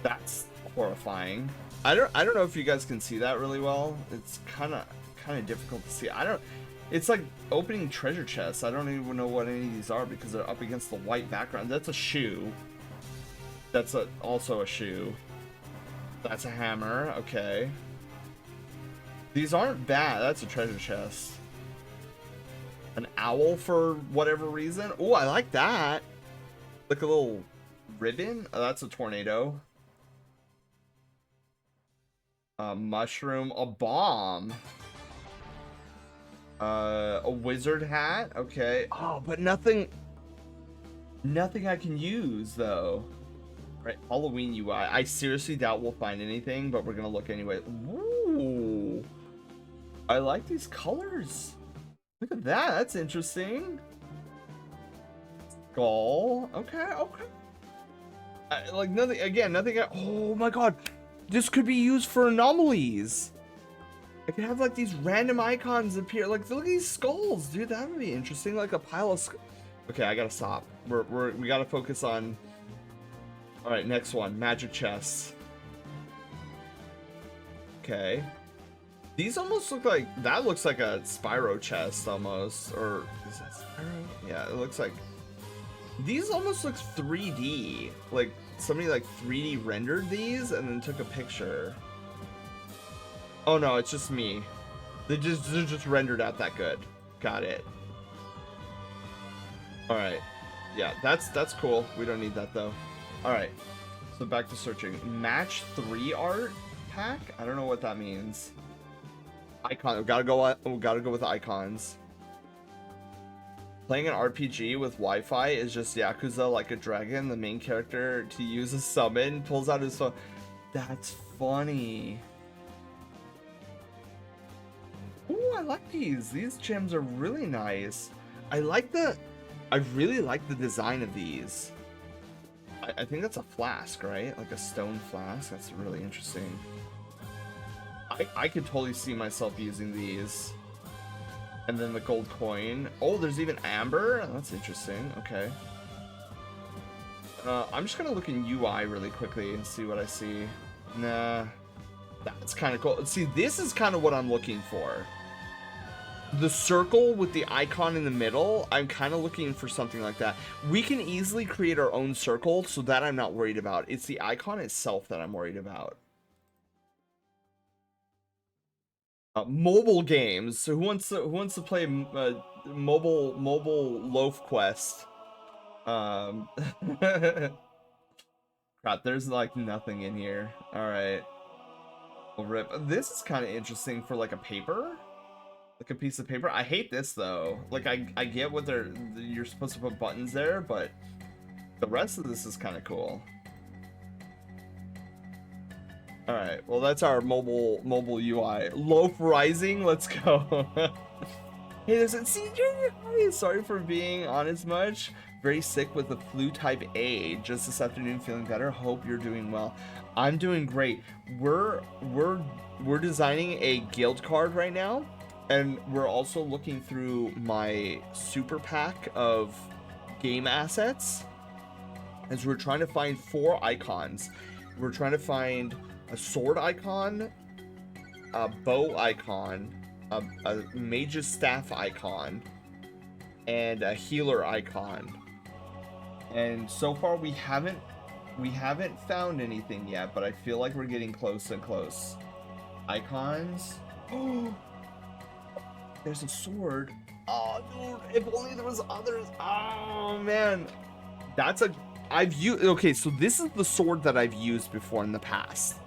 That's horrifying. I don't know if you guys can see that really well. It's kind of difficult to see. It's like opening treasure chests. I don't even know what any of these are because they're up against the white background. That's a shoe. That's also a shoe. That's a hammer. Okay. These aren't bad. That's a treasure chest. An owl for whatever reason. Oh, I like that. Like a little ribbon. Oh, that's a tornado. A mushroom. A bomb. A wizard hat. Okay. Oh, but nothing I can use though. Right, Halloween UI. I seriously doubt we'll find anything, but we're gonna look anyway. Ooh, I like these colors. Look at that. That's interesting. Skull. Okay. Like nothing. Again, nothing. Oh my god, this could be used for anomalies. I could have like these random icons appear. Like look at these skulls, dude. That would be interesting. Like a pile of. Okay, I gotta stop. We gotta focus on. All right, next one. Magic chests. Okay. These almost look like that. Looks like a Spyro chest almost, or is that Spyro? Yeah, it looks like. These almost look 3D. Like somebody like 3D rendered these and then took a picture. Oh no, it's just me. They're just rendered out that good. Got it. All right. Yeah, that's cool. We don't need that though. All right. So back to searching. Match 3 art pack. I don't know what that means. Icon. We gotta go with icons. Playing an RPG with Wi-Fi is just Yakuza Like a Dragon. The main character to use a summon pulls out his phone. That's funny. Ooh, I like these. These gems are really nice. I really like the design of these. I think that's a flask, right? Like a stone flask. That's really interesting. I could totally see myself using these. And then the gold coin. Oh, there's even amber. That's interesting. Okay. I'm just gonna look in UI really quickly and see what I see. Nah. That's kind of cool. See, this is kind of what I'm looking for. The circle with the icon in the middle, I'm kind of looking for something like that. We can easily create our own circle, so that I'm not worried about. It's the icon itself that I'm worried about. Mobile games. So who wants to play mobile loaf quest? Crap, there's like nothing in here. All right. We'll rip. This is kind of interesting for like a paper. Like a piece of paper. I hate this though. Like I get what you're supposed to put buttons there, but the rest of this is kind of cool. All right, well that's our mobile UI. Loaf Rising, let's go. Hey, there's a CJ. Sorry for being on as much. Very sick with the flu type A. Just this afternoon, feeling better. Hope you're doing well. I'm doing great. We're designing a guild card right now. And we're also looking through my super pack of game assets. As we're trying to find 4 icons. We're trying to find a sword icon, a bow icon, a mage's staff icon, and a healer icon. And so far we haven't found anything yet, but I feel like we're getting close and close. Icons. Oh, there's a sword. Oh, dude, if only there was others. Oh man, that's a I've used. Okay, so this is the sword that I've used before in the past.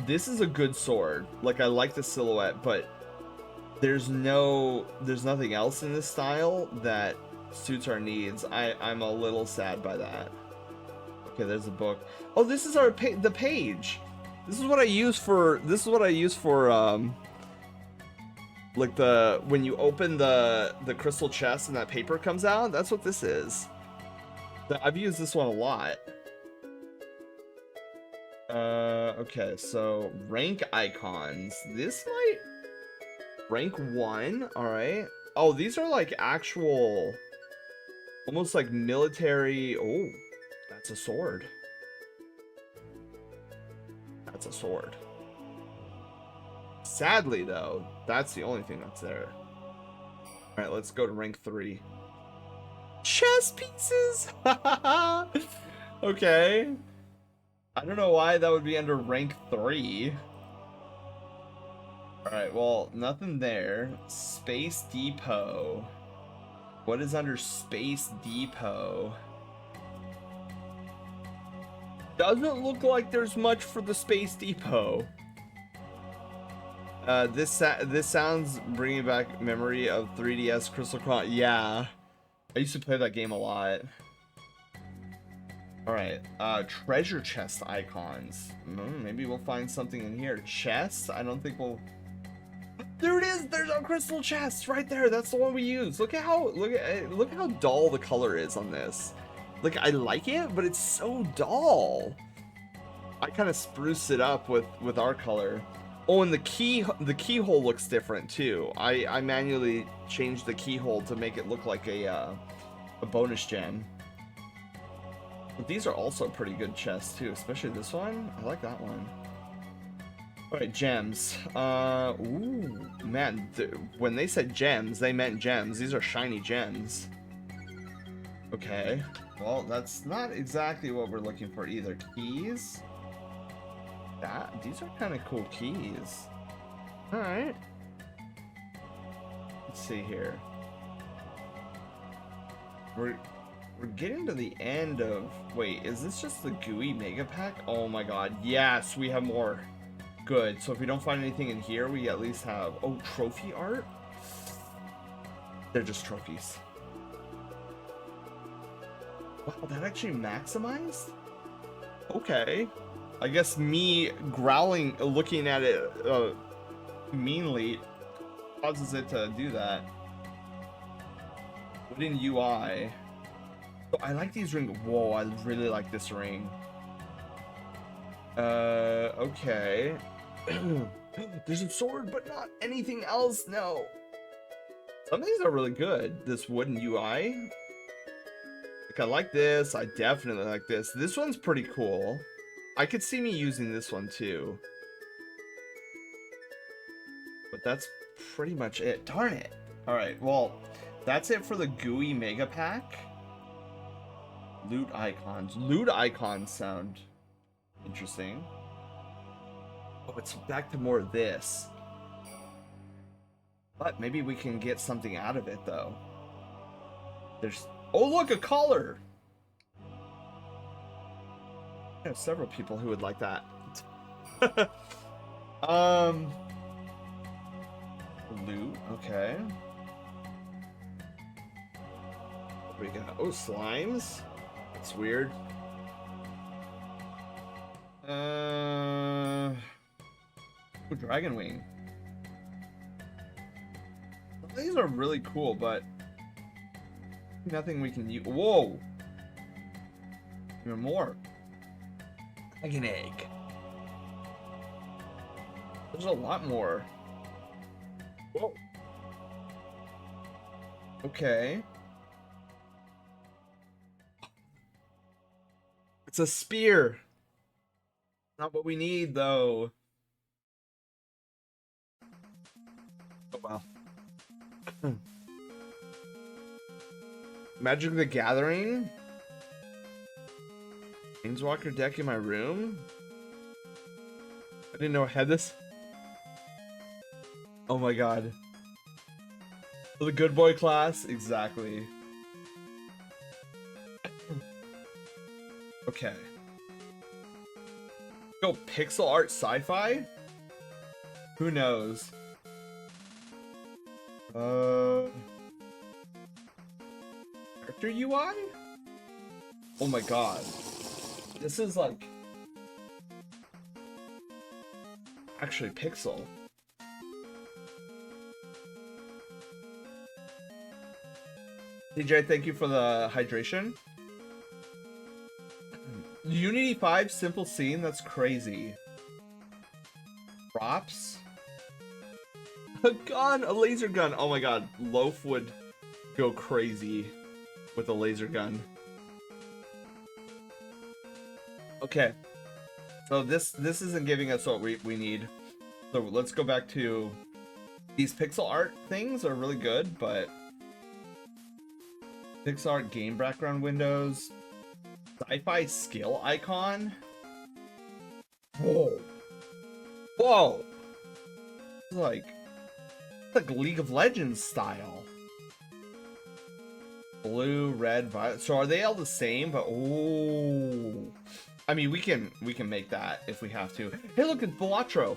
This is a good sword. Like, I like the silhouette, but there's nothing else in this style that suits our needs. I'm a little sad by that. Okay, there's a book. Oh, this is the page. This is what I use for like when you open the crystal chest and that paper comes out. That's what this is. I've used this one a lot. Okay, so rank icons. This might rank 1. All right. Oh, these are like actual, almost like military. Oh, that's a sword. That's a sword. Sadly, though, that's the only thing that's there. All right, let's go to rank 3. Chess pieces. Okay. I don't know why that would be under rank 3. Alright, well, nothing there. Space Depot. What is under Space Depot? Doesn't look like there's much for the Space Depot. This sounds bringing back memory of 3DS Crystal Chronicles. Yeah. I used to play that game a lot. Alright, treasure chest icons. Maybe we'll find something in here. Chests? I don't think we'll... There it is! There's our crystal chest right there! That's the one we use. Look at how dull the color is on this. Like, I like it, but it's so dull. I kind of spruce it up with our color. Oh, and the keyhole looks different too. I manually changed the keyhole to make it look like a bonus gem. But these are also pretty good chests too, especially this one. I like that one. Alright, gems. Ooh, man, when they said gems, they meant gems. These are shiny gems. Okay, well, that's not exactly what we're looking for either. Keys? These are kind of cool keys. Alright. Let's see here. We're getting to the end of... Wait, is this just the GUI Mega Pack? Oh my god, yes, we have more. Good, so if we don't find anything in here, we at least have... Oh, trophy art? They're just trophies. Wow, that actually maximized? Okay. I guess me growling, looking at it meanly, causes it to do that. Wooden UI. Oh, I like these rings. Whoa, I really like this ring. Okay. There's a sword, but not anything else. No. Some of these are really good. This wooden UI. Like, I like this. I definitely like this. This one's pretty cool. I could see me using this one too. But that's pretty much it. Darn it. Alright, well, that's it for the GUI Mega Pack. Loot icons. Loot icons sound interesting. Oh, it's back to more of this. But maybe we can get something out of it, though. There's... Oh, look, a collar! I have several people who would like that. Loot, okay. What do we got? Oh, slimes? That's weird. Oh, Dragon Wing. These are really cool, but nothing we can use. Whoa! Even more. Like an egg. There's a lot more. Whoa. Okay. It's a spear. Not what we need, though. Oh, wow. Magic the Gathering? Planeswalker deck in my room? I didn't know I had this. Oh my god. For the good boy class? Exactly. Okay. Go pixel art sci-fi? Who knows? Character UI? Oh my god. This is like actually pixel. DJ, thank you for the hydration. Unity 5 simple scene, that's crazy. Props? A gun, a laser gun. Oh my god, Loaf would go crazy with a laser gun. Okay. So this isn't giving us what we need. So let's go back to these pixel art things are really good, but pixel art game background windows, sci-fi skill icon. Whoa. Whoa. It's like League of Legends style. Blue, red, violet. So are they all the same? But oh, I mean we can make that if we have to. Hey, look, it's Balatro.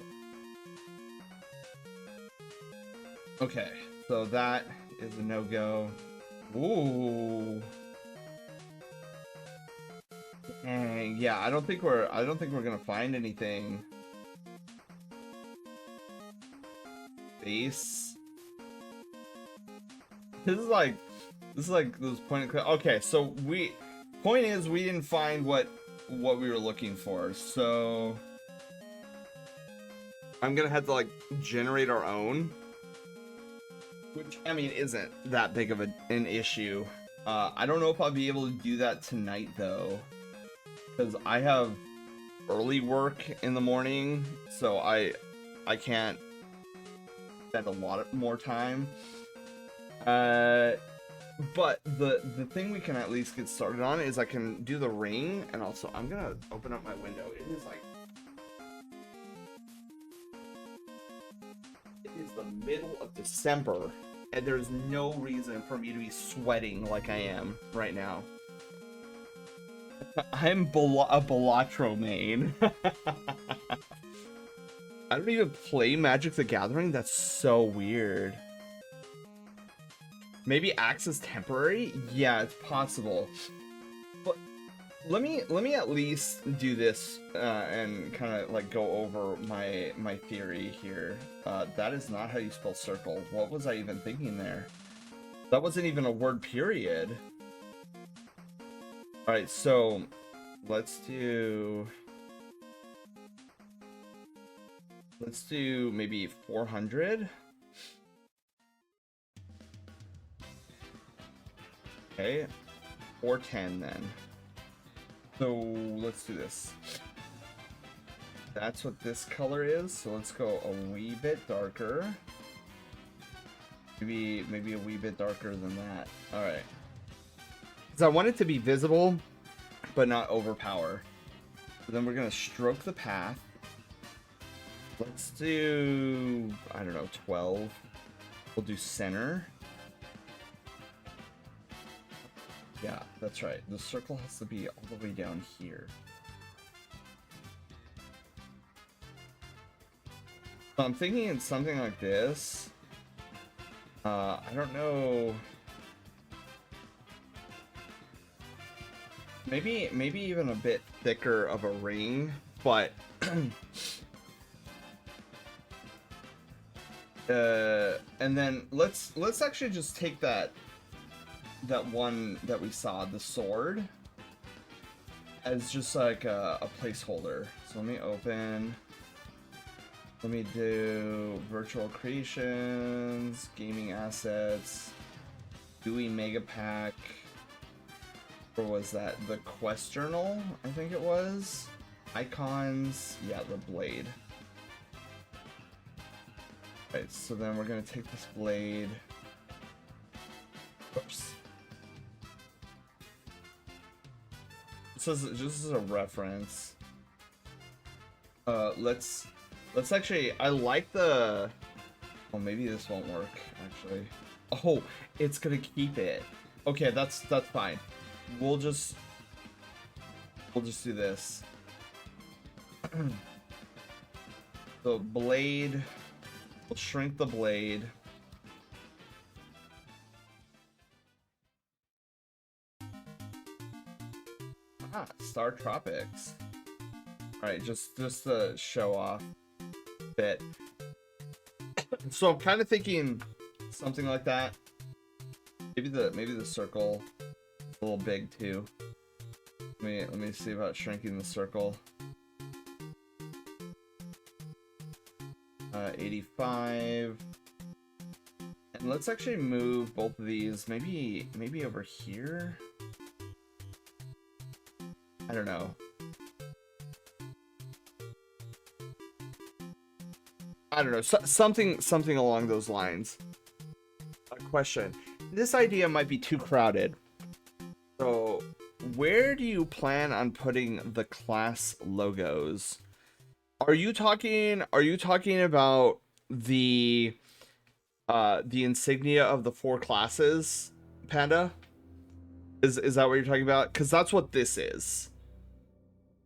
Okay, so that is a no-go. Ooh. Dang, yeah, I don't think we're gonna find anything. Base. This is like those point and click. Okay, so point is we didn't find what we were looking for, so I'm gonna have to like generate our own, which I mean isn't that big of an issue. I don't know if I'll be able to do that tonight though, because I have early work in the morning, so I can't spend a lot more time. But the thing we can at least get started on is I can do the ring, and also I'm gonna open up my window. It is like it is the middle of December, and there's no reason for me to be sweating like I am right now. I'm a Balatro main. I don't even play Magic the Gathering. That's so weird. Maybe Axe is temporary? Yeah, it's possible. But let me at least do this and kind of like go over my theory here. That is not how you spell circle. What was I even thinking there? That wasn't even a word period. All right, so let's do maybe 400. Okay, 410 then. So let's do this. That's what this color is. So let's go a wee bit darker. Maybe a wee bit darker than that. All right. Because I want it to be visible, but not overpower. So then we're gonna stroke the path. Let's do, I don't know, 12. We'll do center. Yeah, that's right. The circle has to be all the way down here. So I'm thinking it's something like this. I don't know. Maybe even a bit thicker of a ring, but and then let's actually just take that one that we saw, the sword, as just like a placeholder. So let me open. Let me do virtual creations, gaming assets, GUI mega pack. Or was that the quest journal? I think it was. icons. Yeah, the blade. Right, so then we're gonna take this blade. Oops. This is a reference. Let's actually. I like the. Oh, maybe this won't work actually. Oh, it's gonna keep it. Okay, that's fine. We'll just do this. The blade. We'll shrink the blade. Ah, Star Tropics. Alright, just to show off a bit. So I'm kind of thinking something like that. Maybe the circle is a little big too. Let me see about shrinking the circle. 85. And let's actually move both of these maybe over here. I don't know. Something along those lines. A question. This idea might be too crowded. So, where do you plan on putting the class logos? Are you talking about the insignia of the 4 classes, Panda? Is that what you're talking about? Because that's what this is.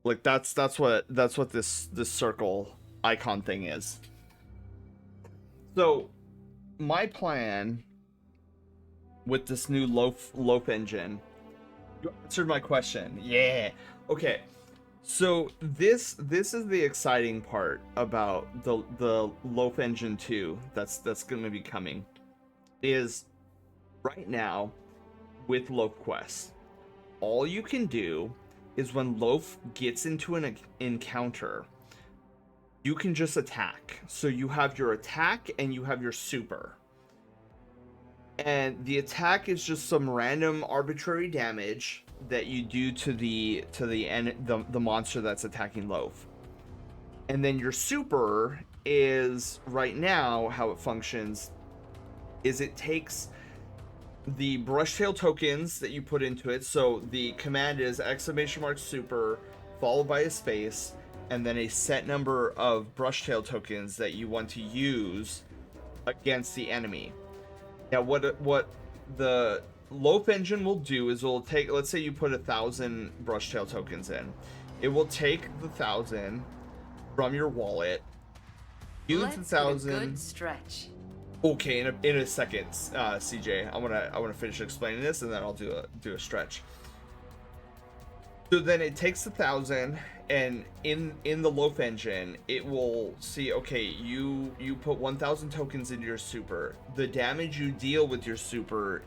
Like that's what this circle icon thing is. So, my plan with this new loaf engine. You answered my question. Yeah. Okay. So this is the exciting part about the loaf engine 2 that's going to be coming. Is right now with Loaf Quest, all you can do is when Loaf gets into an encounter, you can just attack. So you have your attack and you have your super. And the attack is just some random arbitrary damage that you do to the monster that's attacking Loaf. And then your super is right now how it functions is it takes the Brushtail tokens that you put into it. So the command is !super followed by a space and then a set number of Brushtail tokens that you want to use against the enemy. Now, what the Loaf engine will do is it will take, let's say you put 1,000 Brushtail tokens in. It will take the 1,000 from your wallet, use the 1,000. Good stretch. Okay, in a second, CJ, I wanna finish explaining this and then I'll do a stretch. So then it takes 1,000, and in the Loaf engine, it will see, okay, you put 1,000 tokens into your super. The damage you deal with your super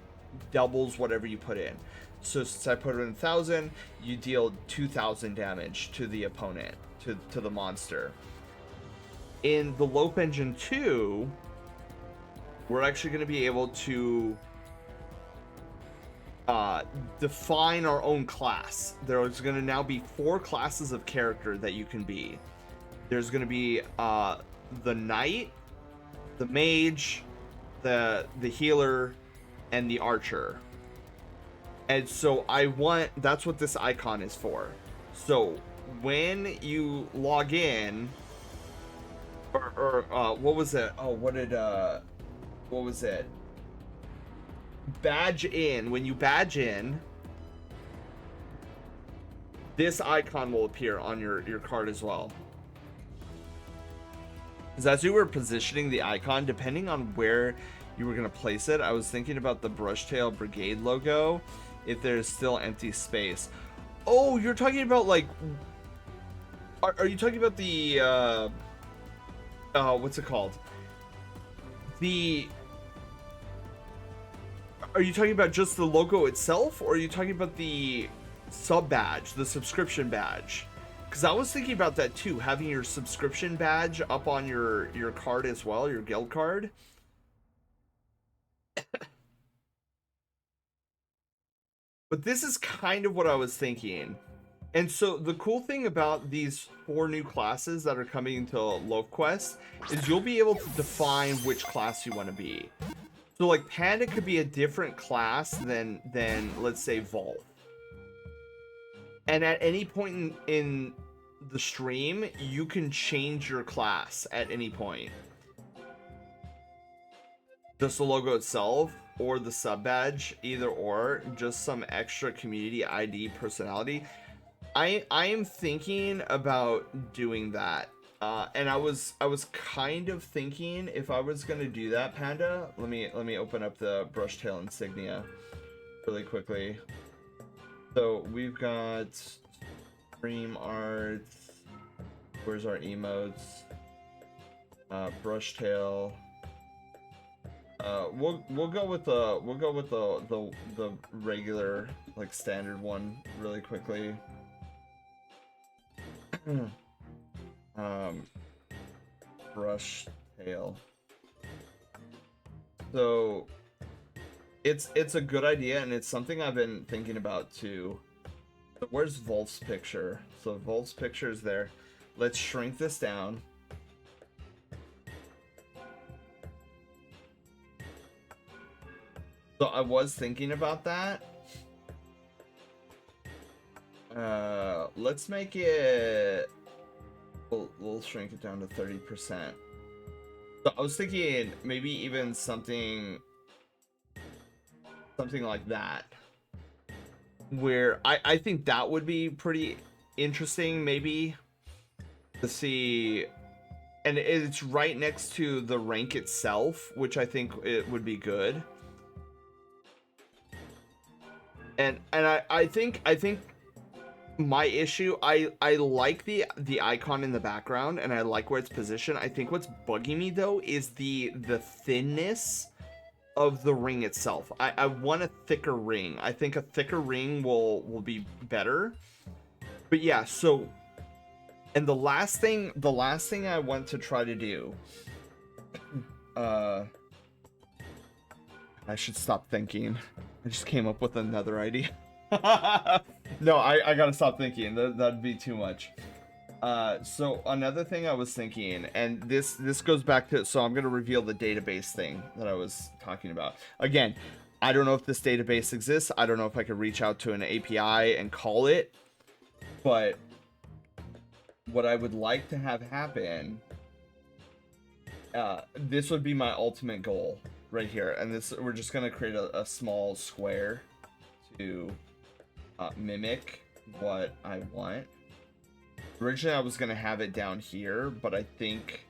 doubles whatever you put in. So since I put in 1,000, you deal 2,000 damage to the opponent, to the monster. In the Loaf engine 2, we're actually going to be able to define our own class. There's going to now be 4 classes of character that you can be. There's going to be the knight, the mage, the healer, and the archer. And so that's what this icon is for. So when you log in, or what was it? Oh, what was it? Badge in. When you badge in, this icon will appear on your card as well. Because as you were positioning the icon, depending on where you were going to place it, I was thinking about the Brushtail Brigade logo, if there's still empty space. Oh, you're talking about like... Are you talking about the... what's it called? Are you talking about just the logo itself, or are you talking about the sub badge, the subscription badge? Because I was thinking about that too, having your subscription badge up on your card as well, your guild card. But this is kind of what I was thinking. And so the cool thing about these 4 new classes that are coming into LoveQuest is you'll be able to define which class you want to be. So like Panda could be a different class than let's say Volf. And at any point in the stream, you can change your class at any point. Just the logo itself or the sub badge, either or, just some extra community ID personality. I am thinking about doing that. And I was kind of thinking if I was gonna do that, Panda. Let me open up the Brushtail insignia really quickly. So we've got stream art. Where's our emotes? Brushtail. We'll go with the regular, like, standard one really quickly. Brush tail. So it's a good idea, and it's something I've been thinking about too. So where's Volf's picture? So Volf's picture is there. Let's shrink this down. So I was thinking about that. Let's make it. We'll shrink it down to 30%. So I was thinking maybe even something like that, where I think that would be pretty interesting, maybe to see. And it's right next to the rank itself, which I think it would be good. And I think my issue, I like the icon in the background, and I like where it's positioned. I think what's bugging me though is the thinness of the ring itself. I want a thicker ring. I think a thicker ring will be better. But yeah, so, and the last thing I want to try to do, I should stop thinking. I just came up with another idea. No, I gotta stop thinking. That'd be too much. So another thing I was thinking, and this goes back to, so I'm gonna reveal the database thing that I was talking about. Again, I don't know if this database exists. I don't know if I could reach out to an API and call it. But what I would like to have happen, this would be my ultimate goal right here. And this, we're just gonna create a small square to mimic what I want. Originally I was gonna have it down here, but I think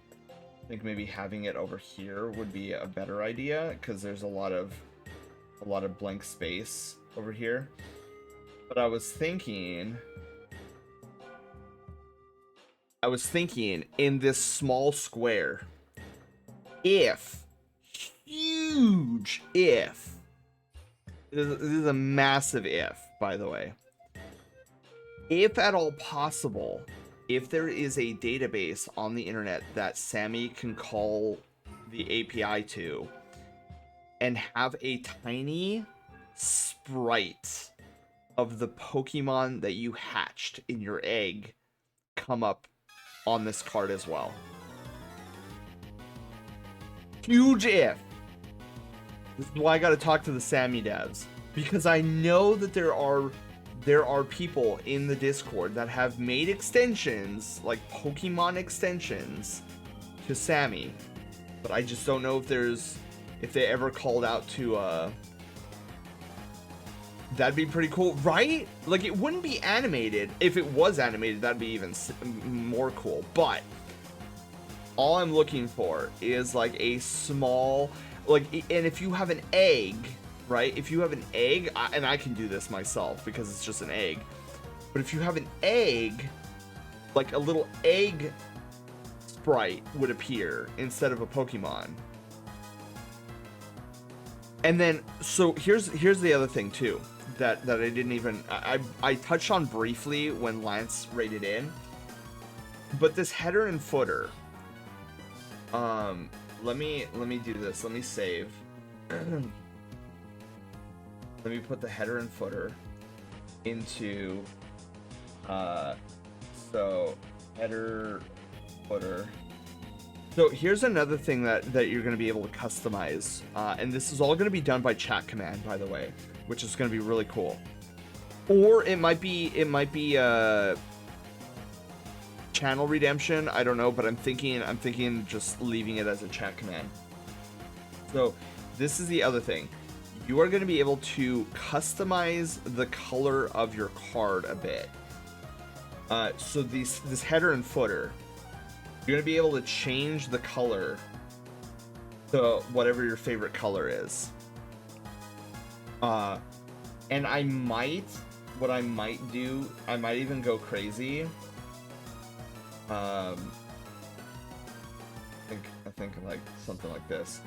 maybe having it over here would be a better idea, because there's a lot of blank space over here. But I was thinking in this small square, if this is a massive if, by the way, if at all possible, if there is a database on the internet that Sammy can call the API to and have a tiny sprite of the Pokemon that you hatched in your egg come up on this card as well. Huge if. This is why I gotta talk to the Sammy devs, because I know that there are people in the Discord that have made extensions, like Pokemon extensions, to Sammy, but I just don't know if they ever called out to that'd be pretty cool, right? Like, it wouldn't be animated. If it was animated, that'd be even more cool. But all I'm looking for is like a small, like, and if you have an egg, right? If you have an egg, and I can do this myself because it's just an egg, but if you have an egg, like a little egg sprite would appear instead of a Pokemon. And then, so here's the other thing too, that I didn't even, I touched on briefly when Lance rated in, but this header and footer, let me do this. Let me save. Let me put the header and footer into So header, footer. So here's another thing that you're going to be able to customize, and this is all going to be done by chat command, by the way, which is going to be really cool. Or it might be channel redemption. I don't know, but I'm thinking just leaving it as a chat command. So this is the other thing. You are going to be able to customize the color of your card a bit. So this header and footer, you're going to be able to change the color to whatever your favorite color is. And what I might do, I might even go crazy. I think like something like this.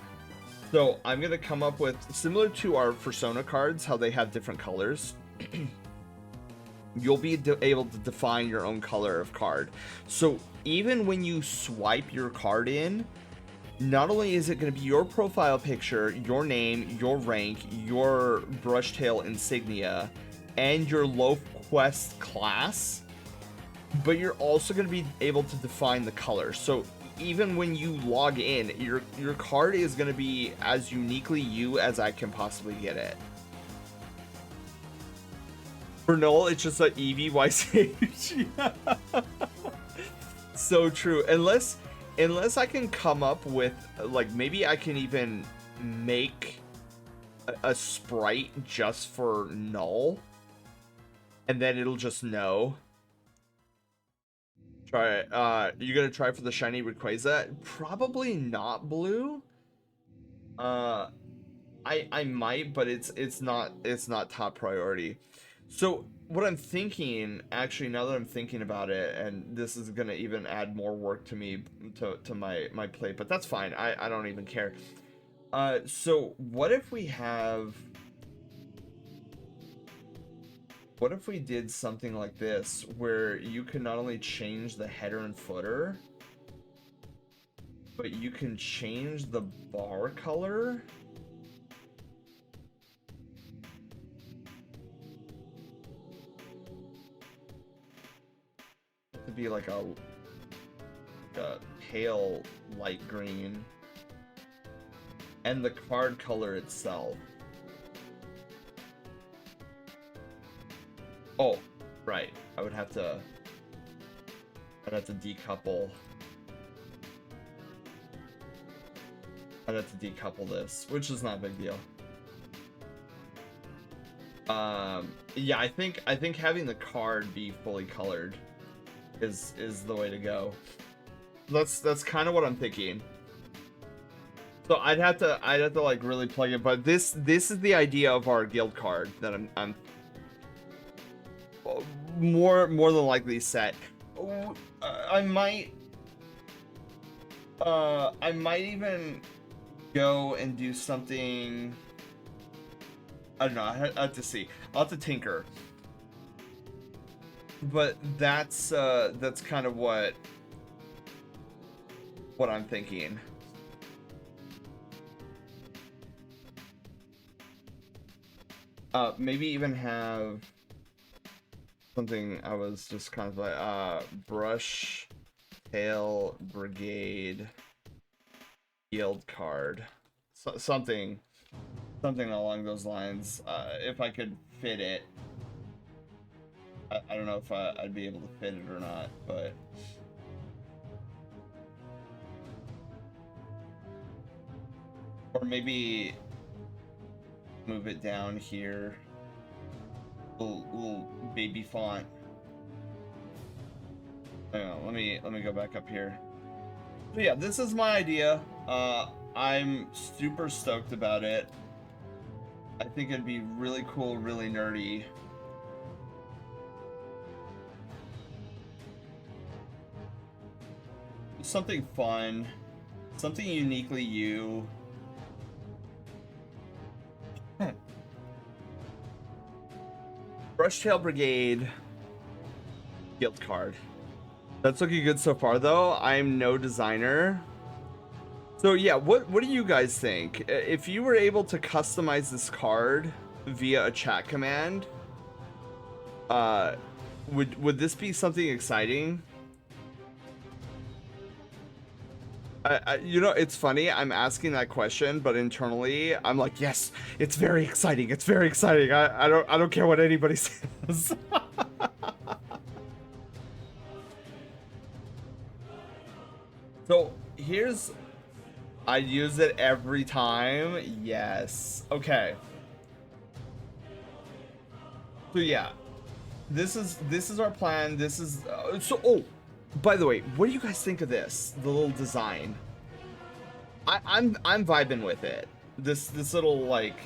So I'm going to come up with, similar to our Persona cards, how they have different colors. You'll be able to define your own color of card. So even when you swipe your card in, not only is it going to be your profile picture, your name, your rank, your Brushtail insignia, and your low quest class, but you're also going to be able to define the color. So even when you log in, your card is going to be as uniquely you as I can possibly get it. For Noel, it's just an EVY Sage. So true. Unless I can come up with, like, maybe I can even make a sprite just for Null, and then it'll just know. Try it. You gonna try for the shiny Rayquaza? Probably not blue. I might, but it's not top priority. So what I'm thinking, actually, now that I'm thinking about it, and this is gonna even add more work to me, to my plate, but that's fine. I don't even care. So what if we did something like this, where you can not only change the header and footer, but you can change the bar color? To be like a pale light green, and the card color itself. Oh, right. I'd have to decouple. I'd have to decouple this, which is not a big deal. Yeah, I think having the card be fully colored is the way to go. That's kind of what I'm thinking. So I'd have to like really plug it, but this is the idea of our guild card that I'm more than likely set. I might even go and do something. I don't know. I have to see. I'll have to tinker. But that's kind of what I'm thinking. Maybe even have something. I was just kind of like Brushtail Brigade guild card, something along those lines. If I could fit it. I don't know if I'd be able to fit it or not, but or maybe move it down here, little baby font. Hang on, let me go back up here. So yeah, this is my idea. I'm super stoked about it. I think it'd be really cool, really nerdy. Something fun, something uniquely you. Brushtail Brigade guild card. That's looking good so far, though. I'm no designer. So yeah, what do you guys think? If you were able to customize this card via a chat command, would this be something exciting? You know, it's funny. I'm asking that question, but internally, I'm like, yes, it's very exciting. It's very exciting. I don't care what anybody says. So here's, I use it every time. Yes. Okay. So yeah, this is our plan. This is so. Oh, by the way, what do you guys think of this? The little design. I'm vibing with it. This little like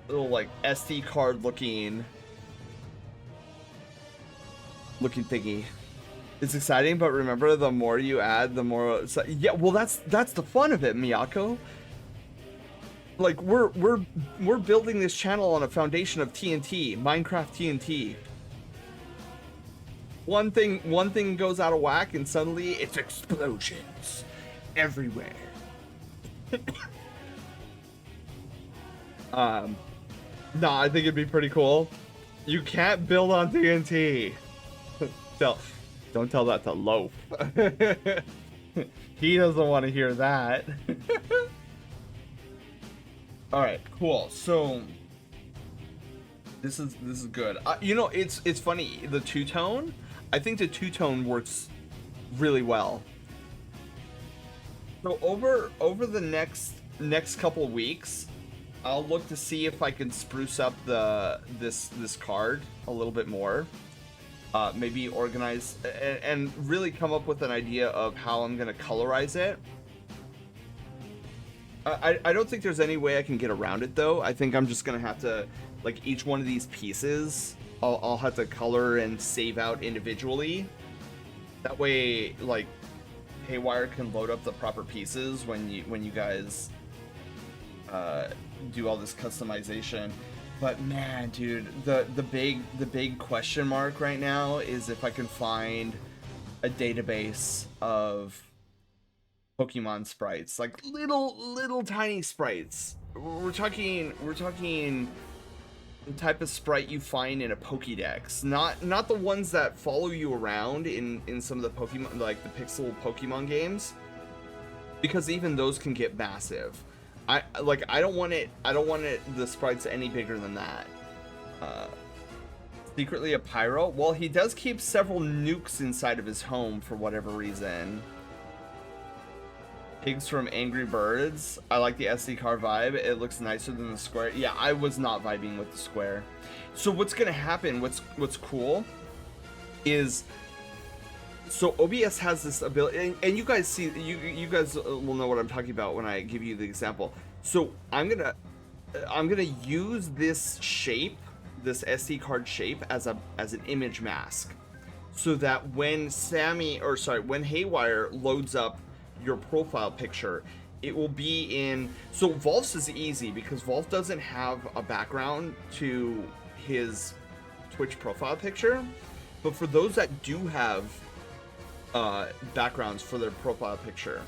SD card looking thingy. It's exciting, but remember, the more you add, the more. Yeah, well, that's the fun of it, Miyako. Like we're building this channel on a foundation of TNT, Minecraft TNT. One thing goes out of whack, and suddenly it's explosions everywhere. No, I think it'd be pretty cool. You can't build on TNT. Don't tell that to Loaf. He doesn't want to hear that. All right, cool. So this is good. You know, it's funny. The two-tone. I think the two-tone works really well. So over the next couple of weeks, I'll look to see if I can spruce up this card a little bit more. Maybe organize and really come up with an idea of how I'm gonna colorize it. I don't think there's any way I can get around it though. I think I'm just gonna have to, like, each one of these pieces, I'll have to color and save out individually. That way, like, Haywire can load up the proper pieces when you guys do all this customization. But man, dude, the big question mark right now is if I can find a database of Pokemon sprites, like little tiny sprites. We're talking the type of sprite you find in a Pokédex, not the ones that follow you around in some of the Pokemon, like the Pixel Pokemon games, because even those can get massive. I don't want the sprites any bigger than that. Secretly a pyro? Well, he does keep several nukes inside of his home for whatever reason. Pigs from Angry Birds. I like the SD card vibe. It looks nicer than the square. Yeah, I was not vibing with the square. So what's gonna happen, what's cool is, so OBS has this ability, and you guys see, you guys will know what I'm talking about when I give you the example. So I'm gonna use this shape, this SD card shape, as an image mask, so that when when Haywire loads up your profile picture, it will be in. So Volf's is easy because Volf doesn't have a background to his Twitch profile picture, but for those that do have backgrounds for their profile picture,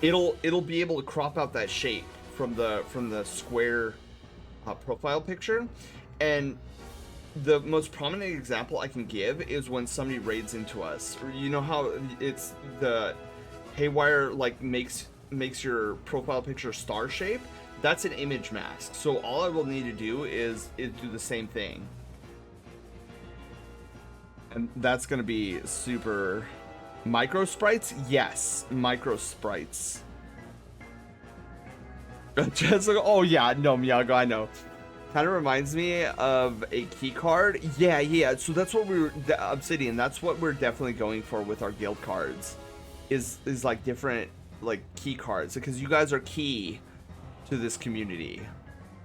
it'll be able to crop out that shape from the square profile picture. And the most prominent example I can give is when somebody raids into us. You know how it's the Haywire like makes your profile picture star shape? That's an image mask. So all I will need to do is do the same thing. And that's gonna be super. Micro sprites? Yes, micro sprites. Jessica, oh yeah, no, Miyako, I know. Kind of reminds me of a key card. Yeah. So that's what the Obsidian. That's what we're definitely going for with our guild cards. Is like different like key cards, because you guys are key to this community.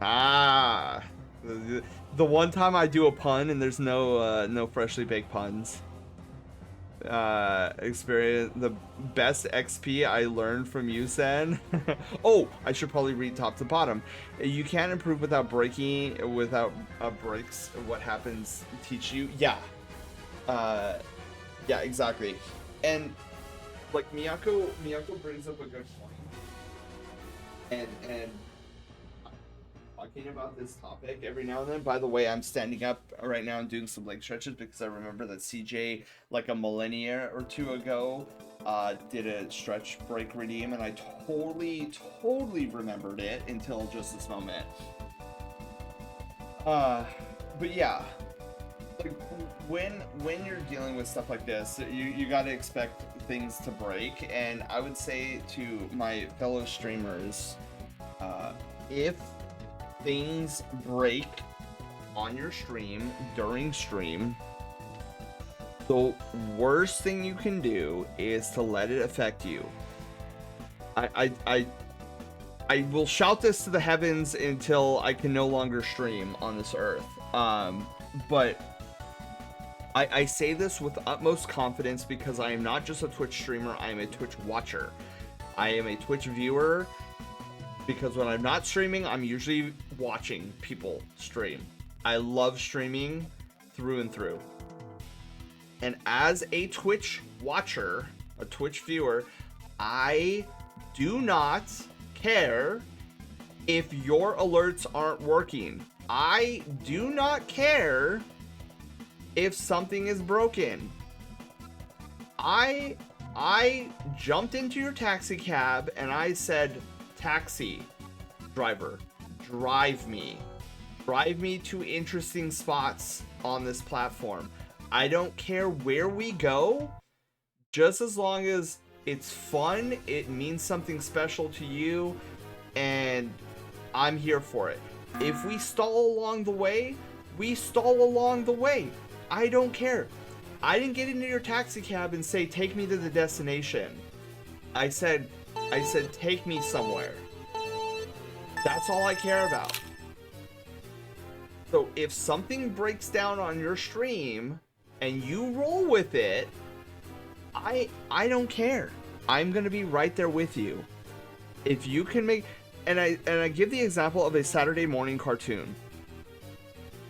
The one time I do a pun and there's no freshly baked puns. Experience the best XP I learned from you, Sen. Oh, I should probably read top to bottom. You can't improve without breaking, without breaks. What happens teach you? Yeah, exactly. And like Miyako brings up a good point. And talking about this topic every now and then. By the way, I'm standing up right now and doing some leg stretches because I remember that CJ, like a millennia or two ago, did a stretch break redeem, and I totally remembered it until just this moment. But yeah, like when you're dealing with stuff like this, you got to expect things to break. And I would say to my fellow streamers, if things break on your stream during stream, the worst thing you can do is to let it affect you. I will shout this to the heavens until I can no longer stream on this earth. But I say this with utmost confidence because I am not just a Twitch streamer, I am a Twitch watcher. I am a Twitch viewer because when I'm not streaming, I'm usually watching people stream. I love streaming through and through. And as a Twitch watcher, a Twitch viewer, I do not care if your alerts aren't working. I do not care if something is broken. I jumped into your taxi cab and I said, taxi driver, drive me to interesting spots on this platform. I don't care where we go, just as long as it's fun, it means something special to you, and I'm here for it. If we stall along the way, we stall along the way. I don't care. I didn't get into your taxi cab and say, take me to the destination. I said, take me somewhere. That's all I care about. So if something breaks down on your stream and you roll with it, I don't care. I'm gonna be right there with you. If you can make, and I give the example of a Saturday morning cartoon.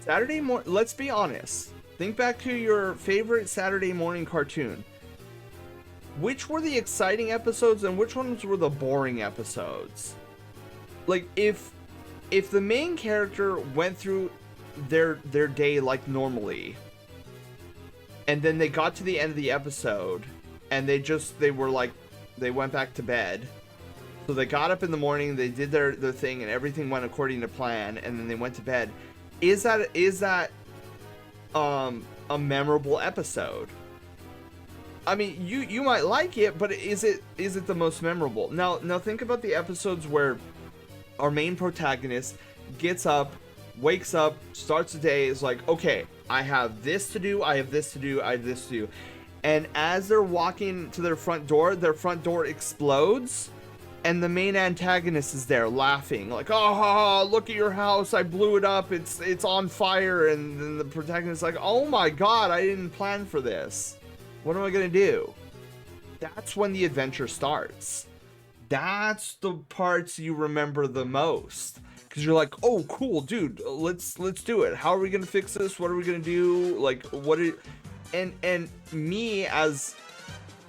Let's be honest. Think back to your favorite Saturday morning cartoon. Which were the exciting episodes and which ones were the boring episodes? Like if the main character went through their day like normally, and then they got to the end of the episode and they went back to bed. So they got up in the morning, they did their thing, and everything went according to plan, and then they went to bed. Is that a memorable episode? I mean, you might like it, but is it the most memorable? Now think about the episodes where our main protagonist gets up, wakes up, starts the day, is like, okay, I have this to do, I have this to do, I have this to do. And as they're walking to their front door explodes, and the main antagonist is there laughing, like, oh, look at your house, I blew it up, it's on fire. And then the protagonist is like, oh my god, I didn't plan for this. What am I gonna do? That's when the adventure starts. That's the parts you remember the most. Because you're like, oh, cool, dude, let's do it. How are we gonna fix this? What are we gonna do? like, and me as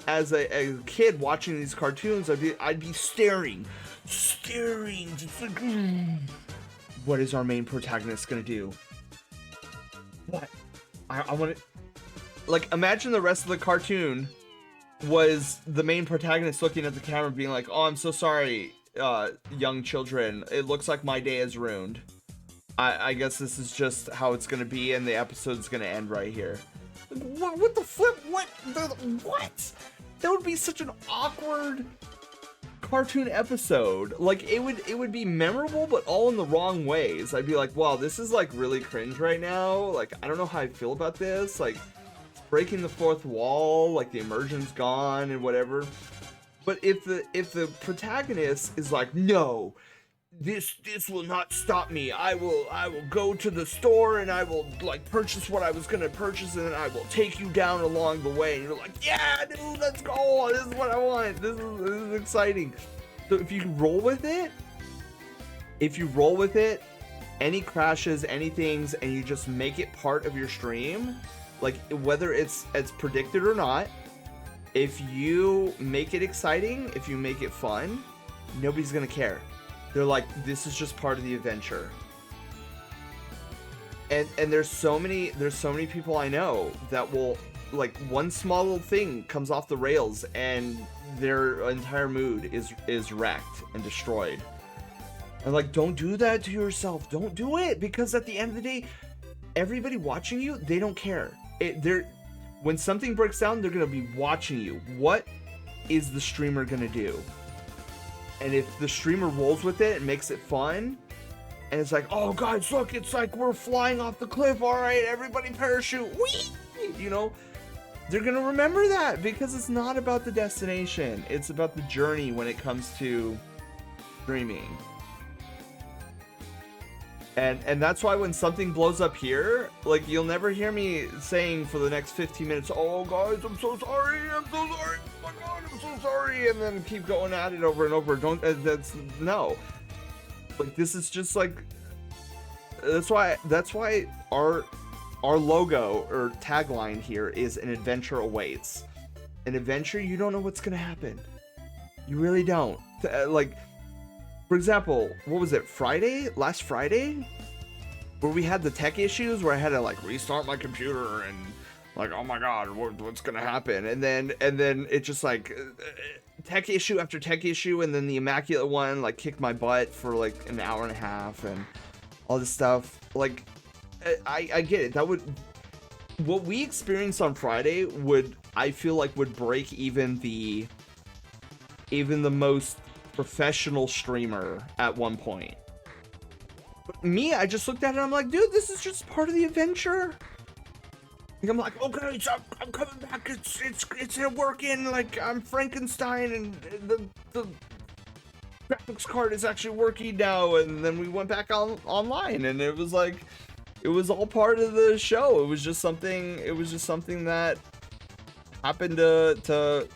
a kid watching these cartoons, I'd be staring, just like, what is our main protagonist gonna do? What? I want to, like, imagine the rest of the cartoon was the main protagonist looking at the camera being like, oh, I'm so sorry, young children, it looks like my day is ruined. I guess this is just how it's gonna be, and the episode's gonna end right here. What the flip? What? That would be such an awkward cartoon episode. Like, it would be memorable, but all in the wrong ways. I'd be like, wow, this is like really cringe right now. Like, I don't know how I feel about this. Like, it's breaking the fourth wall. Like, the immersion's gone and whatever. But if the protagonist is like, no, this will not stop me. I will go to the store and I will, like, purchase what I was gonna purchase, and then I will take you down along the way. And you're like, yeah, dude, let's go. This is what I want. This is exciting. So if you roll with it, any crashes, any things, and you just make it part of your stream, like, whether it's predicted or not, if you make it exciting, if you make it fun, nobody's gonna care. They're like, this is just part of the adventure. And there's so many people I know that will, like, one small little thing comes off the rails and their entire mood is wrecked and destroyed. And like, don't do that to yourself. Don't do it, because at the end of the day, everybody watching you, they don't care. When something breaks down, they're gonna be watching you. What is the streamer gonna do? And if the streamer rolls with it and makes it fun, and it's like, oh guys, look, it's like we're flying off the cliff. All right, everybody parachute. Whee! You know, they're gonna remember that, because it's not about the destination. It's about the journey when it comes to streaming. And that's why when something blows up here, like, you'll never hear me saying for the next 15 minutes, oh guys, I'm so sorry, oh my god, I'm so sorry, and then keep going at it over and over. No. Like, this is just like, that's why our logo or tagline here is an adventure awaits. An adventure, you don't know what's gonna happen. You really don't. Like, for example, what was it, last Friday, where we had the tech issues where I had to like restart my computer and like, oh my god, what's gonna happen? And then it just like tech issue after tech issue, and then the Immaculate One like kicked my butt for like an hour and a half and all this stuff. Like, I get it. What we experienced on Friday I feel like would break even the most professional streamer at one point. But me, I just looked at it and I'm like, dude, this is just part of the adventure. And I'm like, okay, so I'm coming back, it's working, like, I'm Frankenstein, and the graphics card is actually working now. And then we went back online, and it was like, it was all part of the show. It was just something that happened to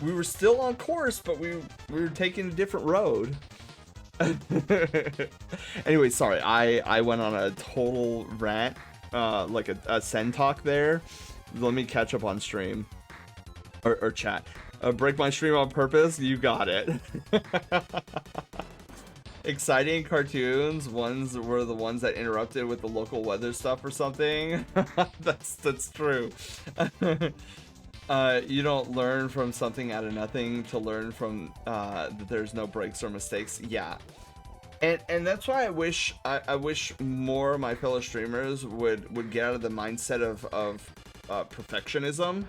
we were still on course, but we were taking a different road. Anyway, sorry, I went on a total rant, like a send talk there. Let me catch up on stream or chat. Break my stream on purpose. You got it. Exciting cartoons. Ones were the ones that interrupted with the local weather stuff or something. That's true. You don't learn from something out of nothing to learn from that there's no breaks or mistakes. Yeah, and that's why I wish more of my fellow streamers would get out of the mindset of perfectionism.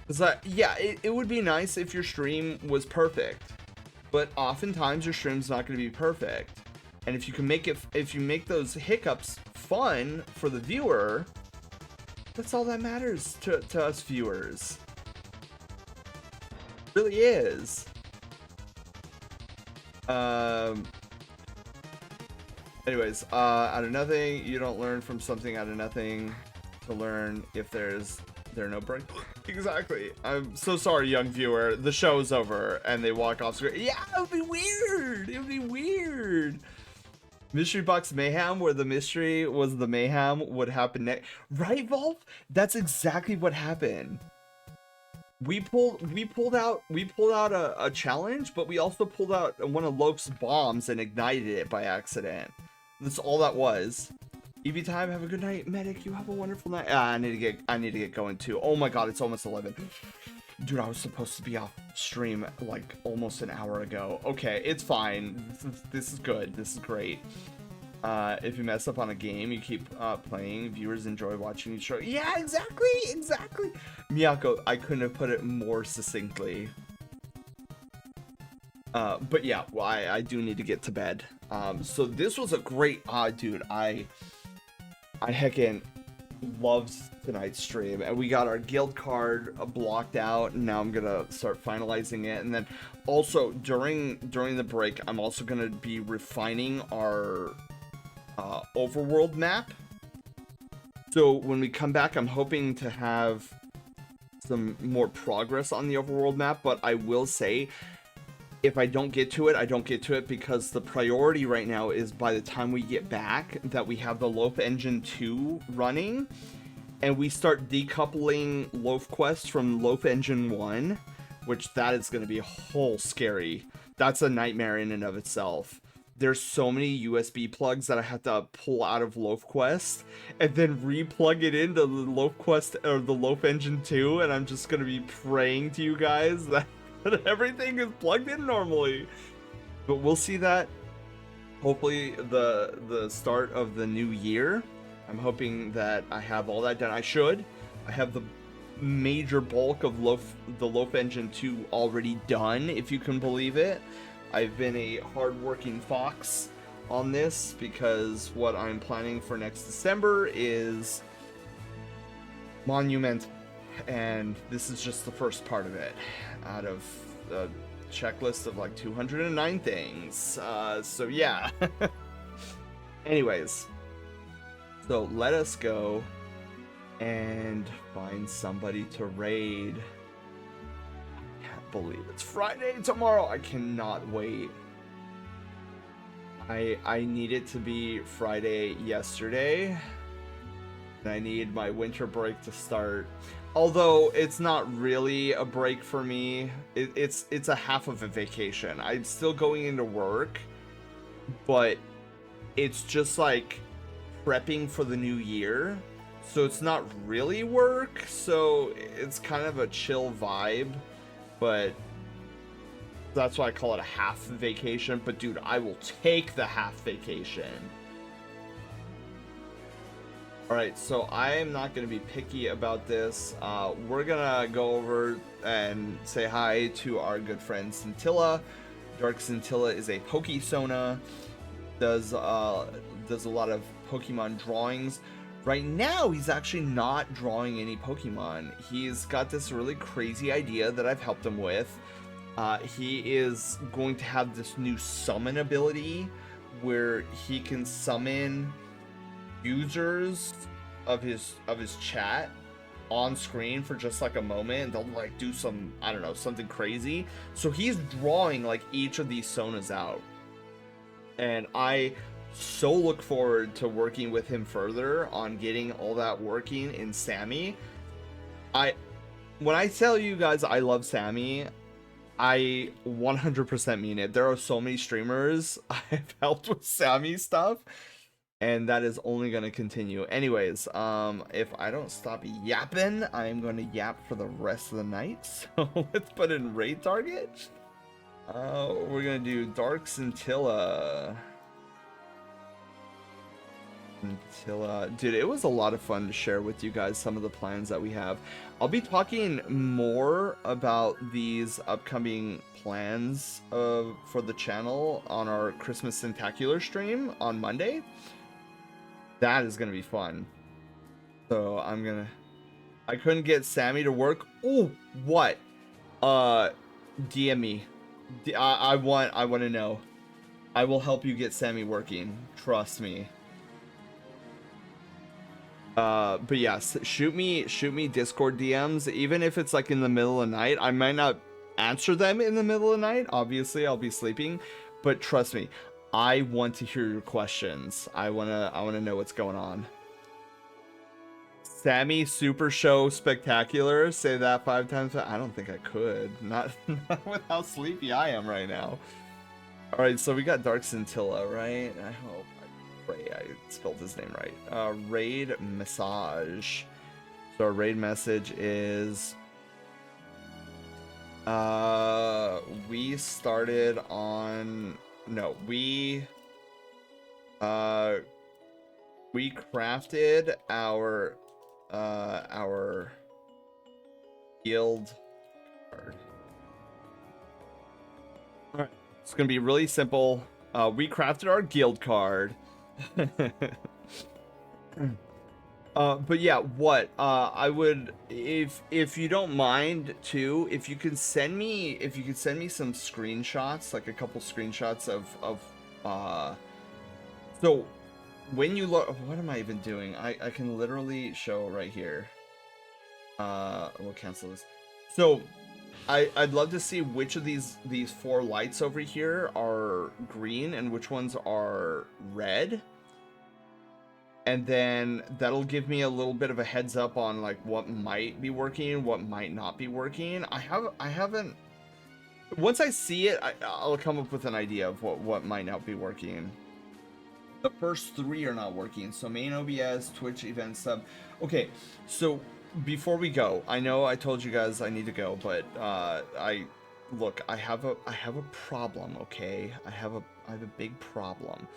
Because yeah, it would be nice if your stream was perfect, but oftentimes your stream's not going to be perfect. And if you make those hiccups fun for the viewer, that's all that matters to us viewers. It really is. Anyways, out of nothing, you don't learn from something out of nothing to learn if there are no breaks. Exactly. I'm so sorry, young viewer. The show's over and they walk off screen. Yeah, it would be weird. It would be weird. Mystery Box Mayhem, where the mystery was the mayhem would happen next. Right, Volf? That's exactly what happened. We pulled out a challenge, but we also pulled out one of Loaf's bombs and ignited it by accident. That's all that was. EV time, have a good night. Medic, you have a wonderful night. I need to get going too. Oh my god, it's almost 11. Dude, I was supposed to be off stream like almost an hour ago. Okay, it's fine. This is good. This is great. If you mess up on a game, you keep playing. Viewers enjoy watching you show. Yeah, exactly. Miyako, I couldn't have put it more succinctly. But yeah, well, I do need to get to bed. So this was a great, dude, I heckin' loved tonight's stream, and we got our guild card blocked out, and now I'm gonna start finalizing it. And then also during the break, I'm also gonna be refining our overworld map. So when we come back, I'm hoping to have some more progress on the overworld map. But I will say, if I don't get to it, I don't get to it, because the priority right now is by the time we get back that we have the Loaf Engine 2 running, and we start decoupling Loaf quests from Loaf Engine 1, which that is going to be a whole scary. That's a nightmare in and of itself. there's so many USB plugs that I have to pull out of Loaf Quest and then re-plug it into the Loaf Quest or the Loaf Engine 2, and I'm just gonna be praying to you guys that everything is plugged in normally. But we'll see that hopefully the start of the new year. I'm hoping that I have all that done. I have the major bulk of the Loaf Engine 2 already done, if you can believe it. I've been a hard-working fox on this because what I'm planning for next December is monumental, and this is just the first part of it out of a checklist of like 209 things. So yeah. Anyways, so let us go and find somebody to raid. I can't believe it's Friday tomorrow. I cannot wait. I need it to be Friday yesterday, and I need my winter break to start. Although it's not really a break for me. It's a half of a vacation. I'm still going into work, but it's just like prepping for the new year. So it's not really work, so it's kind of a chill vibe, but that's why I call it a half vacation. But dude, I will take the half vacation. Alright, so I am not going to be picky about this. We're going to go over and say hi to our good friend Scintilla. Dark Scintilla is a Pokesona, does a lot of Pokemon drawings. Right now, he's actually not drawing any Pokemon. He's got this really crazy idea that I've helped him with. He is going to have this new summon ability where he can summon users of his chat on screen for just like a moment, and they'll like do some, I don't know, something crazy. So he's drawing like each of these Sonas out, and I so look forward to working with him further on getting all that working in Sammy. When I tell you guys I love Sammy, I 100% mean it. There are so many streamers I've helped with Sammy stuff, and that is only going to continue. Anyways, if I don't stop yapping, I'm going to yap for the rest of the night. So let's put in raid target. We're going to do Dark Scintilla. Dude, it was a lot of fun to share with you guys some of the plans that we have. I'll be talking more about these upcoming plans for the channel on our Christmas Spectacular stream on Monday. That is gonna be fun. So I couldn't get Sammy to work. Oh, what? DM me. I want to know. I will help you get Sammy working. Trust me. But yes, shoot me Discord DMs, even if it's like in the middle of the night. I might not answer them in the middle of the night. Obviously, I'll be sleeping, but trust me, I want to hear your questions. I wanna know what's going on. Sammy Super Show Spectacular. Say that 5 times. I don't think I could. Not with how sleepy I am right now. All right, so we got Dark Scintilla, right? I hope. I spelled his name right. Raid Massage. So our raid message is we started on we crafted our guild card. All right, it's gonna be really simple. We crafted our guild card. But yeah, what I would, if you don't mind too, if you can send me some screenshots, like a couple screenshots of so when you look, what am I even doing? I can literally show right here. We'll cancel this. So I'd love to see which of these 4 lights over here are green and which ones are red. And then that'll give me a little bit of a heads up on like what might be working, what might not be working. I haven't once I see it, I'll come up with an idea of what might not be working. The first 3 are not working. So main OBS, Twitch event sub. Okay, so before we go, I know I told you guys I need to go, but I have a problem. Okay, I have a big problem.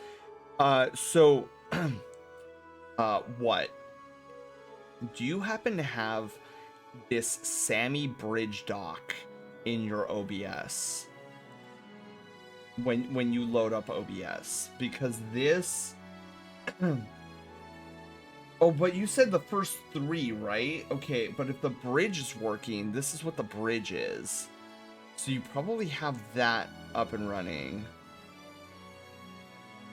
So what? Do you happen to have this Sammy Bridge dock in your OBS when you load up OBS? Because this oh, but you said the first 3, right? Okay, but if the bridge is working, this is what the bridge is, so you probably have that up and running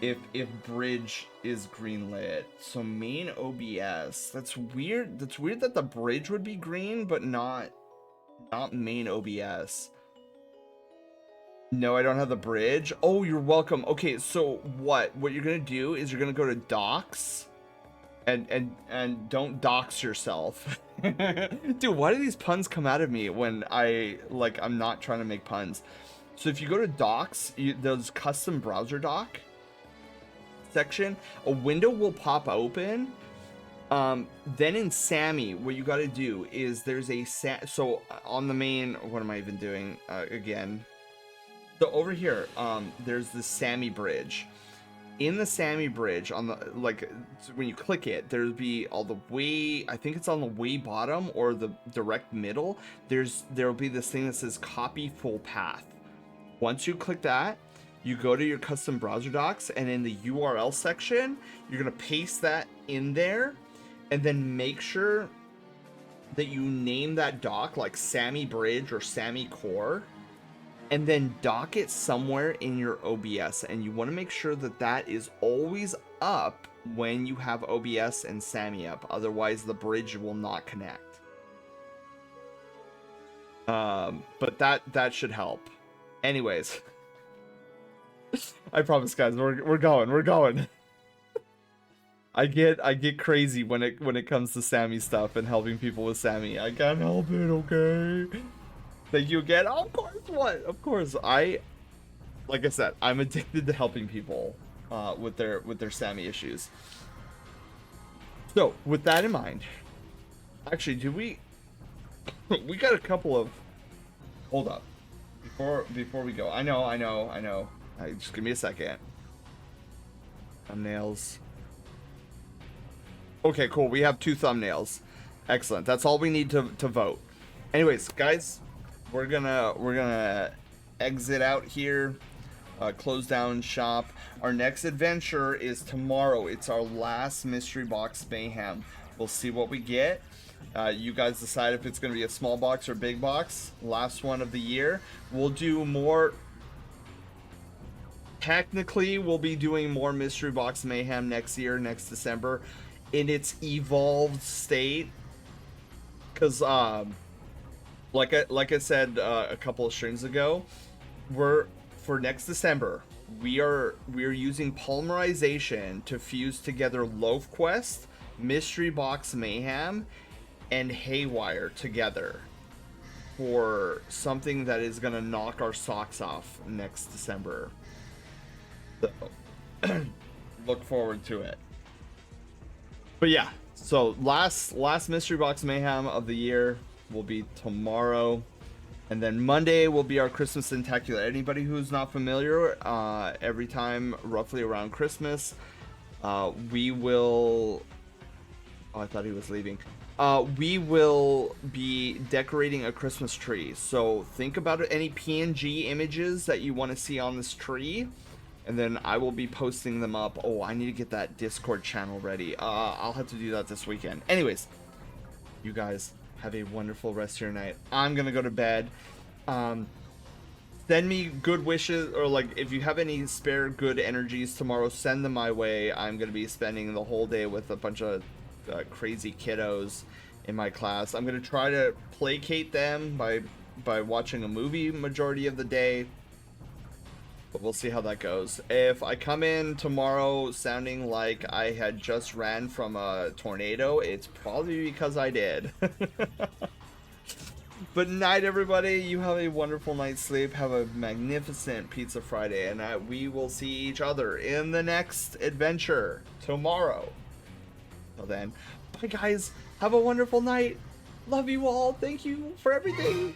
if bridge is greenlit. So main OBS, that's weird. That's weird that the bridge would be green but not main OBS. No, I don't have the bridge. Oh, you're welcome. Okay, so what you're gonna do is you're gonna go to docs and don't dox yourself. Dude, why do these puns come out of me when I'm not trying to make puns? So if you go to docs, there's custom browser doc section, a window will pop open. Then in Sammy, what you got to do is there's a so on the main, what am I even doing again? So over here, there's the Sammy bridge. In the Sammy bridge, on the when you click it, there'll be all the way, I think it's on the way bottom or the direct middle. There'll be this thing that says copy full path. Once you click that, you go to your custom browser docs, and in the URL section, you're gonna paste that in there, and then make sure that you name that doc like Sammy Bridge or Sammy Core, and then dock it somewhere in your OBS. And you want to make sure that that is always up when you have OBS and Sammy up. Otherwise, the bridge will not connect. But that should help. Anyways. I promise, guys, we're going. I get crazy when it comes to Sammy stuff and helping people with Sammy. I can't help it, okay? Thank you again. Oh, of course, what? Of course, like I said, I'm addicted to helping people with their Sammy issues. So, with that in mind, actually, do we got a couple of, hold up, before we go. I know. Just give me a second. Thumbnails. Okay, cool. We have 2 thumbnails. Excellent. That's all we need to vote. Anyways, guys, we're gonna exit out here. Close down shop. Our next adventure is tomorrow. It's our last mystery box mayhem. We'll see what we get. You guys decide if it's gonna be a small box or big box. Last one of the year. We'll do more. Technically, we'll be doing more mystery box mayhem next year, next December, in its evolved state. Because, like I said a couple of streams ago, for next December, we're using polymerization to fuse together Loaf Quest, Mystery Box Mayhem, and Haywire together for something that is gonna knock our socks off next December. So, look forward to it. But yeah, so last mystery box mayhem of the year will be tomorrow, and then Monday will be our Christmas Spectacular. Anybody who's not familiar, every time roughly around Christmas, we will. Oh, I thought he was leaving. We will be decorating a Christmas tree. So think about any PNG images that you want to see on this tree, and then I will be posting them up. Oh, I need to get that Discord channel ready. I'll have to do that this weekend. Anyways, you guys have a wonderful rest of your night. I'm gonna go to bed. Send me good wishes, or like if you have any spare good energies tomorrow, send them my way. I'm gonna be spending the whole day with a bunch of crazy kiddos in my class. I'm gonna try to placate them by watching a movie majority of the day, but we'll see how that goes. If I come in tomorrow sounding like I had just ran from a tornado, it's probably because I did. But night, everybody. You have a wonderful night's sleep. Have a magnificent Pizza Friday, and we will see each other in the next adventure tomorrow. Till then, bye, guys. Have a wonderful night. Love you all. Thank you for everything.